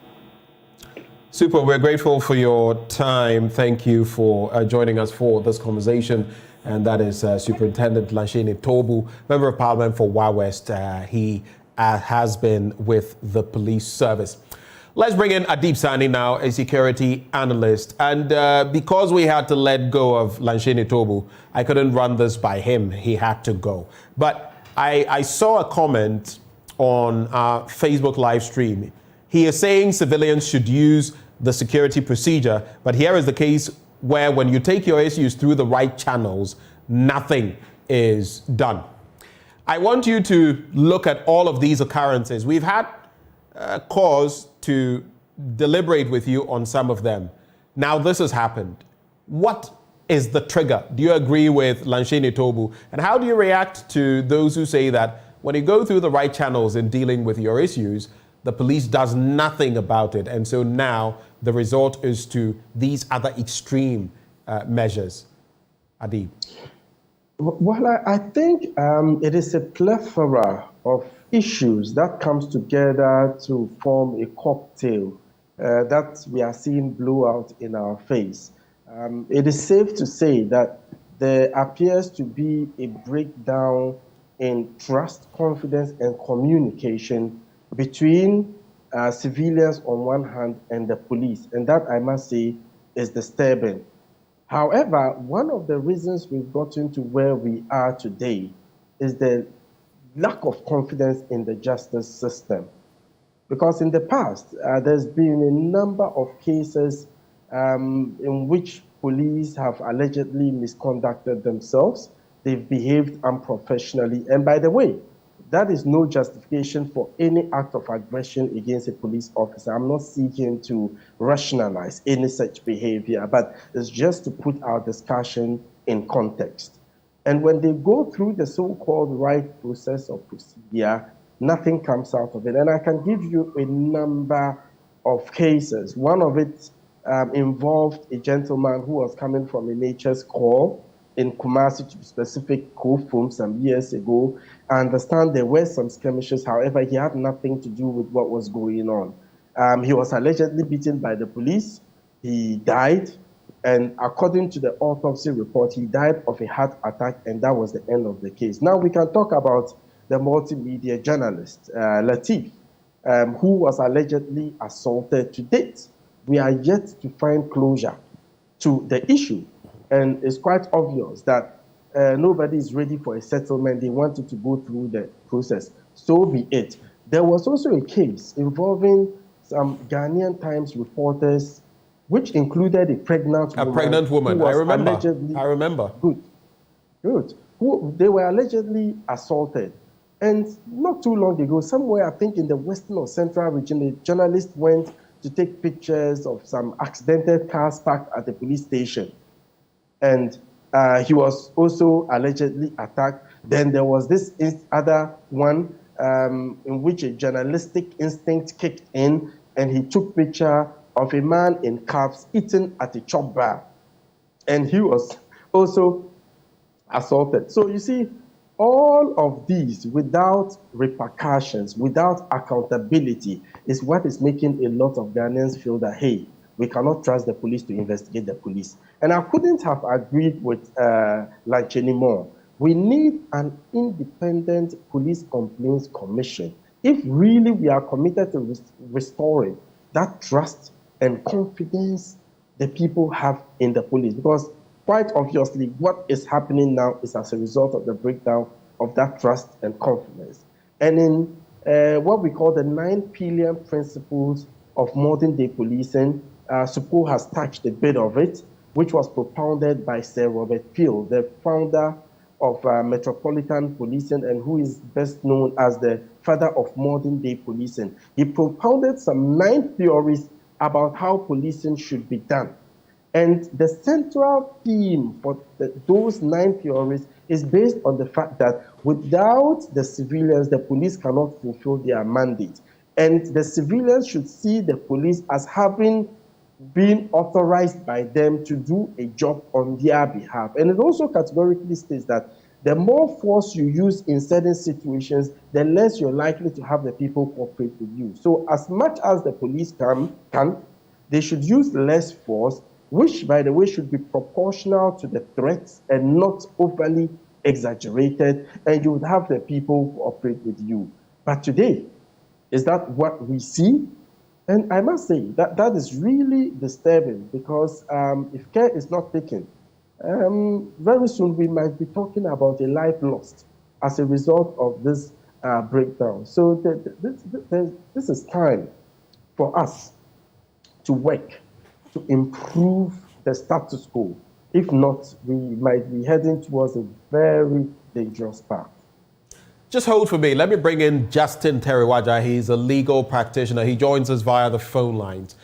Super. We're grateful for your time. Thank you for joining us for this conversation. And that is Superintendent Lanshene Tobu, Member of Parliament for Wa West. He has been with the police service. Let's bring in Adib Sani now, a security analyst. And because we had to let go of Lanshene Tobu, I couldn't run this by him. He had to go. But I saw a comment on our Facebook live stream. He is saying civilians should use the security procedure, but here is the case where when you take your issues through the right channels, nothing is done. I want you to look at all of these occurrences. We've had cause to deliberate with you on some of them. Now this has happened. What is the trigger? Do you agree with Lanshene Tobu? And how do you react to those who say that when you go through the right channels in dealing with your issues, the police does nothing about it, and so now the result is to these other extreme measures? Adib. Well, I think it is a plethora of issues that comes together to form a cocktail that we are seeing blow out in our face. It is safe to say that there appears to be a breakdown in trust, confidence, and communication between civilians on one hand and the police. And that, I must say, is disturbing. However, one of the reasons we've gotten to where we are today is the lack of confidence in the justice system. Because in the past, there's been a number of cases in which police have allegedly misconducted themselves. They've behaved unprofessionally. And by the way, that is no justification for any act of aggression against a police officer. I'm not seeking to rationalize any such behavior, but it's just to put our discussion in context. And when they go through the so-called right process of procedure, nothing comes out of it. And I can give you a number of cases. One of it involved a gentleman who was coming from a nature's call in Kumasi, to be specific, Kofum, some years ago. I understand there were some skirmishes. However, he had nothing to do with what was going on. He was allegedly beaten by the police. He died. And according to the autopsy report, he died of a heart attack, and that was the end of the case. Now we can talk about the multimedia journalist, Latif, who was allegedly assaulted. To date, we are yet to find closure to the issue. And it's quite obvious that nobody is ready for a settlement. They wanted to go through the process. So be it. There was also a case involving some Ghanaian Times reporters, which included a pregnant woman. A pregnant woman, I remember. I remember. Good. They were allegedly assaulted. And not too long ago, somewhere, I think in the western or central region, a journalist went to take pictures of some accidented cars parked at the police station. And he was also allegedly attacked. Then there was this other one in which a journalistic instinct kicked in, and he took picture of a man in cuffs eating at a chop bar. And he was also assaulted. So you see, all of these without repercussions, without accountability, is what is making a lot of Ghanaians feel that, hey, we cannot trust the police to investigate the police. And I couldn't have agreed with Lancheni more. We need an independent police complaints commission if really we are committed to restoring that trust and confidence the people have in the police. Because quite obviously, what is happening now is as a result of the breakdown of that trust and confidence. And in what we call the 9 pillar principles of modern day policing, Supo has touched a bit of it, which was propounded by Sir Robert Peel, the founder of Metropolitan Policing, and who is best known as the father of modern day policing. He propounded some 9 theories about how policing should be done. And the central theme for those 9 theories is based on the fact that without the civilians, the police cannot fulfill their mandate. And the civilians should see the police as having been authorized by them to do a job on their behalf. And it also categorically states that the more force you use in certain situations, the less you're likely to have the people cooperate with you. So as much as the police can, they should use less force, which, by the way, should be proportional to the threats and not overly exaggerated, and you would have the people cooperate with you. But today, is that what we see? And I must say that that is really disturbing, because if care is not taken, very soon we might be talking about a life lost as a result of this breakdown. So this is time for us to work to improve the status quo. If not, we might be heading towards a very dangerous path. Just hold for me. Let me bring in Justin Teriwaja. He's a legal practitioner. He joins us via the phone lines.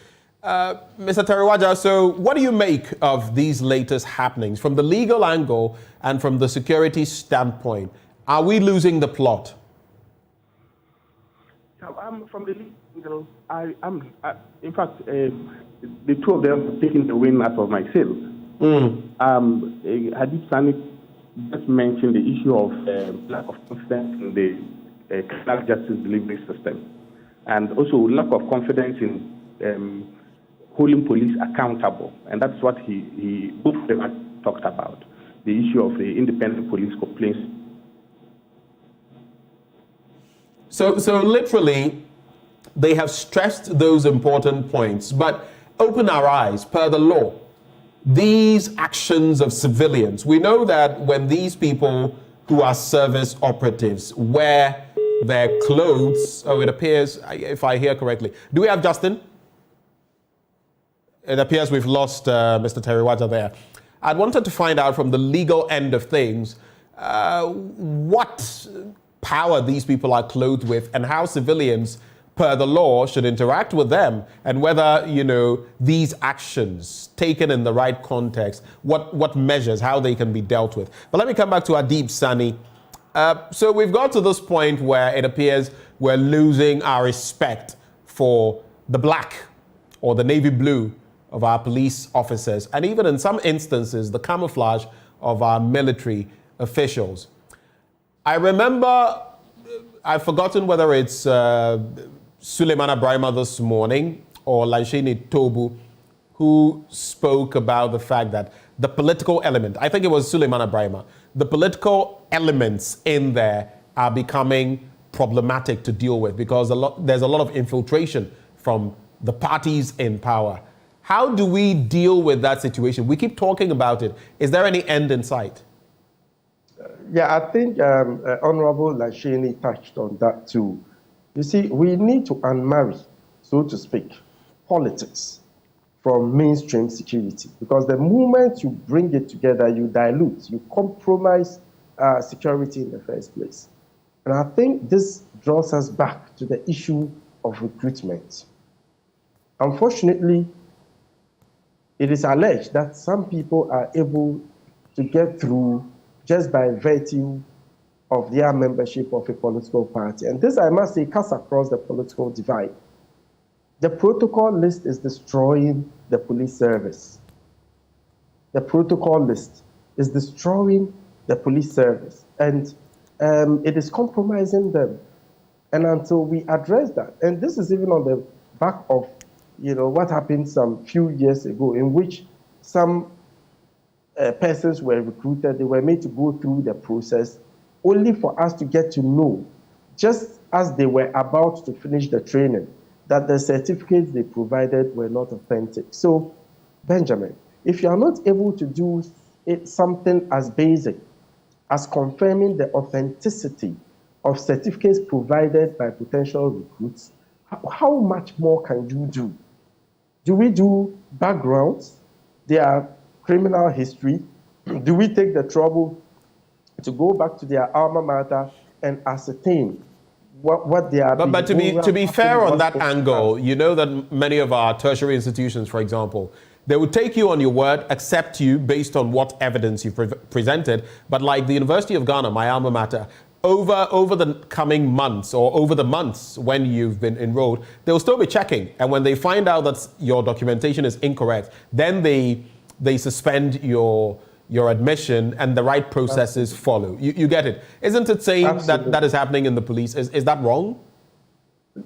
Mr. Teriwaja, so what do you make of these latest happenings from the legal angle and from the security standpoint? Are we losing the plot? From the legal angle, in fact, the two of them have taken the wind out of my sails. Hadith Sani just mentioned the issue of lack of confidence in the criminal justice delivery system, and also lack of confidence in holding police accountable, and that's what he both of them talked about, the issue of the independent police complaints So literally, they have stressed those important points, but open our eyes, per the law. These actions of civilians, we know that when these people who are service operatives wear their clothes, it appears, if I hear correctly. Do we have Justin? It appears we've lost Mr. Teriwaja there. I wanted to find out from the legal end of things what power these people are clothed with and how civilians, per the law, should interact with them, and whether, these actions taken in the right context, what measures, how they can be dealt with. But let me come back to Adib Sani. So we've got to this point where it appears we're losing our respect for the black or the navy blue of our police officers, and even in some instances, the camouflage of our military officials. I remember, I've forgotten whether it's Suleiman Abrahima this morning or Lanshini Tobu, who spoke about the fact that the political element, I think it was Suleiman Abrahima, the political elements in there are becoming problematic to deal with because there's a lot of infiltration from the parties in power. How do we deal with that situation? We keep talking about it. Is there any end in sight? Yeah, I think Honorable Lashini touched on that too. You see, we need to unmarry, so to speak, politics from mainstream security, because the moment you bring it together, you dilute, you compromise security in the first place. And I think this draws us back to the issue of recruitment. Unfortunately, it is alleged that some people are able to get through just by virtue of their membership of a political party. And this, I must say, cuts across the political divide. The protocol list is destroying the police service. The protocol list is destroying the police service, and it is compromising them. And until we address that, and this is even on the back of what happened some few years ago, in which some persons were recruited, they were made to go through the process only for us to get to know, just as they were about to finish the training, that the certificates they provided were not authentic. So, Benjamin, if you are not able to do something as basic as confirming the authenticity of certificates provided by potential recruits, how much more can you do? Do we do backgrounds, their criminal history? Do we take the trouble to go back to their alma mater and ascertain what they are? But to be fair on that angle, you know that many of our tertiary institutions, for example, they would take you on your word, accept you based on what evidence you've presented. But like the University of Ghana, my alma mater, over the coming months or over the months when you've been enrolled, they'll still be checking. And when they find out that your documentation is incorrect, then they suspend your admission and the right processes follow. You get it? Isn't it saying that is happening in the police? Is that wrong?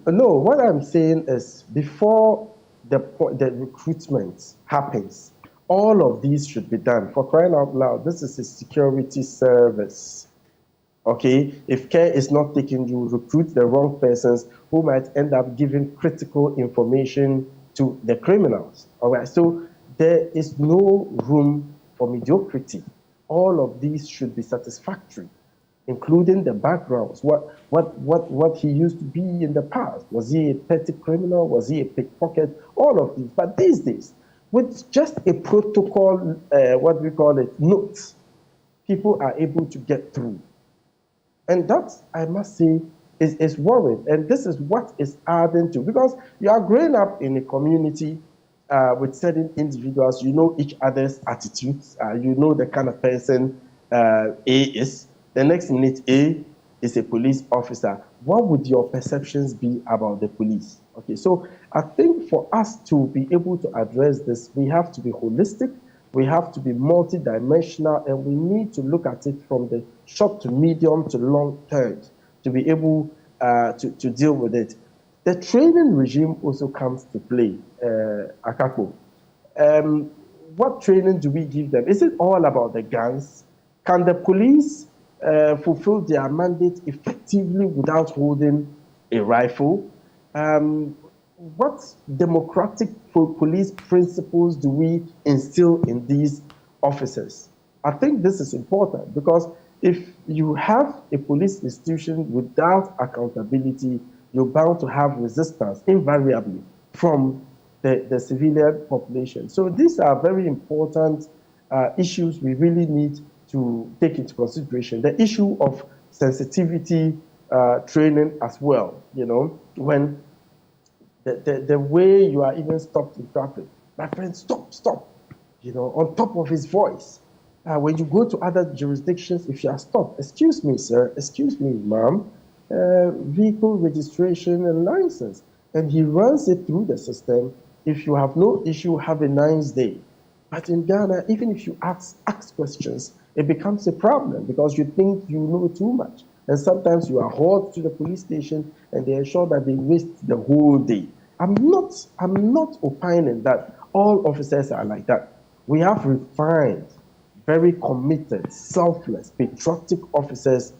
No, what I'm saying is before the recruitment happens, all of these should be done. For crying out loud, this is a security service. Okay, if care is not taken, you recruit the wrong persons who might end up giving critical information to the criminals. All right, so there is no room for mediocrity. All of these should be satisfactory, including the backgrounds. What he used to be in the past. Was he a petty criminal? Was he a pickpocket? All of these. But these days, with just a protocol, notes, people are able to get through. And that, I must say, is worrying. And this is what is adding to, because you are growing up in a community with certain individuals, you know each other's attitudes, you know the kind of person A is. The next minute, A is a police officer. What would your perceptions be about the police? Okay, so I think for us to be able to address this, we have to be holistic, we have to be multidimensional, and we need to look at it from the short to medium to long term to be able to deal with it. The training regime also comes to play, Akako. What training do we give them? Is it all about the guns? Can the police fulfill their mandate effectively without holding a rifle? What democratic police principles do we instill in these officers? I think this is important because if you have a police institution without accountability, you're bound to have resistance invariably from the civilian population. So these are very important issues we really need to take into consideration. The issue of sensitivity training as well, when the way you are even stopped in traffic. My friend, stop, on top of his voice. When you go to other jurisdictions, if you are stopped, excuse me, sir, excuse me, ma'am, vehicle registration and license. And he runs it through the system. If you have no issue, have a nice day. But in Ghana, even if you ask questions, it becomes a problem because you think you know too much. And sometimes you are hauled to the police station and they ensure that they waste the whole day. I'm not opining that all officers are like that. We have refined, very committed, selfless, patriotic officers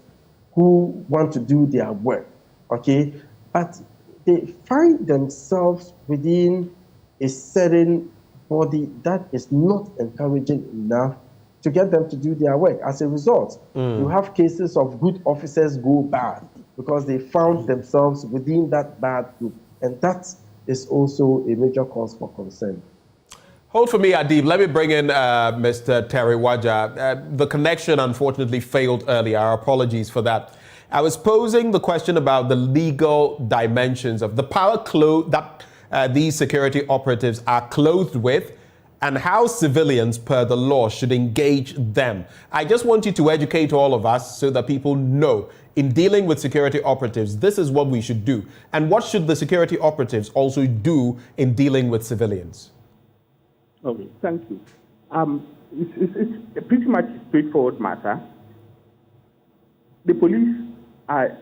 who want to do their work, okay? But they find themselves within a certain body that is not encouraging enough to get them to do their work. As a result, you have cases of good officers go bad because they found themselves within that bad group. And that is also a major cause for concern. Hold for me, Adib. Let me bring in Mr. Terry Waja. The connection unfortunately failed earlier. Our apologies for that. I was posing the question about the legal dimensions of the power that these security operatives are clothed with and how civilians, per the law, should engage them. I just want you to educate all of us so that people know in dealing with security operatives, this is what we should do. And what should the security operatives also do in dealing with civilians? Okay, thank you. It's pretty much a straightforward matter. The police are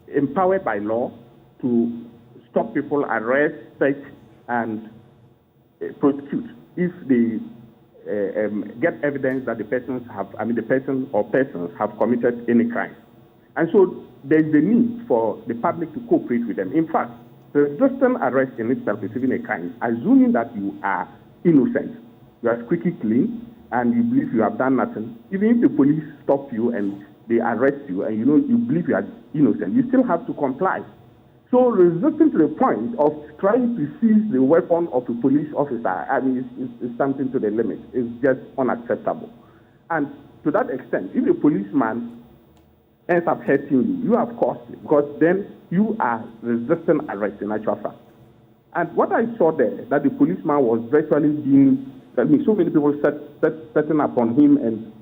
empowered by law to stop people, arrest, search, and prosecute if they get evidence that the person or persons have committed any crime. And so there's the need for the public to cooperate with them. In fact, the resistant arrest in itself is even a crime, assuming that you are innocent. You are squeaky clean and you believe you have done nothing. Even if the police stop you and they arrest you and you believe you are innocent, you still have to comply. So resisting to the point of trying to seize the weapon of a police officer, it's something to the limit. It's just unacceptable. And to that extent, if a policeman ends up hurting you, you have caused it, because then you are resisting arrest in actual fact. And what I saw there, that the policeman was virtually so many people setting upon him and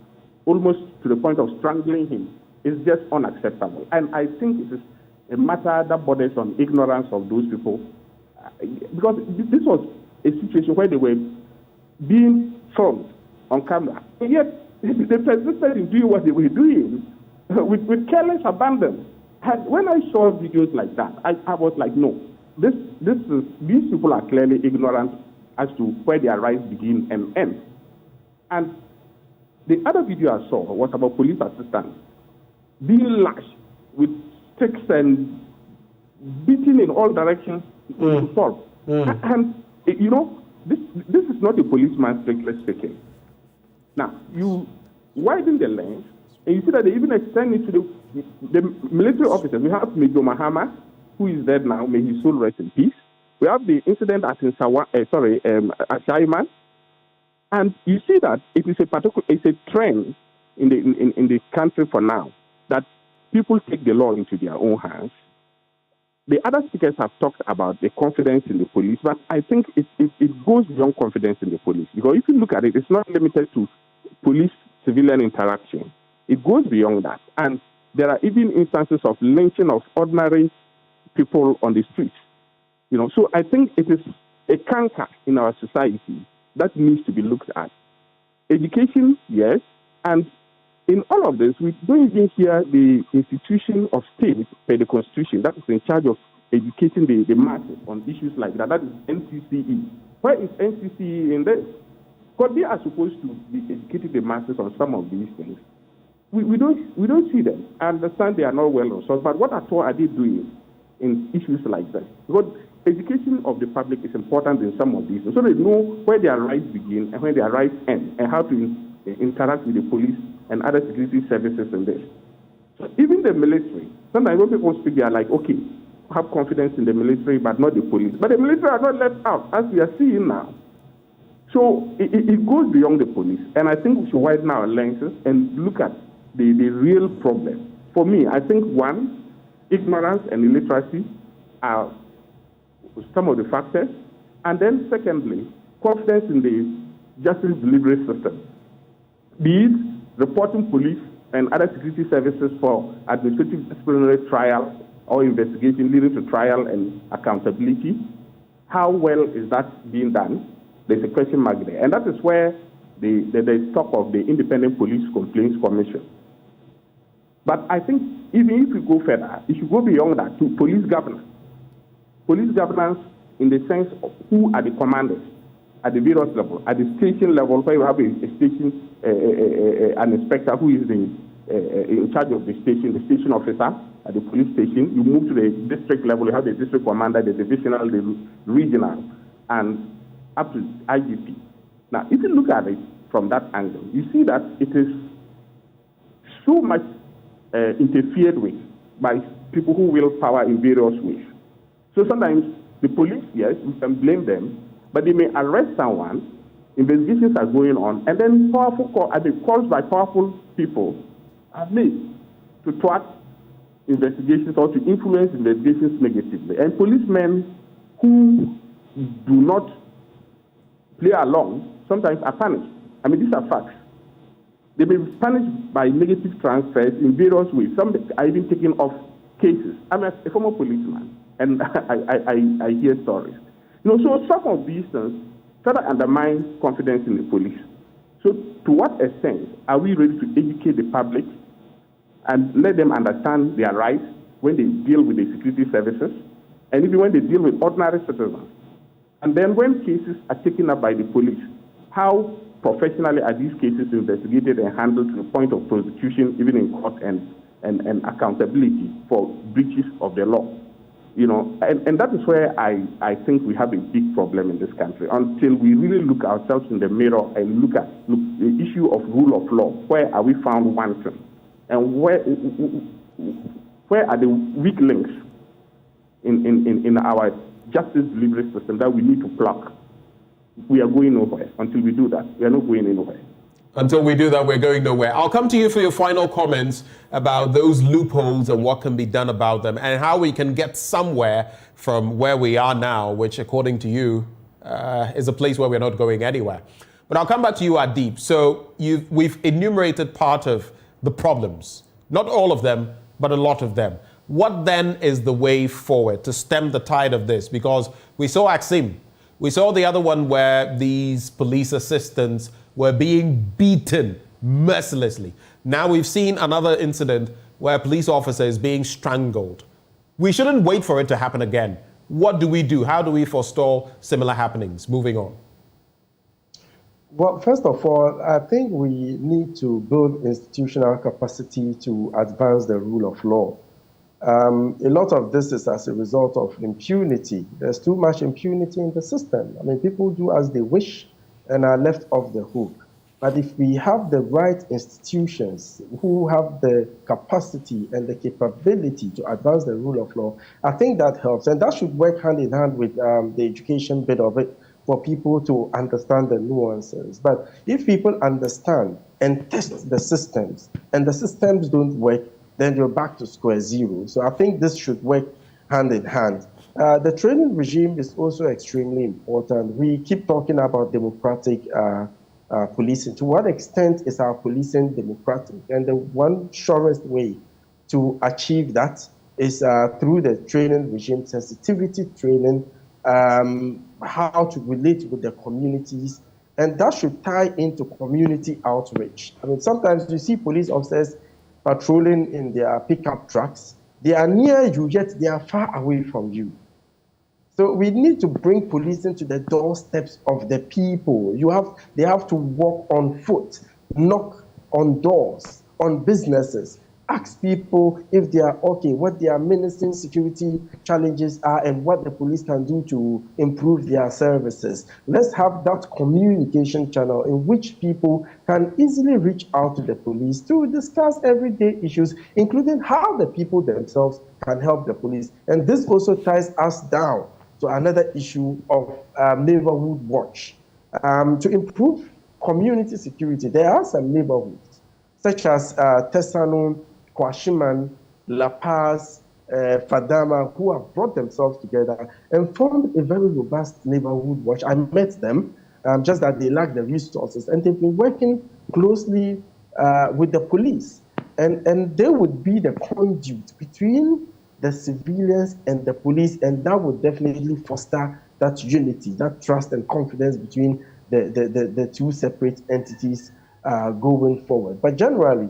almost to the point of strangling him, is just unacceptable. And I think it is a matter that borders on ignorance of those people, because this was a situation where they were being filmed on camera, and yet they persisted in doing what they were doing with careless abandon. And when I saw videos like that, I was like, no, these people are clearly ignorant as to where their rights begin and end. And the other video I saw was about police assistants being lashed with sticks and beaten in all directions to solve. And, this is not a policeman strictly speaking. Now, you widen the lens, and you see that they even extend it to the military officers. We have Major Mahama, who is dead now, may his soul rest in peace. We have the incident at Ashaiman. And you see that it's a trend in the country for now, that people take the law into their own hands. The other speakers have talked about the confidence in the police, but I think it goes beyond confidence in the police. Because if you look at it, it's not limited to police-civilian interaction. It goes beyond that. And there are even instances of lynching of ordinary people on the streets. So I think it is a cancer in our society that needs to be looked at. Education, yes, and in all of this, we don't even hear the institution of state per the Constitution that is in charge of educating the masses on issues like that. That is NCCE. Where is NCCE in this? Because they are supposed to be educating the masses on some of these things. We don't see them. I understand they are not well resourced, but what at all are they doing in issues like that. Because education of the public is important in some of these, so they know where their rights begin and where their rights end, and how to interact with the police and other security services in this. So even the military, sometimes when people speak, they are like, okay, have confidence in the military, but not the police. But the military are not left out, as we are seeing now. So it goes beyond the police, and I think we should widen our lenses and look at the real problem. For me, I think one, ignorance and illiteracy are some of the factors, and then secondly, confidence in the justice delivery system. Be it reporting police and other security services for administrative disciplinary trial or investigation leading to trial and accountability. How well is that being done? There's a question mark there. And that is where there's talk of the Independent Police Complaints Commission. But I think even if we go further, it should go beyond that to police governance. Police governance in the sense of who are the commanders at the various level, at the station level, where you have a station, an inspector who is in charge of the station officer at the police station. You move to the district level, you have the district commander, the divisional, the regional, and up to IGP. Now, if you look at it from that angle, you see that it is so much interfered with by people who wield power in various ways. So sometimes the police, yes, we can blame them, but they may arrest someone, investigations are going on, and then calls by powerful people are made to thwart investigations or to influence investigations negatively. And policemen who do not play along sometimes are punished. I mean, these are facts. They may be punished by negative transfers in various ways. Some are even taken off cases. I'm a former policeman, and I hear stories. You know, so some of these things try to undermine confidence in the police. So to what extent are we ready to educate the public and let them understand their rights when they deal with the security services, and even when they deal with ordinary citizens? And then when cases are taken up by the police, how professionally are these cases investigated and handled to the point of prosecution, even in court, and accountability for breaches of the law? You know, and that is where I think we have a big problem in this country, until we really look ourselves in the mirror and look at the issue of rule of law. Where are we found wanting? And where are the weak links in our justice delivery system that we need to plug? We are going nowhere. Until we do that, we are not going anywhere. Until we do that, we're going nowhere. I'll come to you for your final comments about those loopholes and what can be done about them, and how we can get somewhere from where we are now, which, according to you, is a place where we're not going anywhere. But I'll come back to you, Adib. So we've enumerated part of the problems, not all of them, but a lot of them. What then is the way forward to stem the tide of this? Because we saw Axim. We saw the other one where these police assistants were being beaten mercilessly. Now we've seen another incident where a police officer is being strangled. We shouldn't wait for it to happen again. What do we do? How do we forestall similar happenings? Moving on. Well, first of all, I think we need to build institutional capacity to advance the rule of law. A lot of this is as a result of impunity. There's too much impunity in the system. I mean, people do as they wish and are left off the hook. But if we have the right institutions who have the capacity and the capability to advance the rule of law, I think that helps. And that should work hand in hand with the education bit of it, for people to understand the nuances. But if people understand and test the systems, and the systems don't work, then you're back to square zero. So I think this should work hand in hand. The training regime is also extremely important. We keep talking about democratic policing. To what extent is our policing democratic? And the one surest way to achieve that is through the training regime, sensitivity training, how to relate with the communities, and that should tie into community outreach. I mean, sometimes you see police officers patrolling in their pickup trucks. They are near you, yet they are far away from you. So we need to bring policing to the doorsteps of the people. They have to walk on foot, knock on doors, on businesses, ask people if they are okay, what their menacing security challenges are, and what the police can do to improve their services. Let's have that communication channel in which people can easily reach out to the police to discuss everyday issues, including how the people themselves can help the police. And this also ties us down to another issue of neighborhood watch. To improve community security, there are some neighborhoods, such as Tesano, Kwashiman, La Paz, Fadama, who have brought themselves together and formed a very robust neighborhood watch. I met them, just that they lack the resources, and they've been working closely with the police. And they would be the conduit between the civilians and the police, and that would definitely foster that unity, that trust and confidence between the two separate entities going forward. But generally,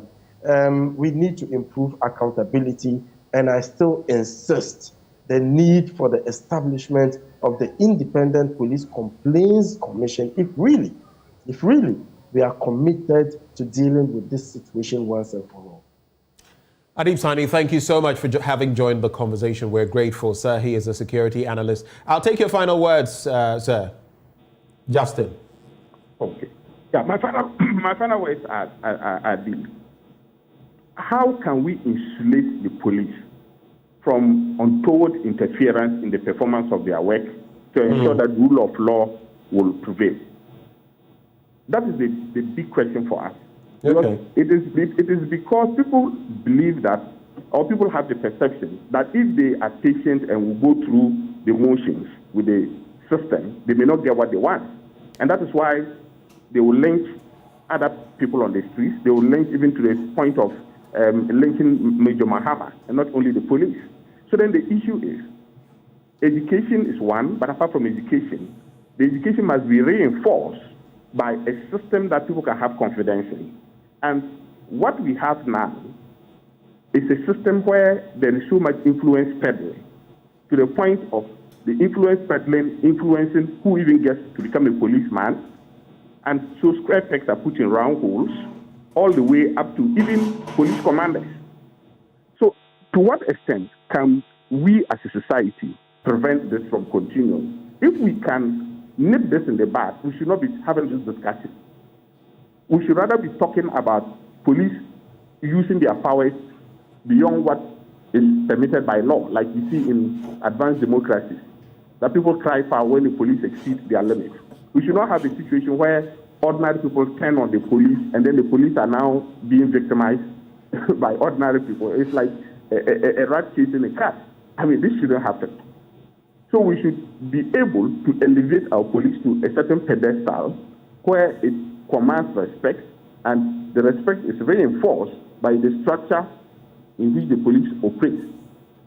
we need to improve accountability, and I still insist the need for the establishment of the Independent Police Complaints Commission if really we are committed to dealing with this situation once and for all. Adib Sani, thank you so much for having joined the conversation. We're grateful, sir. He is a security analyst. I'll take your final words, sir. Justin. Okay. Yeah, my final words are these. How can we insulate the police from untoward interference in the performance of their work to ensure that rule of law will prevail? That is the big question for us. Because it is because people believe that, or people have the perception that if they are patient and will go through the motions with the system, they may not get what they want. And that is why they will lynch other people on the streets. They will lynch even to the point of lynching Major Mahama, and not only the police. So then the issue is, education is one, but apart from education, the education must be reinforced by a system that people can have confidence in. And what we have now is a system where there is so much influence peddling, to the point of the influence peddling influencing who even gets to become a policeman. And so square pegs are put in round holes, all the way up to even police commanders. So to what extent can we as a society prevent this from continuing? If we can nip this in the bud, we should not be having this discussion. We should rather be talking about police using their powers beyond what is permitted by law, like we see in advanced democracies, that people cry foul when the police exceed their limits. We should not have a situation where ordinary people turn on the police and then the police are now being victimized by ordinary people. It's like a rat chasing a cat. I mean, this shouldn't happen. So we should be able to elevate our police to a certain pedestal where it commands respect, and the respect is reinforced by the structure in which the police operates,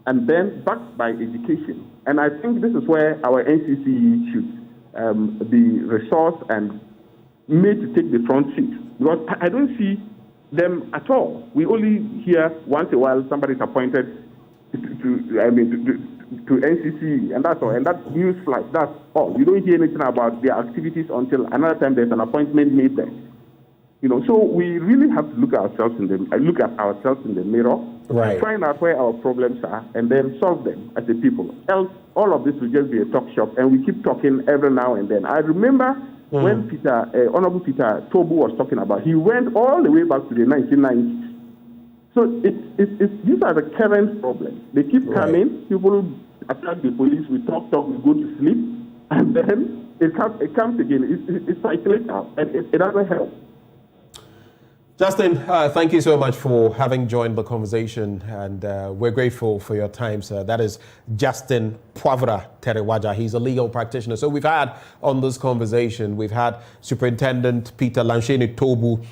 and then backed by education. And I think this is where our NCCE should be resourced and made to take the front seat, because I don't see them at all. We only hear once in a while somebody is appointed to NCCE, and that's all. And that's news flash. That's all. You don't hear anything about their activities until another time there's an appointment made there. You know, so we really have to look at ourselves in the mirror, right, find out where our problems are, and then solve them as a people. Else, all of this will just be a talk shop, and we keep talking every now and then. I remember when Honorable Peter Tobu was talking about, he went all the way back to the 1990s. So these are the current problems. They keep coming. People attack the police. We talk, we go to sleep, and then it comes again. It cycles out, and it doesn't help. Justin, thank you so much for having joined the conversation, and we're grateful for your time, sir. That is Justin Poivra Terewaja. He's a legal practitioner. So we've had on this conversation, we've had Superintendent Peter Lansheni Tobu,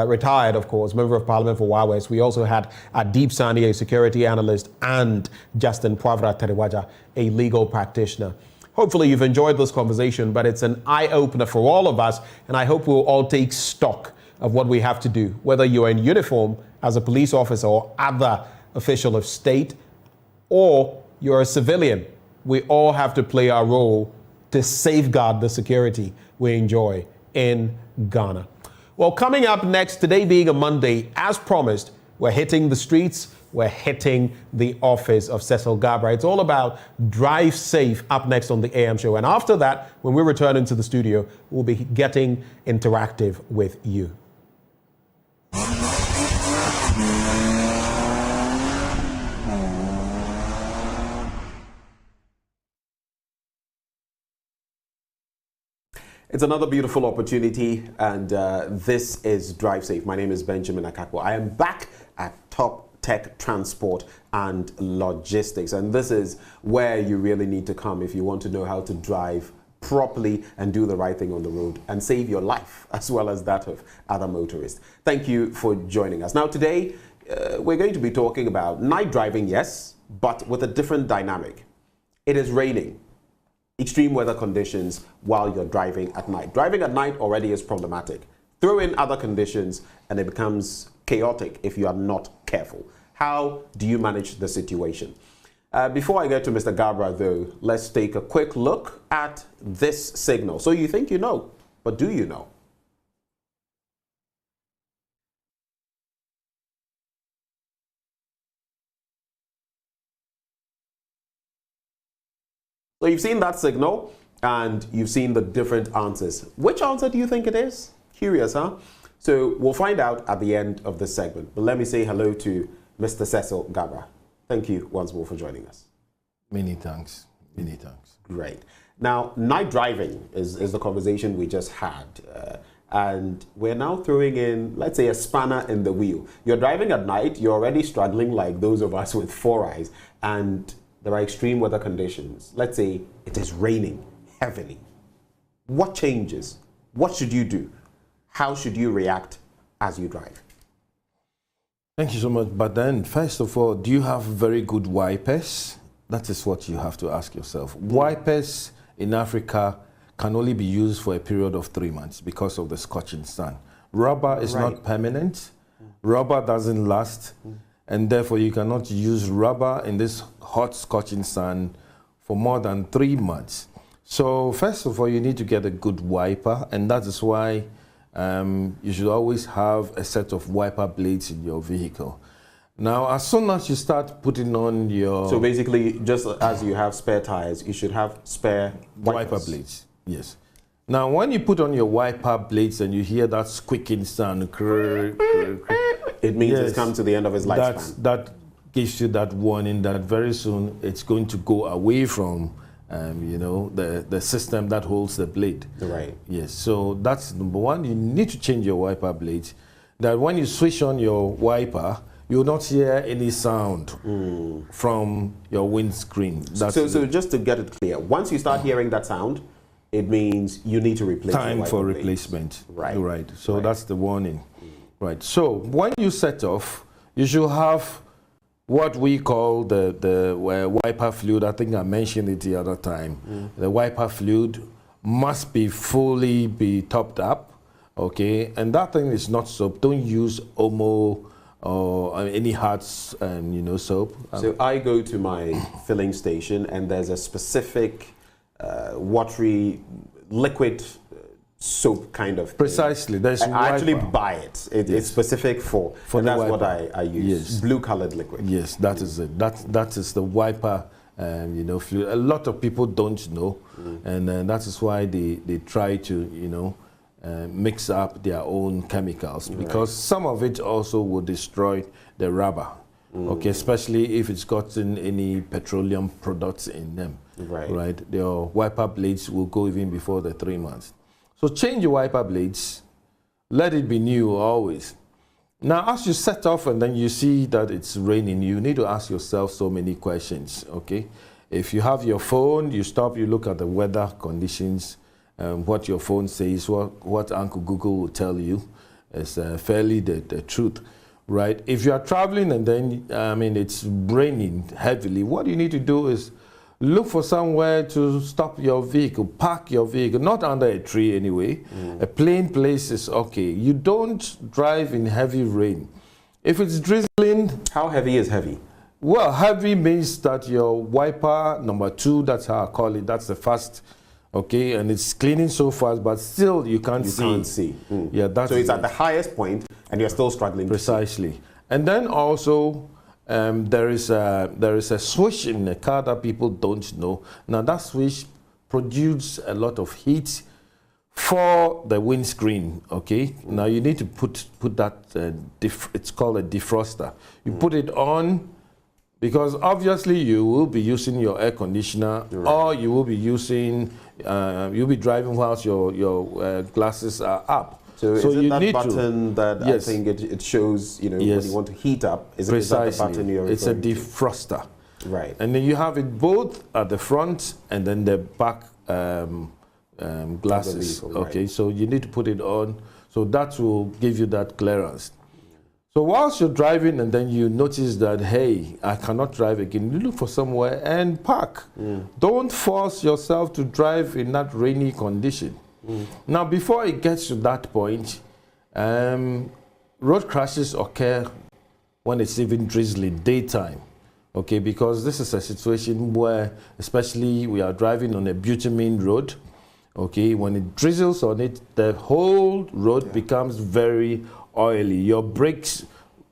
retired, of course, Member of Parliament for Wawes. We also had Adib Sani, a security analyst, and Justin Poivra Terewaja, a legal practitioner. Hopefully you've enjoyed this conversation, but it's an eye-opener for all of us, and I hope we'll all take stock of what we have to do, whether you're in uniform as a police officer or other official of state, or you're a civilian. We all have to play our role to safeguard the security we enjoy in Ghana. Well, coming up next, today being a Monday, as promised, We're hitting the streets. We're hitting the office of Cecil Gabra. It's all about Drive Safe up next on the AM show. And after that, when we return into the studio, we'll be getting interactive with you. It's another beautiful opportunity, and this is Drive Safe. My name is Benjamin Akakpo. I am back at Top Tech Transport and Logistics, and this is where you really need to come if you want to know how to drive properly and do the right thing on the road and save your life as well as that of other motorists. Thank you for joining us. Now today, we're going to be talking about night driving, yes, but with a different dynamic. It is raining. Extreme weather conditions while you're driving at night. Driving at night already is problematic. Throw in other conditions and it becomes chaotic if you are not careful. How do you manage the situation? Before I get to Mr. Gabra though, let's take a quick look at this signal. So you think you know, but do you know? So you've seen that signal and you've seen the different answers. Which answer do you think it is? Curious, huh? So we'll find out at the end of this segment. But let me say hello to Mr. Cecil Gabra. Thank you once more for joining us. Many thanks. Many thanks. Great. Now, night driving is the conversation we just had. And we're now throwing in, let's say, a spanner in the wheel. You're driving at night, you're already struggling like those of us with 4 eyes. And there are extreme weather conditions. Let's say it is raining heavily. What changes? What should you do? How should you react as you drive? Thank you so much. But then, first of all, do you have very good wipers? That is what you have to ask yourself. Wipers in Africa can only be used for a period of 3 months because of the scorching sun. Rubber is not permanent. Rubber doesn't last. And therefore, you cannot use rubber in this hot scorching sun for more than 3 months. So first of all, you need to get a good wiper, and that is why you should always have a set of wiper blades in your vehicle. Now, as soon as you start putting on your... So basically, just as you have spare tires, you should have spare wiper blades. Yes. Now, when you put on your wiper blades and you hear that squeaking sound, it means it's come to the end of its lifespan. That gives you that warning that very soon it's going to go away from, the system that holds the blade. Right. Yes. So that's number one. You need to change your wiper blades. That when you switch on your wiper, you will not hear any sound from your windscreen. So just to get it clear, once you start hearing that sound, it means you need to replace time for replacement. Right. Right. So that's the warning. Right. So when you set off, you should have what we call the wiper fluid. I think I mentioned it the other time. The wiper fluid must be fully topped up. Okay. And that thing is not soap. Don't use Omo or any hard soap. So I go to my filling station and there's a specific watery liquid soap kind of thing. Precisely. I actually buy it. It's specific for and that's what I use. Yes. Blue colored liquid. Yes, that is it. That is the wiper fluid. A lot of people don't know, and that is why they try to mix up their own chemicals, because some of it also will destroy the rubber. Okay, especially if it's gotten any petroleum products in them. Right. Your wiper blades will go even before the 3 months. So change your wiper blades. Let it be new always. Now, as you set off and then you see that it's raining, you need to ask yourself so many questions. Okay, if you have your phone, you stop, you look at the weather conditions, what your phone says, what Uncle Google will tell you is fairly the truth. Right. If you are traveling and then it's raining heavily, what you need to do is look for somewhere to stop your vehicle, park your vehicle, not under a tree anyway. A plain place is okay. You don't drive in heavy rain. If it's drizzling... How heavy is heavy? Well, heavy means that your wiper, number 2, that's how I call it, that's the fast, okay, and it's cleaning so fast, but still you can't see. You can't see. Yeah, that's so it's at the highest point and you're still struggling. Precisely. And then also, there is a switch in the car that people don't know. Now that switch produces a lot of heat for the windscreen. Okay. Now you need to put that. It's called a defroster. You put it on because obviously you will be using your air conditioner, or you will be using. You'll be driving whilst your glasses are up. So is it you that need button that I think it shows, when you want to heat up? Is that the button you're It's a referring to? defroster. Right. And then you have it both at the front and then the back glasses. vehicle, right. Okay, so you need to put it on. So that will give you that clearance. So whilst you're driving and then you notice that, hey, I cannot drive again, you look for somewhere and park. Don't force yourself to drive in that rainy condition. Now, before it gets to that point, road crashes occur when it's even drizzling, daytime. Okay, because this is a situation where, especially we are driving on a bitumen road. Okay, when it drizzles on it, the whole road becomes very oily. Your brakes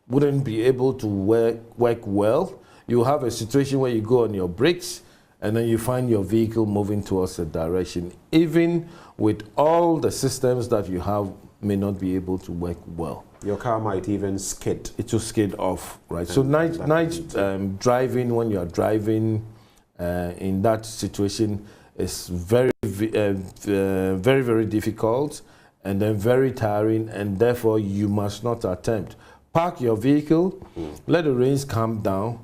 wouldn't be able to work well. You have a situation where you go on your brakes and then you find your vehicle moving towards a direction. Even with all the systems that you have, may not be able to work well. Your car might even skid. It will skid off, right? So night driving, when you are driving in that situation, is very, very difficult, and then very tiring, and therefore you must not attempt. Park your vehicle, let the rains calm down,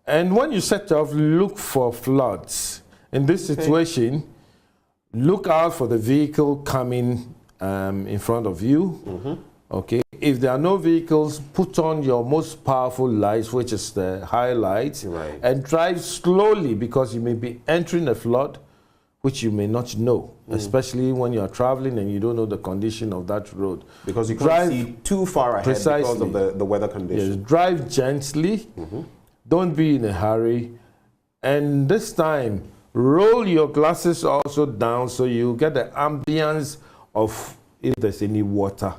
and when you set off, look for floods. In this situation, look out for the vehicle coming in front of you. Okay. If there are no vehicles, put on your most powerful lights, which is the high lights, and drive slowly, because you may be entering a flood which you may not know, especially when you are traveling and you don't know the condition of that road. Because you can't see too far ahead because of the weather conditions. Yes, drive gently, don't be in a hurry, and this time, roll your glasses also down so you get the ambience of if there's any water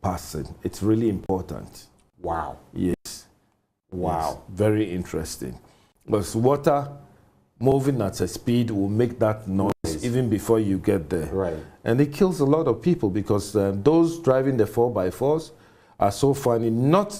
passing. It's really important. Wow. Yes. Wow. Yes. Very interesting. Because water moving at a speed will make that noise even before you get there. Right. And it kills a lot of people because those driving the 4x4s are so funny. Not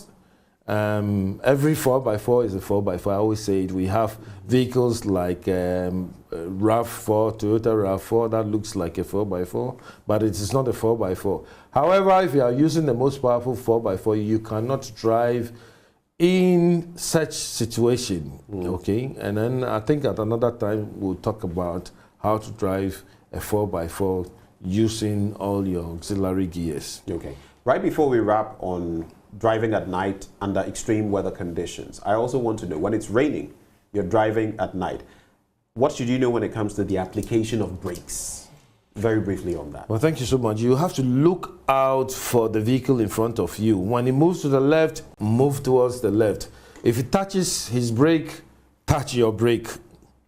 every 4x4 is a 4x4. I always say it. We have vehicles like RAV4, Toyota RAV4, that looks like a 4x4, but it is not a 4x4. However, if you are using the most powerful 4x4, you cannot drive in such situation, okay? And then I think at another time we'll talk about how to drive a 4x4 using all your auxiliary gears. Okay. Right before we wrap on driving at night under extreme weather conditions, I also want to know, when it's raining, you're driving at night, what should you know when it comes to the application of brakes? Very briefly on that. Well, thank you so much. You have to look out for the vehicle in front of you. When it moves to the left, move towards the left. If it touches his brake, touch your brake.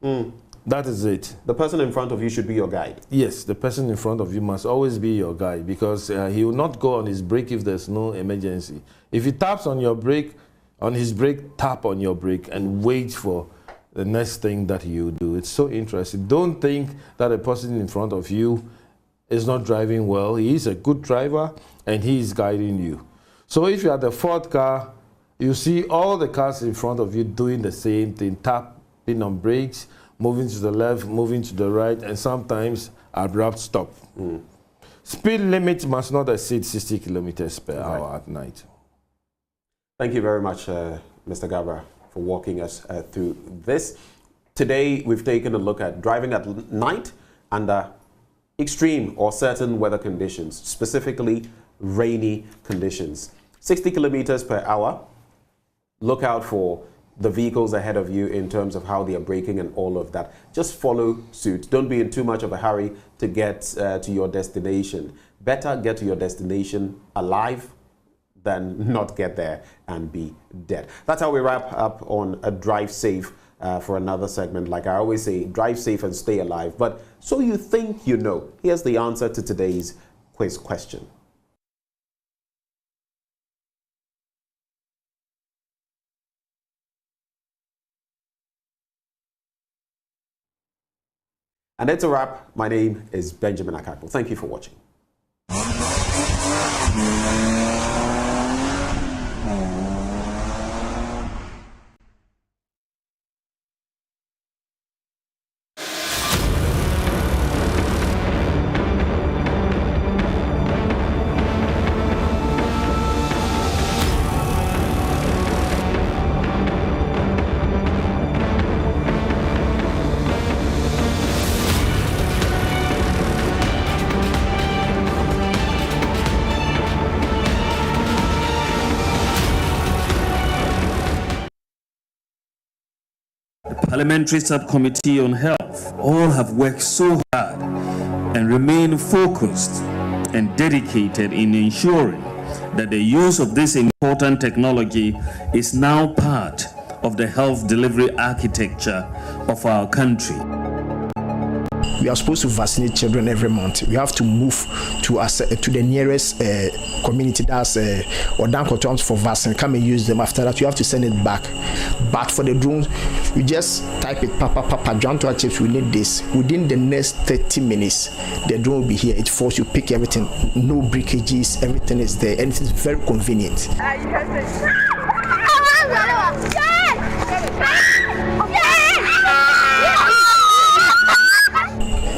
That is it. The person in front of you should be your guide. Yes, the person in front of you must always be your guide, because he will not go on his brake if there's no emergency. If he taps on your brake, on his brake, tap on your brake and wait for the next thing that you do. It's so interesting. Don't think that a person in front of you is not driving well. He is a good driver and he is guiding you. So if you are the fourth car, you see all the cars in front of you doing the same thing, tapping on brakes, moving to the left, moving to the right, and sometimes abrupt stop. Speed limit must not exceed 60 kilometers per hour at night. Thank you very much, Mr. Gabra, for walking us through this. Today, we've taken a look at driving at night under extreme or certain weather conditions, specifically rainy conditions. 60 kilometers per hour. Look out for the vehicles ahead of you in terms of how they are braking and all of that. Just follow suit. Don't be in too much of a hurry to get to your destination. Better get to your destination alive than not get there and be dead. That's how we wrap up on a Drive Safe for another segment. Like I always say, drive safe and stay alive. But so you think you know. Here's the answer to today's quiz question. And that's a wrap. My name is Benjamin Akakpo. Thank you for watching. Parliamentary Subcommittee on Health all have worked so hard and remain focused and dedicated in ensuring that the use of this important technology is now part of the health delivery architecture of our country. We are supposed to vaccinate children every month. We have to move to the nearest community, that's Odankotoms for vaccine. Come and use them. After that, you have to send it back. But for the drones, you just type it, papa, John to chips, we need this. Within the next 30 minutes, the drone will be here. It forces you pick everything, no breakages, everything is there, and it is very convenient.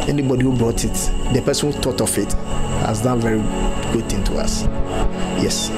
Anybody who brought it, the person who thought of it, has done very good thing to us. Yes.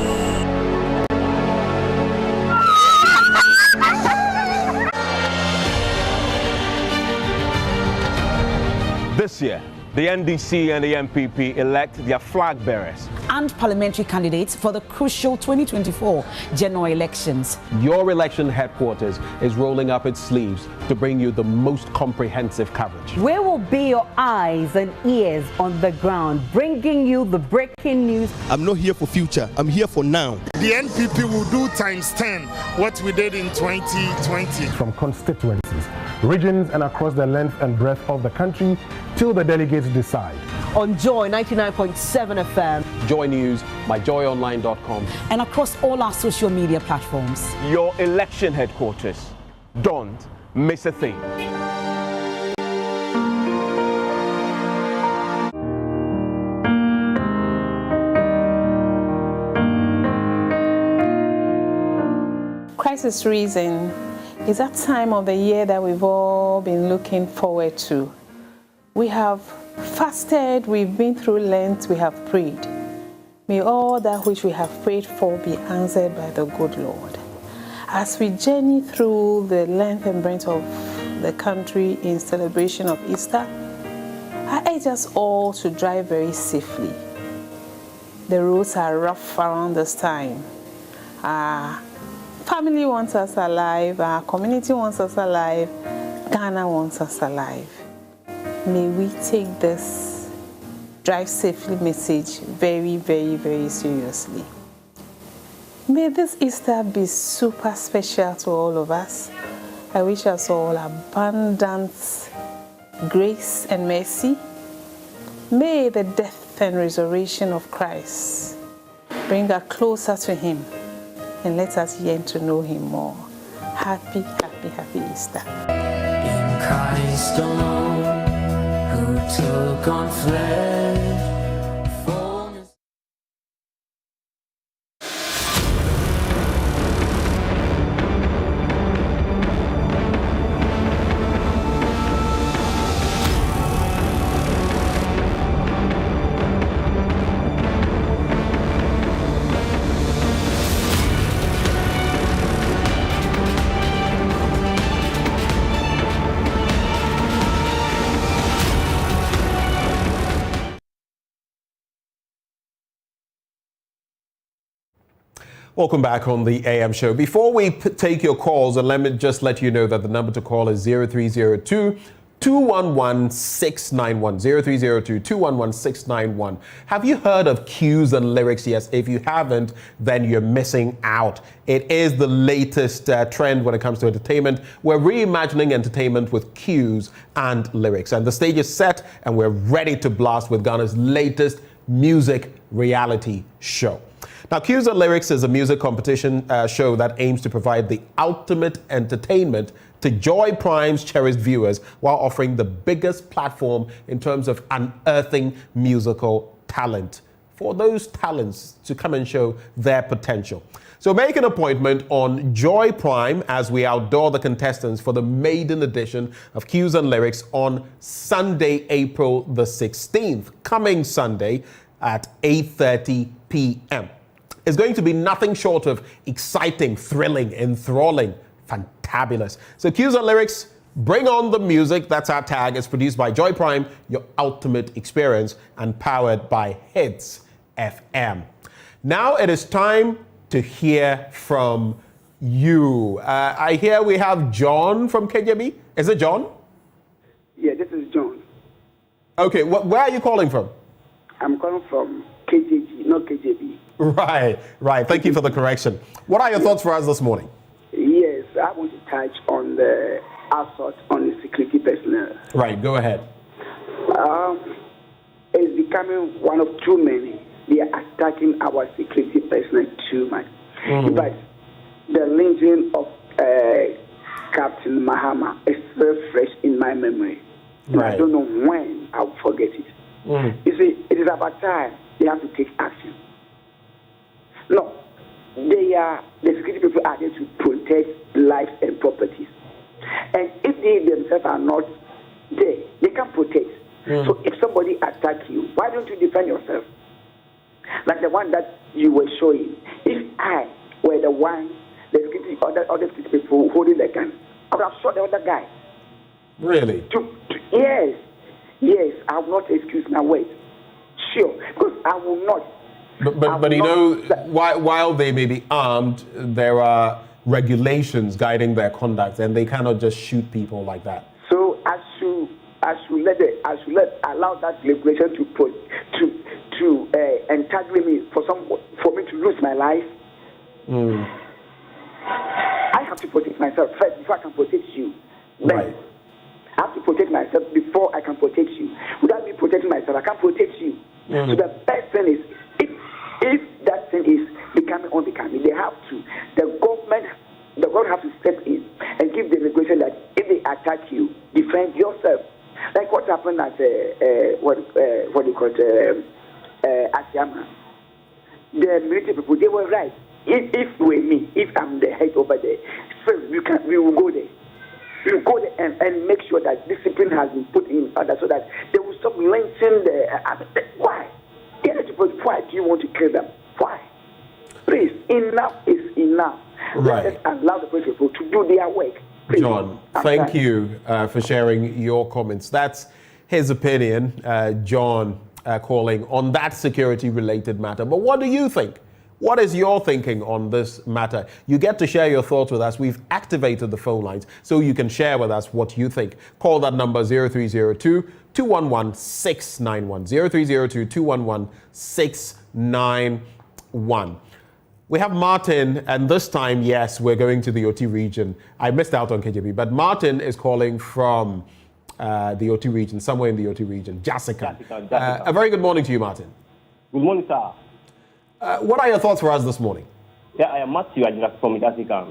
This year, the NDC and the MPP elect their flag bearers and parliamentary candidates for the crucial 2024 general elections. Your election headquarters is rolling up its sleeves to bring you the most comprehensive coverage. We will be your eyes and ears on the ground, bringing you the breaking news. I'm not here for future, I'm here for now. The NPP will do times 10 what we did in 2020. From constituencies, regions, and across the length and breadth of the country till the delegates decide. On Joy 99.7 FM, JoyNews, myjoyonline.com, and across all our social media platforms. Your election headquarters. Don't miss a thing. Crisis season is that time of the year that we've all been looking forward to. We have fasted, we've been through Lent, we have prayed. May all that which we have prayed for be answered by the good Lord. As we journey through the length and breadth of the country in celebration of Easter, I urge us all to drive very safely. The roads are rough around this time. Our family wants us alive, our community wants us alive, Ghana wants us alive. May we take this drive safely message very, very, very seriously. May this Easter be super special to all of us. I wish us all abundant grace and mercy. May the death and resurrection of Christ bring us closer to Him and let us yearn to know Him more. Happy, happy, happy Easter. In Christ alone, who took on flesh. Welcome back on the AM show. Before we take your calls, and let me just let you know that the number to call is 0302 211 691. 0302 211 691. Have you heard of cues and lyrics? Yes. If you haven't, then you're missing out. It is the latest trend when it comes to entertainment. We're reimagining entertainment with cues and lyrics. And the stage is set, and we're ready to blast with Ghana's latest music reality show. Now, Cues and Lyrics is a music competition show that aims to provide the ultimate entertainment to Joy Prime's cherished viewers while offering the biggest platform in terms of unearthing musical talent for those talents to come and show their potential. So make an appointment on Joy Prime as we outdoor the contestants for the maiden edition of Cues and Lyrics on Sunday, April the 16th, coming Sunday at 8:30 p.m. It's going to be nothing short of exciting, thrilling, enthralling, fantabulous. So Cues and Lyrics, bring on the music. That's our tag. It's produced by Joy Prime, your ultimate experience, and powered by Hits FM. Now it is time to hear from you. I hear we have John from KJB. Is it John? Yeah, this is John. Okay, where are you calling from? I'm calling from KJG, not KJB. Right. Thank you for the correction. What are your thoughts for us this morning? Yes, I want to touch on the assault on the security personnel. Right, go ahead. It's becoming one of too many. They are attacking our security personnel too much. But the lynching of Captain Mahama is very fresh in my memory. Right. I don't know when I'll forget it. You see, it is about time they have to take action. No, the security people are there to protect lives and properties. And if they themselves are not there, they can't protect. So if somebody attacks you, why don't you defend yourself? Like the one that you were showing. If I were the one, the security, other security people holding the gun, I would have shot the other guy. Really? Yes, I will not excuse my words. Sure, because I will not. But you know, while they may be armed, there are regulations guiding their conduct, and they cannot just shoot people like that. So I should allow that regulation to entangle me for me to lose my life. I have to protect myself first before I can protect you. Right. I have to protect myself before I can protect you. Without me protecting myself, I can't protect you. So the best thing is, if that thing is becoming unbecoming, they have to. The government have to step in and give the regulation that if they attack you, defend yourself. Like what happened at what do you call it, Asiama. The military people, they were right. If it were me, if I'm the head over there, first we will go there. We will go there and make sure that discipline has been put in order so that they will stop lynching why? Why do you want to kill them? Why? Please, enough is enough. Right. Let us allow the people to do their work. Please. John, thank you for sharing your comments. That's his opinion, John, calling on that security-related matter. But what do you think? What is your thinking on this matter? You get to share your thoughts with us. We've activated the phone lines so you can share with us what you think. Call that number 0302-211-691. 0302-211-691. We have Martin, and this time, yes, we're going to the OT region. I missed out on KJB, but Martin is calling from the OT region, somewhere in the OT region, Jessica. A very good morning to you, Martin. Good morning, sir. What are your thoughts for us this morning? Yeah, I am Matthew from Jessica.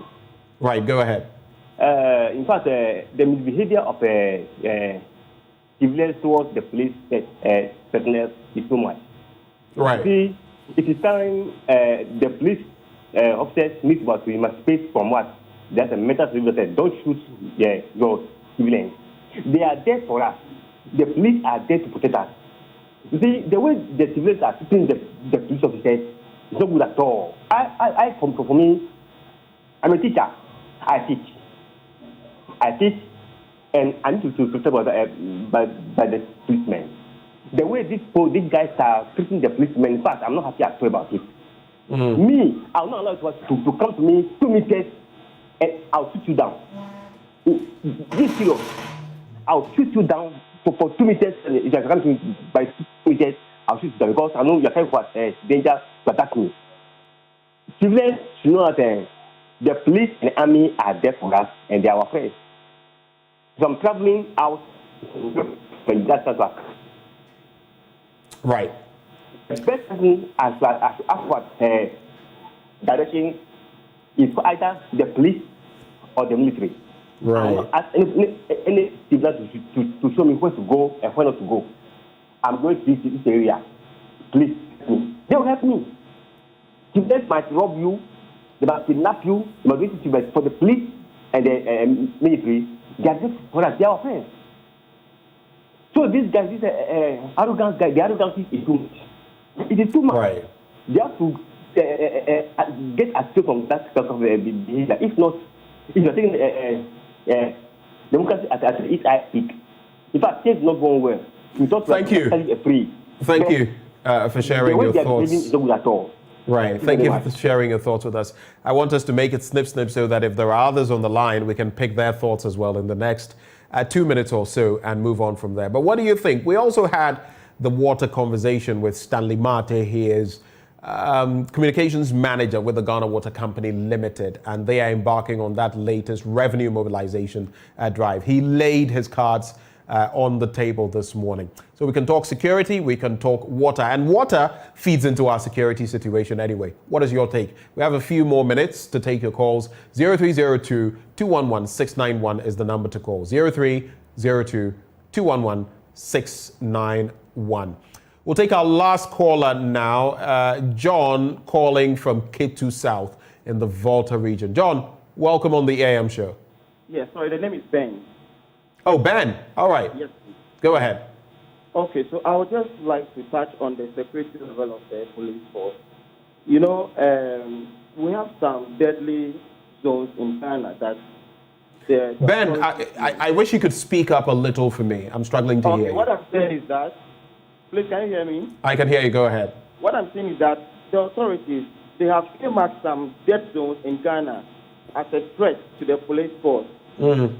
Right, go ahead. In fact, the misbehavior of civilians towards the police personnel is too much. Right. See, it is time the police officers need to emancipate from what? That's a mental civil that don't shoot your civilians. They are there for us. The police are there to protect us. You see, the way the civilians are treating the police officers is not good at all. For me, I'm a teacher. I teach, and I need to protect by the policemen. The way these guys are treating the policemen, in fact, I'm not happy at all about it. Me, I'll not allow it to come to me 2 meters and I'll shoot you down. This serious. I'll shoot you down for 2 meters, and if you're coming to me by 2 meters, I'll shoot you down because I know you're kind of danger to attack me. Civilians should know that the police and the army are there for us and they are our friends. So I'm traveling out when that's back. Right. The best thing as what direction is either the police or the military. Right. I'm not asking any civilian to show me where to go and where not to go. I'm going to this area. Please help me. They will help me. Civilians might rob you, they might kidnap you, they might do it, but for the police and the military, they are just for us, they are our friends. So this guy, this arrogant guy, the arrogance is too much. It is too much. Right. They have to get escape from that kind of behavior. If not, if you're taking democracy at its high peak, in fact, things not going well. Thank you. Thank you for sharing your thoughts. Is not good at all. Right. Thank you for sharing your thoughts with us. I want us to make it snip so that if there are others on the line, we can pick their thoughts as well in the next 2 minutes or so and move on from there. But what do you think? We also had the water conversation with Stanley Mate. He is communications manager with the Ghana Water Company Limited, and they are embarking on that latest revenue mobilization drive. He laid his cards on the table this morning. So we can talk security, we can talk water, and water feeds into our security situation anyway. What is your take? We have a few more minutes to take your calls. 0302-211-691 is the number to call. 0302-211-691. We'll take our last caller now, John calling from Ketu South in the Volta region. John, welcome on the AM show. Yes, sorry, the name is Ben. Oh, Ben. All right. Yes. Go ahead. Okay, so I would just like to touch on the security level of the police force. You know, we have some deadly zones in Ghana that... Ben, I wish you could speak up a little for me. I'm struggling to hear you. What I'm saying is that... Please, can you hear me? I can hear you. Go ahead. What I'm saying is that the authorities, they have earmarked some dead zones in Ghana as a threat to the police force. Mm-hmm.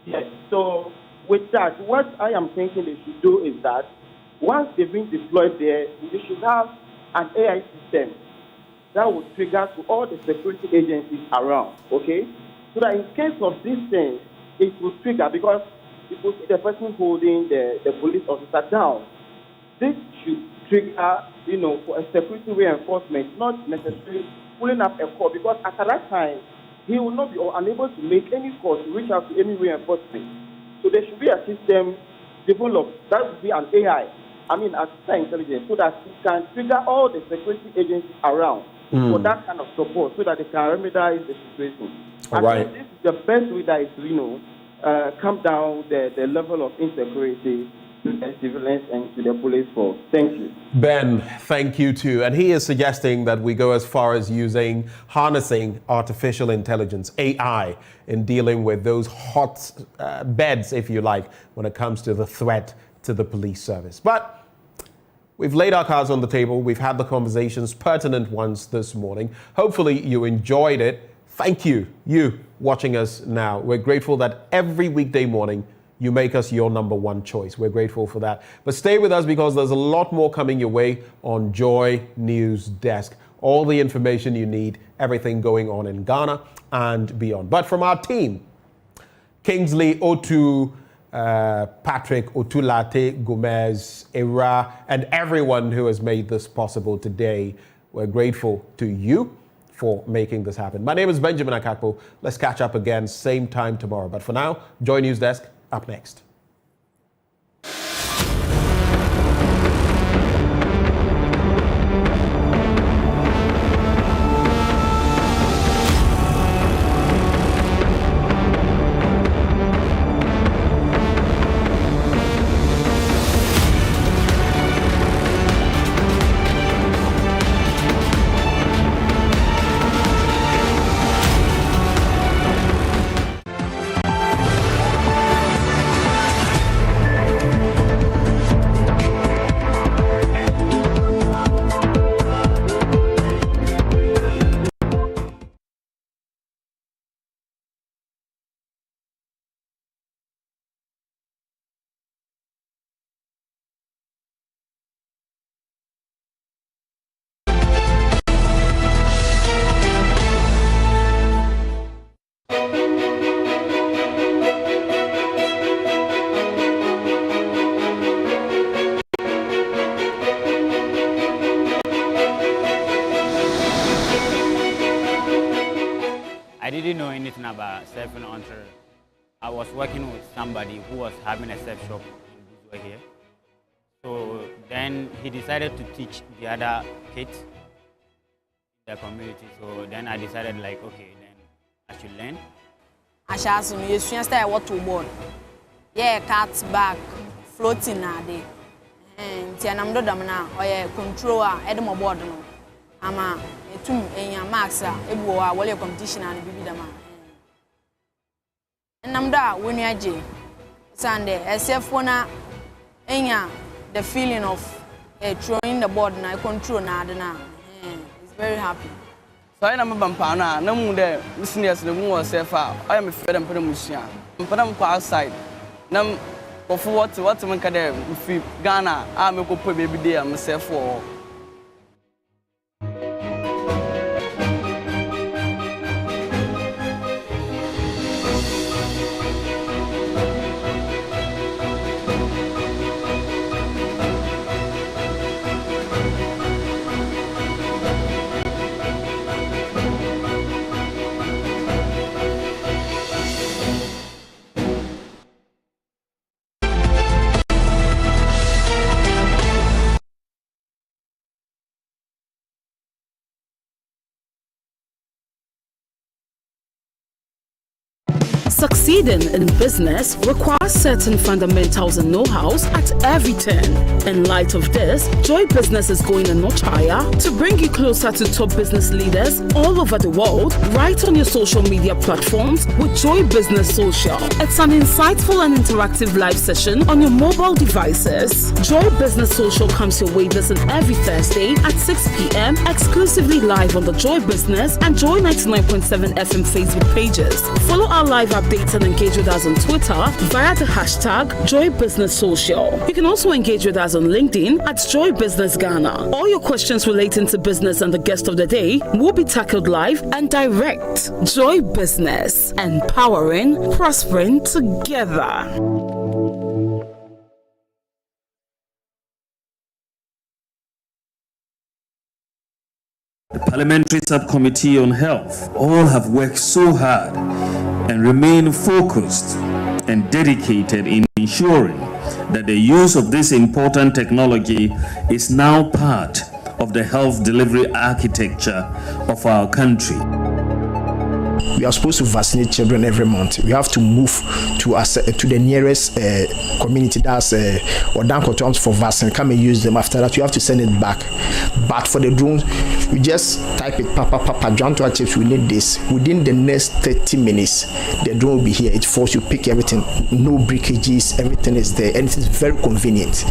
Yes. So with that, what I am thinking they should do is that once they've been deployed there, they should have an AI system that would trigger to all the security agencies around, okay? So that in case of these things, it will trigger because you will see the person holding the police officer down. This should trigger, you know, for a security reinforcement, not necessarily pulling up a call because at that time, he will not be unable to make any call to reach out to any reinforcement. So there should be a system developed that would be an AI, artificial intelligence, so that it can trigger all the security agencies around for that kind of support so that they can remediate the situation. Right. This is the best way that is, calm down the level of insecurity to the civilians and to the police force. Thank you. Ben, thank you too. And he is suggesting that we go as far as harnessing artificial intelligence, AI, in dealing with those hot beds, if you like, when it comes to the threat to the police service. But we've laid our cards on the table. We've had the conversations, pertinent ones this morning. Hopefully you enjoyed it. Thank you, you watching us now. We're grateful that every weekday morning you make us your number one choice. We're grateful for that. But stay with us because there's a lot more coming your way on Joy News Desk. All the information you need, everything going on in Ghana and beyond. But from our team, Kingsley Otu, Patrick Otulate, Gomez, Era, and everyone who has made this possible today, we're grateful to you for making this happen. My name is Benjamin Akakpo. Let's catch up again, same time tomorrow. But for now, Joy News Desk up next. surfing until I was working with somebody who was having a surf shop in Buzua here. So then he decided to teach the other kids in the community. So then I decided like, okay, then I should learn. I shall soon use what to board. Yeah, cats back, floating now day. And Tianam Dodamana or a controller, Edmo board. I'm a tomb in your maxa, a boa, while your competition and baby dama. And I'm there when you are Sunday, except for now, the feeling of throwing the board and I control now. It's very happy. So I am a bampana, no more there, listening as the moon was I am a fed and pedamusia. But I'm outside. Nam of what man can if Ghana, I'm a good baby there myself for. Succeeding in business requires certain fundamentals and know-hows at every turn. In light of this, Joy Business is going a notch higher to bring you closer to top business leaders all over the world, right on your social media platforms with Joy Business Social. It's an insightful and interactive live session on your mobile devices. Joy Business Social comes your way this and every Thursday at 6 p.m. exclusively live on the Joy Business and Joy 99.7 FM Facebook pages. Follow our live updates and engage with us on Twitter via the hashtag Joy Business Social. You can also engage with us on LinkedIn at Joy Business Ghana. All your questions relating to business and the guest of the day will be tackled live and direct. Joy Business, empowering, prospering together. The Parliamentary Subcommittee on Health all have worked so hard and remain focused and dedicated in ensuring that the use of this important technology is now part of the health delivery architecture of our country. We are supposed to vaccinate children every month. We have to move to the nearest community that's or down for vaccine. Come and use them. After that, you have to send it back. But for the drones, you just type it, papa, John to chips. We need this. Within the next 30 minutes, the drone will be here. It forces you pick everything. No breakages. Everything is there, and it is very convenient.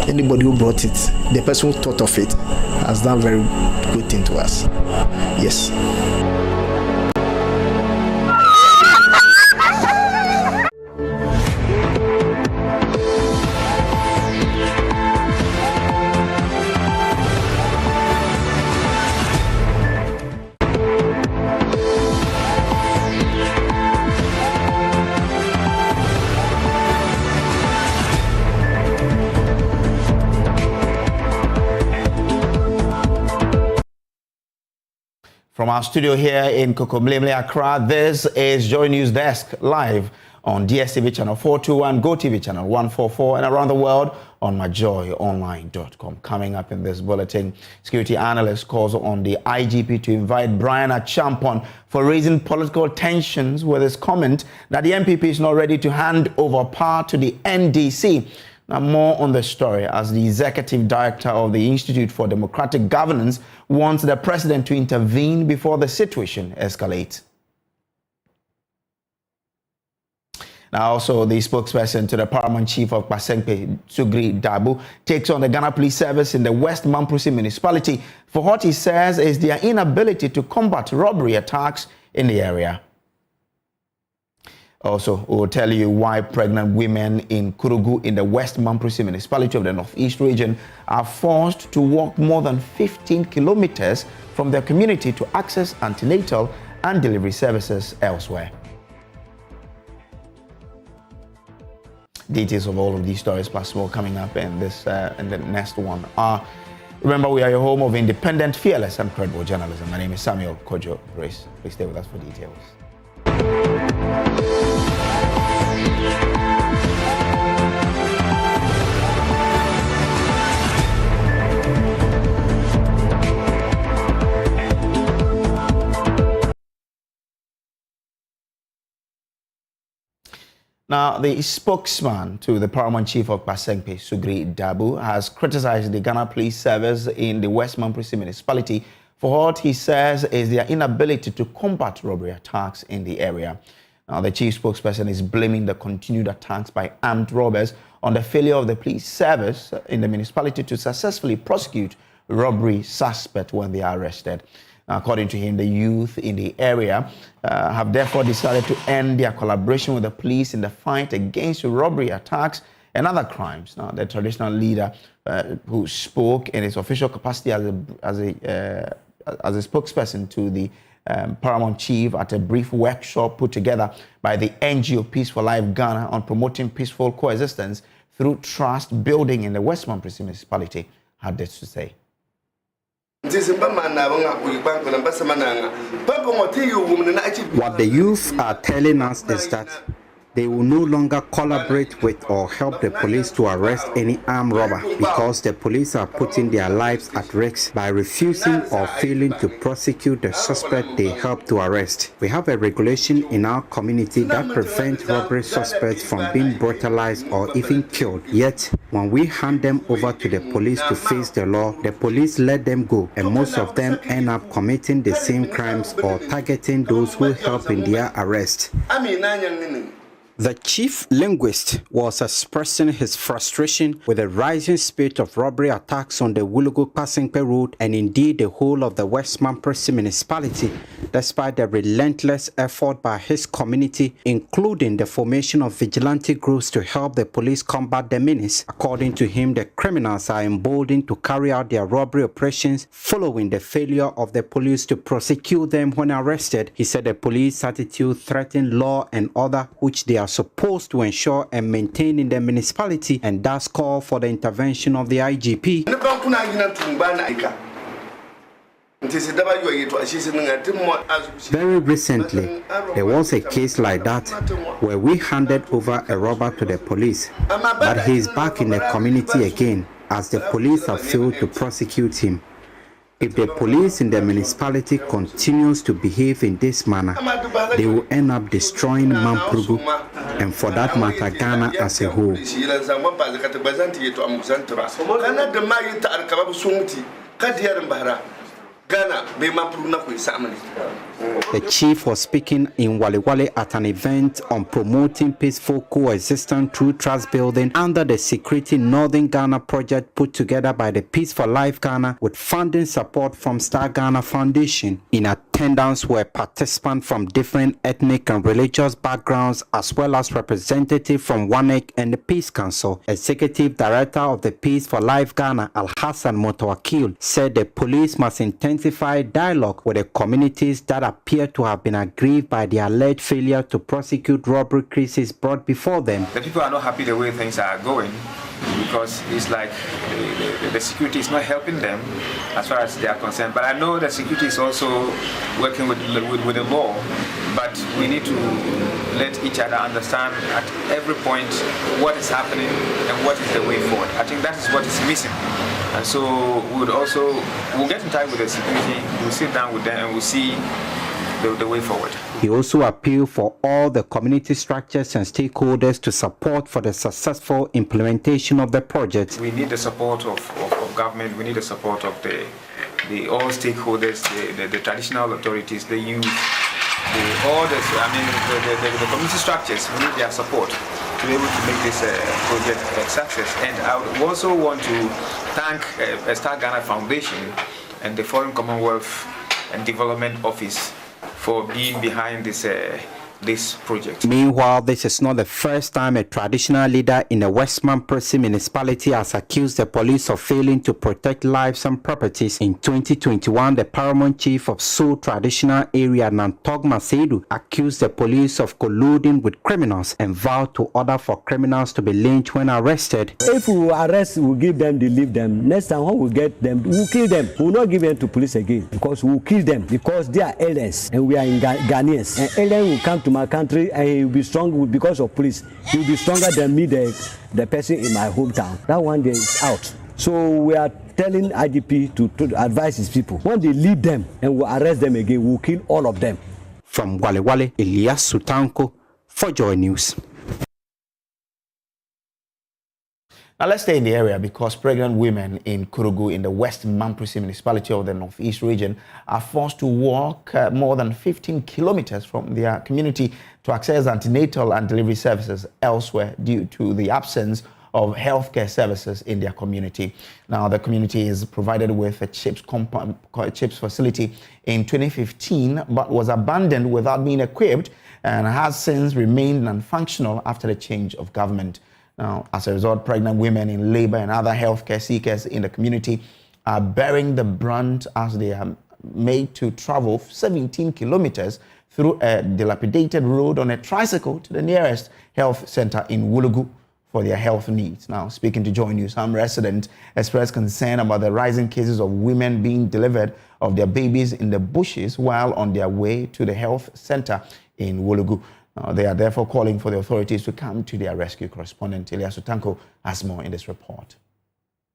Anybody who brought it, the person who thought of it, has done very good thing to us. Yes. From our studio here in Kokomlemle, Accra, this is JoyNews Desk live on DSTV channel 421, GoTV channel 144, and around the world on myjoyonline.com. Coming up in this bulletin, security analyst calls on the IGP to invite Brian Achampon for raising political tensions with his comment that the MPP is not ready to hand over power to the NDC. Now, more on the story as the executive director of the Institute for Democratic Governance wants the president to intervene before the situation escalates. Now, also, the spokesperson to the paramount chief of Pasempe, Sugri Dabu, takes on the Ghana Police Service in the West Mamprusi municipality for what he says is their inability to combat robbery attacks in the area. Also, we'll tell you why pregnant women in Kurugu in the West Mamprusi municipality of the Northeast region are forced to walk more than 15 kilometers from their community to access antenatal and delivery services elsewhere. Details of all of these stories plus more coming up in this in the next one. Remember, we are your home of independent, fearless, and credible journalism. My name is Samuel Kojo Grace. Please stay with us for details. Now, the spokesman to the paramount chief of Basenpe, Sugri Dabu, has criticized the Ghana Police Service in the West Mamprisi municipality for what he says is their inability to combat robbery attacks in the area. Now, the chief spokesperson is blaming the continued attacks by armed robbers on the failure of the police service in the municipality to successfully prosecute robbery suspects when they are arrested. According to him, the youth in the area have therefore decided to end their collaboration with the police in the fight against robbery attacks and other crimes. Now, the traditional leader who spoke in his official capacity as a spokesperson to the paramount chief at a brief workshop put together by the NGO Peace for Life Ghana on promoting peaceful coexistence through trust building in the West Mamprisi municipality, had this to say. What the youth are telling us is that they will no longer collaborate with or help the police to arrest any armed robber because the police are putting their lives at risk by refusing or failing to prosecute the suspect they help to arrest. We have a regulation in our community that prevents robbery suspects from being brutalized or even killed. Yet, when we hand them over to the police to face the law, the police let them go, and most of them end up committing the same crimes or targeting those who help in their arrest. The chief linguist was expressing his frustration with the rising spate of robbery attacks on the Wulugu-Pasenpe Road and indeed the whole of the West Mamprisi municipality, despite the relentless effort by his community, including the formation of vigilante groups to help the police combat the menace. According to him, the criminals are emboldened to carry out their robbery operations following the failure of the police to prosecute them when arrested. He said the police attitude threatened law and order which they are supposed to ensure and maintain in the municipality, and thus call for the intervention of the IGP. Very recently, there was a case like that where we handed over a robber to the police, but he is back in the community again as the police have failed to prosecute him. If the police in the municipality continues to behave in this manner, they will end up destroying Mampurugu and, for that matter, Ghana as a whole. The chief was speaking in Waliwale at an event on promoting peaceful coexistence through trust building under the Security Northern Ghana project put together by the Peace for Life Ghana with funding support from Star Ghana Foundation. In attendance were participants from different ethnic and religious backgrounds, as well as representatives from WANEC and the Peace Council. Executive Director of the Peace for Life Ghana, Al-Hassan Motawakil, said the police must intensify dialogue with the communities that appear to have been aggrieved by the alleged failure to prosecute robbery cases brought before them. The people are not happy the way things are going because it's like the security is not helping them as far as they are concerned. But I know the security is also working with the law, but we need to let each other understand at every point what is happening and what is the way forward. I think that is what is missing. And so we'll get in touch with the security, we'll sit down with them and we'll see the way forward. He also appealed for all the community structures and stakeholders to support for the successful implementation of the project. We need the support of government, we need the support of the all stakeholders, the traditional authorities, the youth, the community structures. We need their support to be able to make this project a success. And I would also want to thank Star Ghana Foundation and the Foreign Commonwealth and Development Office for being behind this this project. Meanwhile, this is not the first time a traditional leader in the Westman Presi municipality has accused the police of failing to protect lives and properties. In 2021, the paramount chief of Seoul traditional area, Nantog Masedu, accused the police of colluding with criminals and vowed to order for criminals to be lynched when arrested. If we arrest, we'll give them, they leave them. Next time when we get them, we'll kill them. We'll not give them to police again because we'll kill them because they are aliens and we are in Ghanaians. And alien will come to my country and he will be strong because of police. He will be stronger than me, the person in my hometown. That one day is out. So we are telling IGP to advise his people. When they leave them and we arrest them again, we'll kill all of them. From Wale Wale, Elias Sutanko for Joy News. Now let's stay in the area because pregnant women in Kurugu in the West Mamprisi municipality of the Northeast region are forced to walk more than 15 kilometers from their community to access antenatal and delivery services elsewhere due to the absence of healthcare services in their community. Now the community is provided with a CHIPS facility in 2015 but was abandoned without being equipped and has since remained non-functional after the change of government. Now, as a result, pregnant women in labor and other healthcare seekers in the community are bearing the brunt as they are made to travel 17 kilometers through a dilapidated road on a tricycle to the nearest health center in Wulugu for their health needs. Now, speaking to Joy News, some residents expressed concern about the rising cases of women being delivered of their babies in the bushes while on their way to the health center in Wulugu. They are therefore calling for the authorities to come to their rescue. Correspondent Elias Sutanko has more in this report.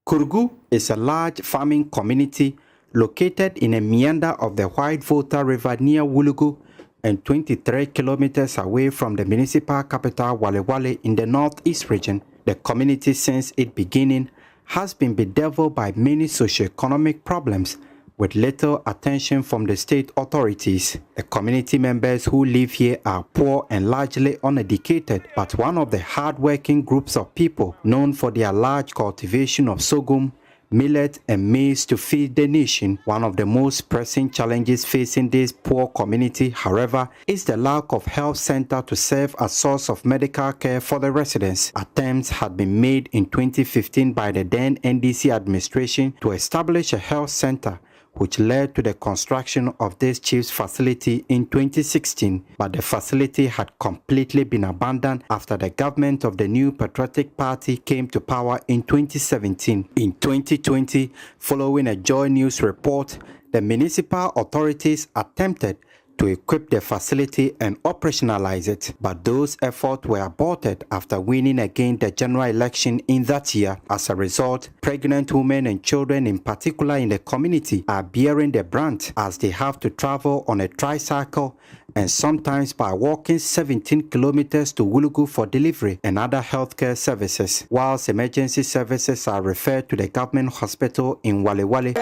Kurugu is a large farming community located in a meander of the White Volta River near Wulugu and 23 kilometers away from the municipal capital Wale Wale in the Northeast region. The community since its beginning has been bedeviled by many socio-economic problems with little attention from the state authorities. The community members who live here are poor and largely uneducated, but one of the hard-working groups of people known for their large cultivation of sorghum, millet and maize to feed the nation. One of the most pressing challenges facing this poor community, however, is the lack of health center to serve as source of medical care for the residents. Attempts had been made in 2015 by the then NDC administration to establish a health center, which led to the construction of this CHIPS facility in 2016, but the facility had completely been abandoned after the government of the New Patriotic Party came to power in 2017. In 2020, following a Joy News report, the municipal authorities attempted to equip the facility and operationalize it, but those efforts were aborted after winning again the general election in that year. As a result, pregnant women and children in particular in the community are bearing the brunt as they have to travel on a tricycle and sometimes by walking 17 kilometers to Wulugu for delivery and other healthcare services, whilst emergency services are referred to the government hospital in Wale Wale.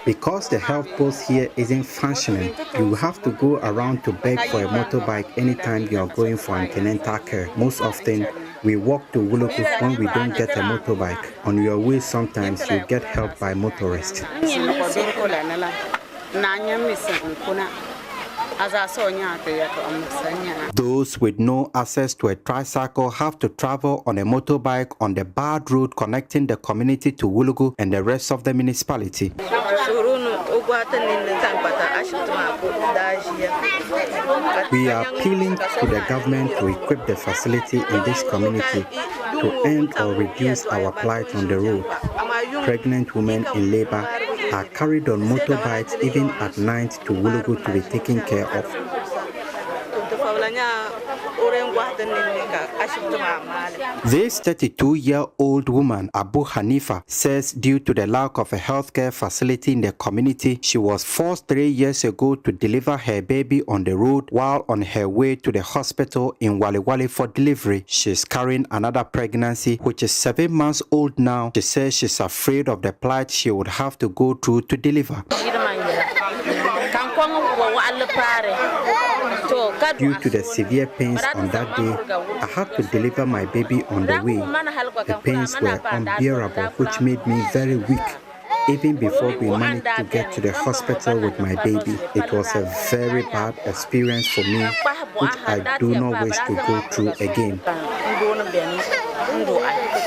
Because the health post here isn't functioning, you have to go around to beg for a motorbike anytime you are going for antenatal care. Most often, we walk to Wulugu when we don't get a motorbike. On your way, sometimes you get help by motorists. Those with no access to a tricycle have to travel on a motorbike on the bad road connecting the community to Wulugu and the rest of the municipality. We are appealing to the government to equip the facility in this community to end or reduce our plight on the road. Pregnant women in labor are carried on motorbikes even at night to Wulugu to be taken care of. This 32-year-old woman, Abu Hanifa, says due to the lack of a healthcare facility in the community, she was forced 3 years ago to deliver her baby on the road while on her way to the hospital in Wale Wale for delivery. She's carrying another pregnancy, which is 7 months old now. She says she's afraid of the plight she would have to go through to deliver. Due to the severe pains on that day, I had to deliver my baby on the way. The pains were unbearable, which made me very weak. Even before we managed to get to the hospital with my baby, it was a very bad experience for me, which I do not wish to go through again.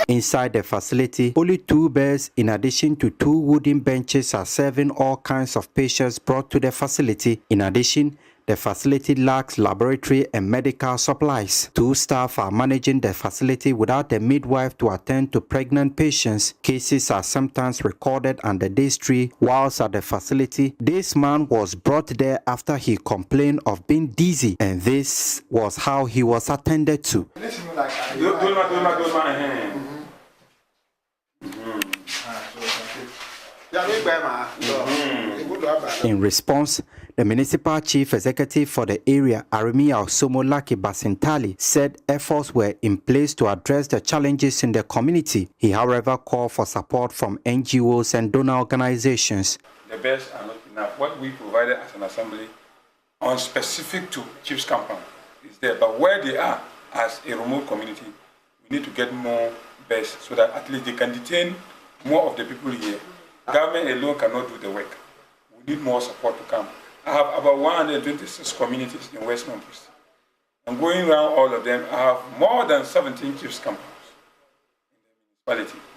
Inside the facility, only 2 beds in addition to 2 wooden benches are serving all kinds of patients brought to the facility. In addition, the facility lacks laboratory and medical supplies. 2 staff are managing the facility without a midwife to attend to pregnant patients. Cases are sometimes recorded under this tree whilst at the facility. This man was brought there after he complained of being dizzy, and this was how he was attended to. In response, the municipal chief executive for the area, Aremia Somolaki Basintali, said efforts were in place to address the challenges in the community. He, however, called for support from NGOs and donor organizations. The beds are not enough. What we provided as an assembly on specific to Chief's compound is there, but where they are as a remote community, we need to get more beds so that at least they can detain more of the people here. Government alone cannot do the work. We need more support to come. I have about 126 communities in West Memphis. And going around all of them, I have more than 17 Chiefs compounds in the municipality.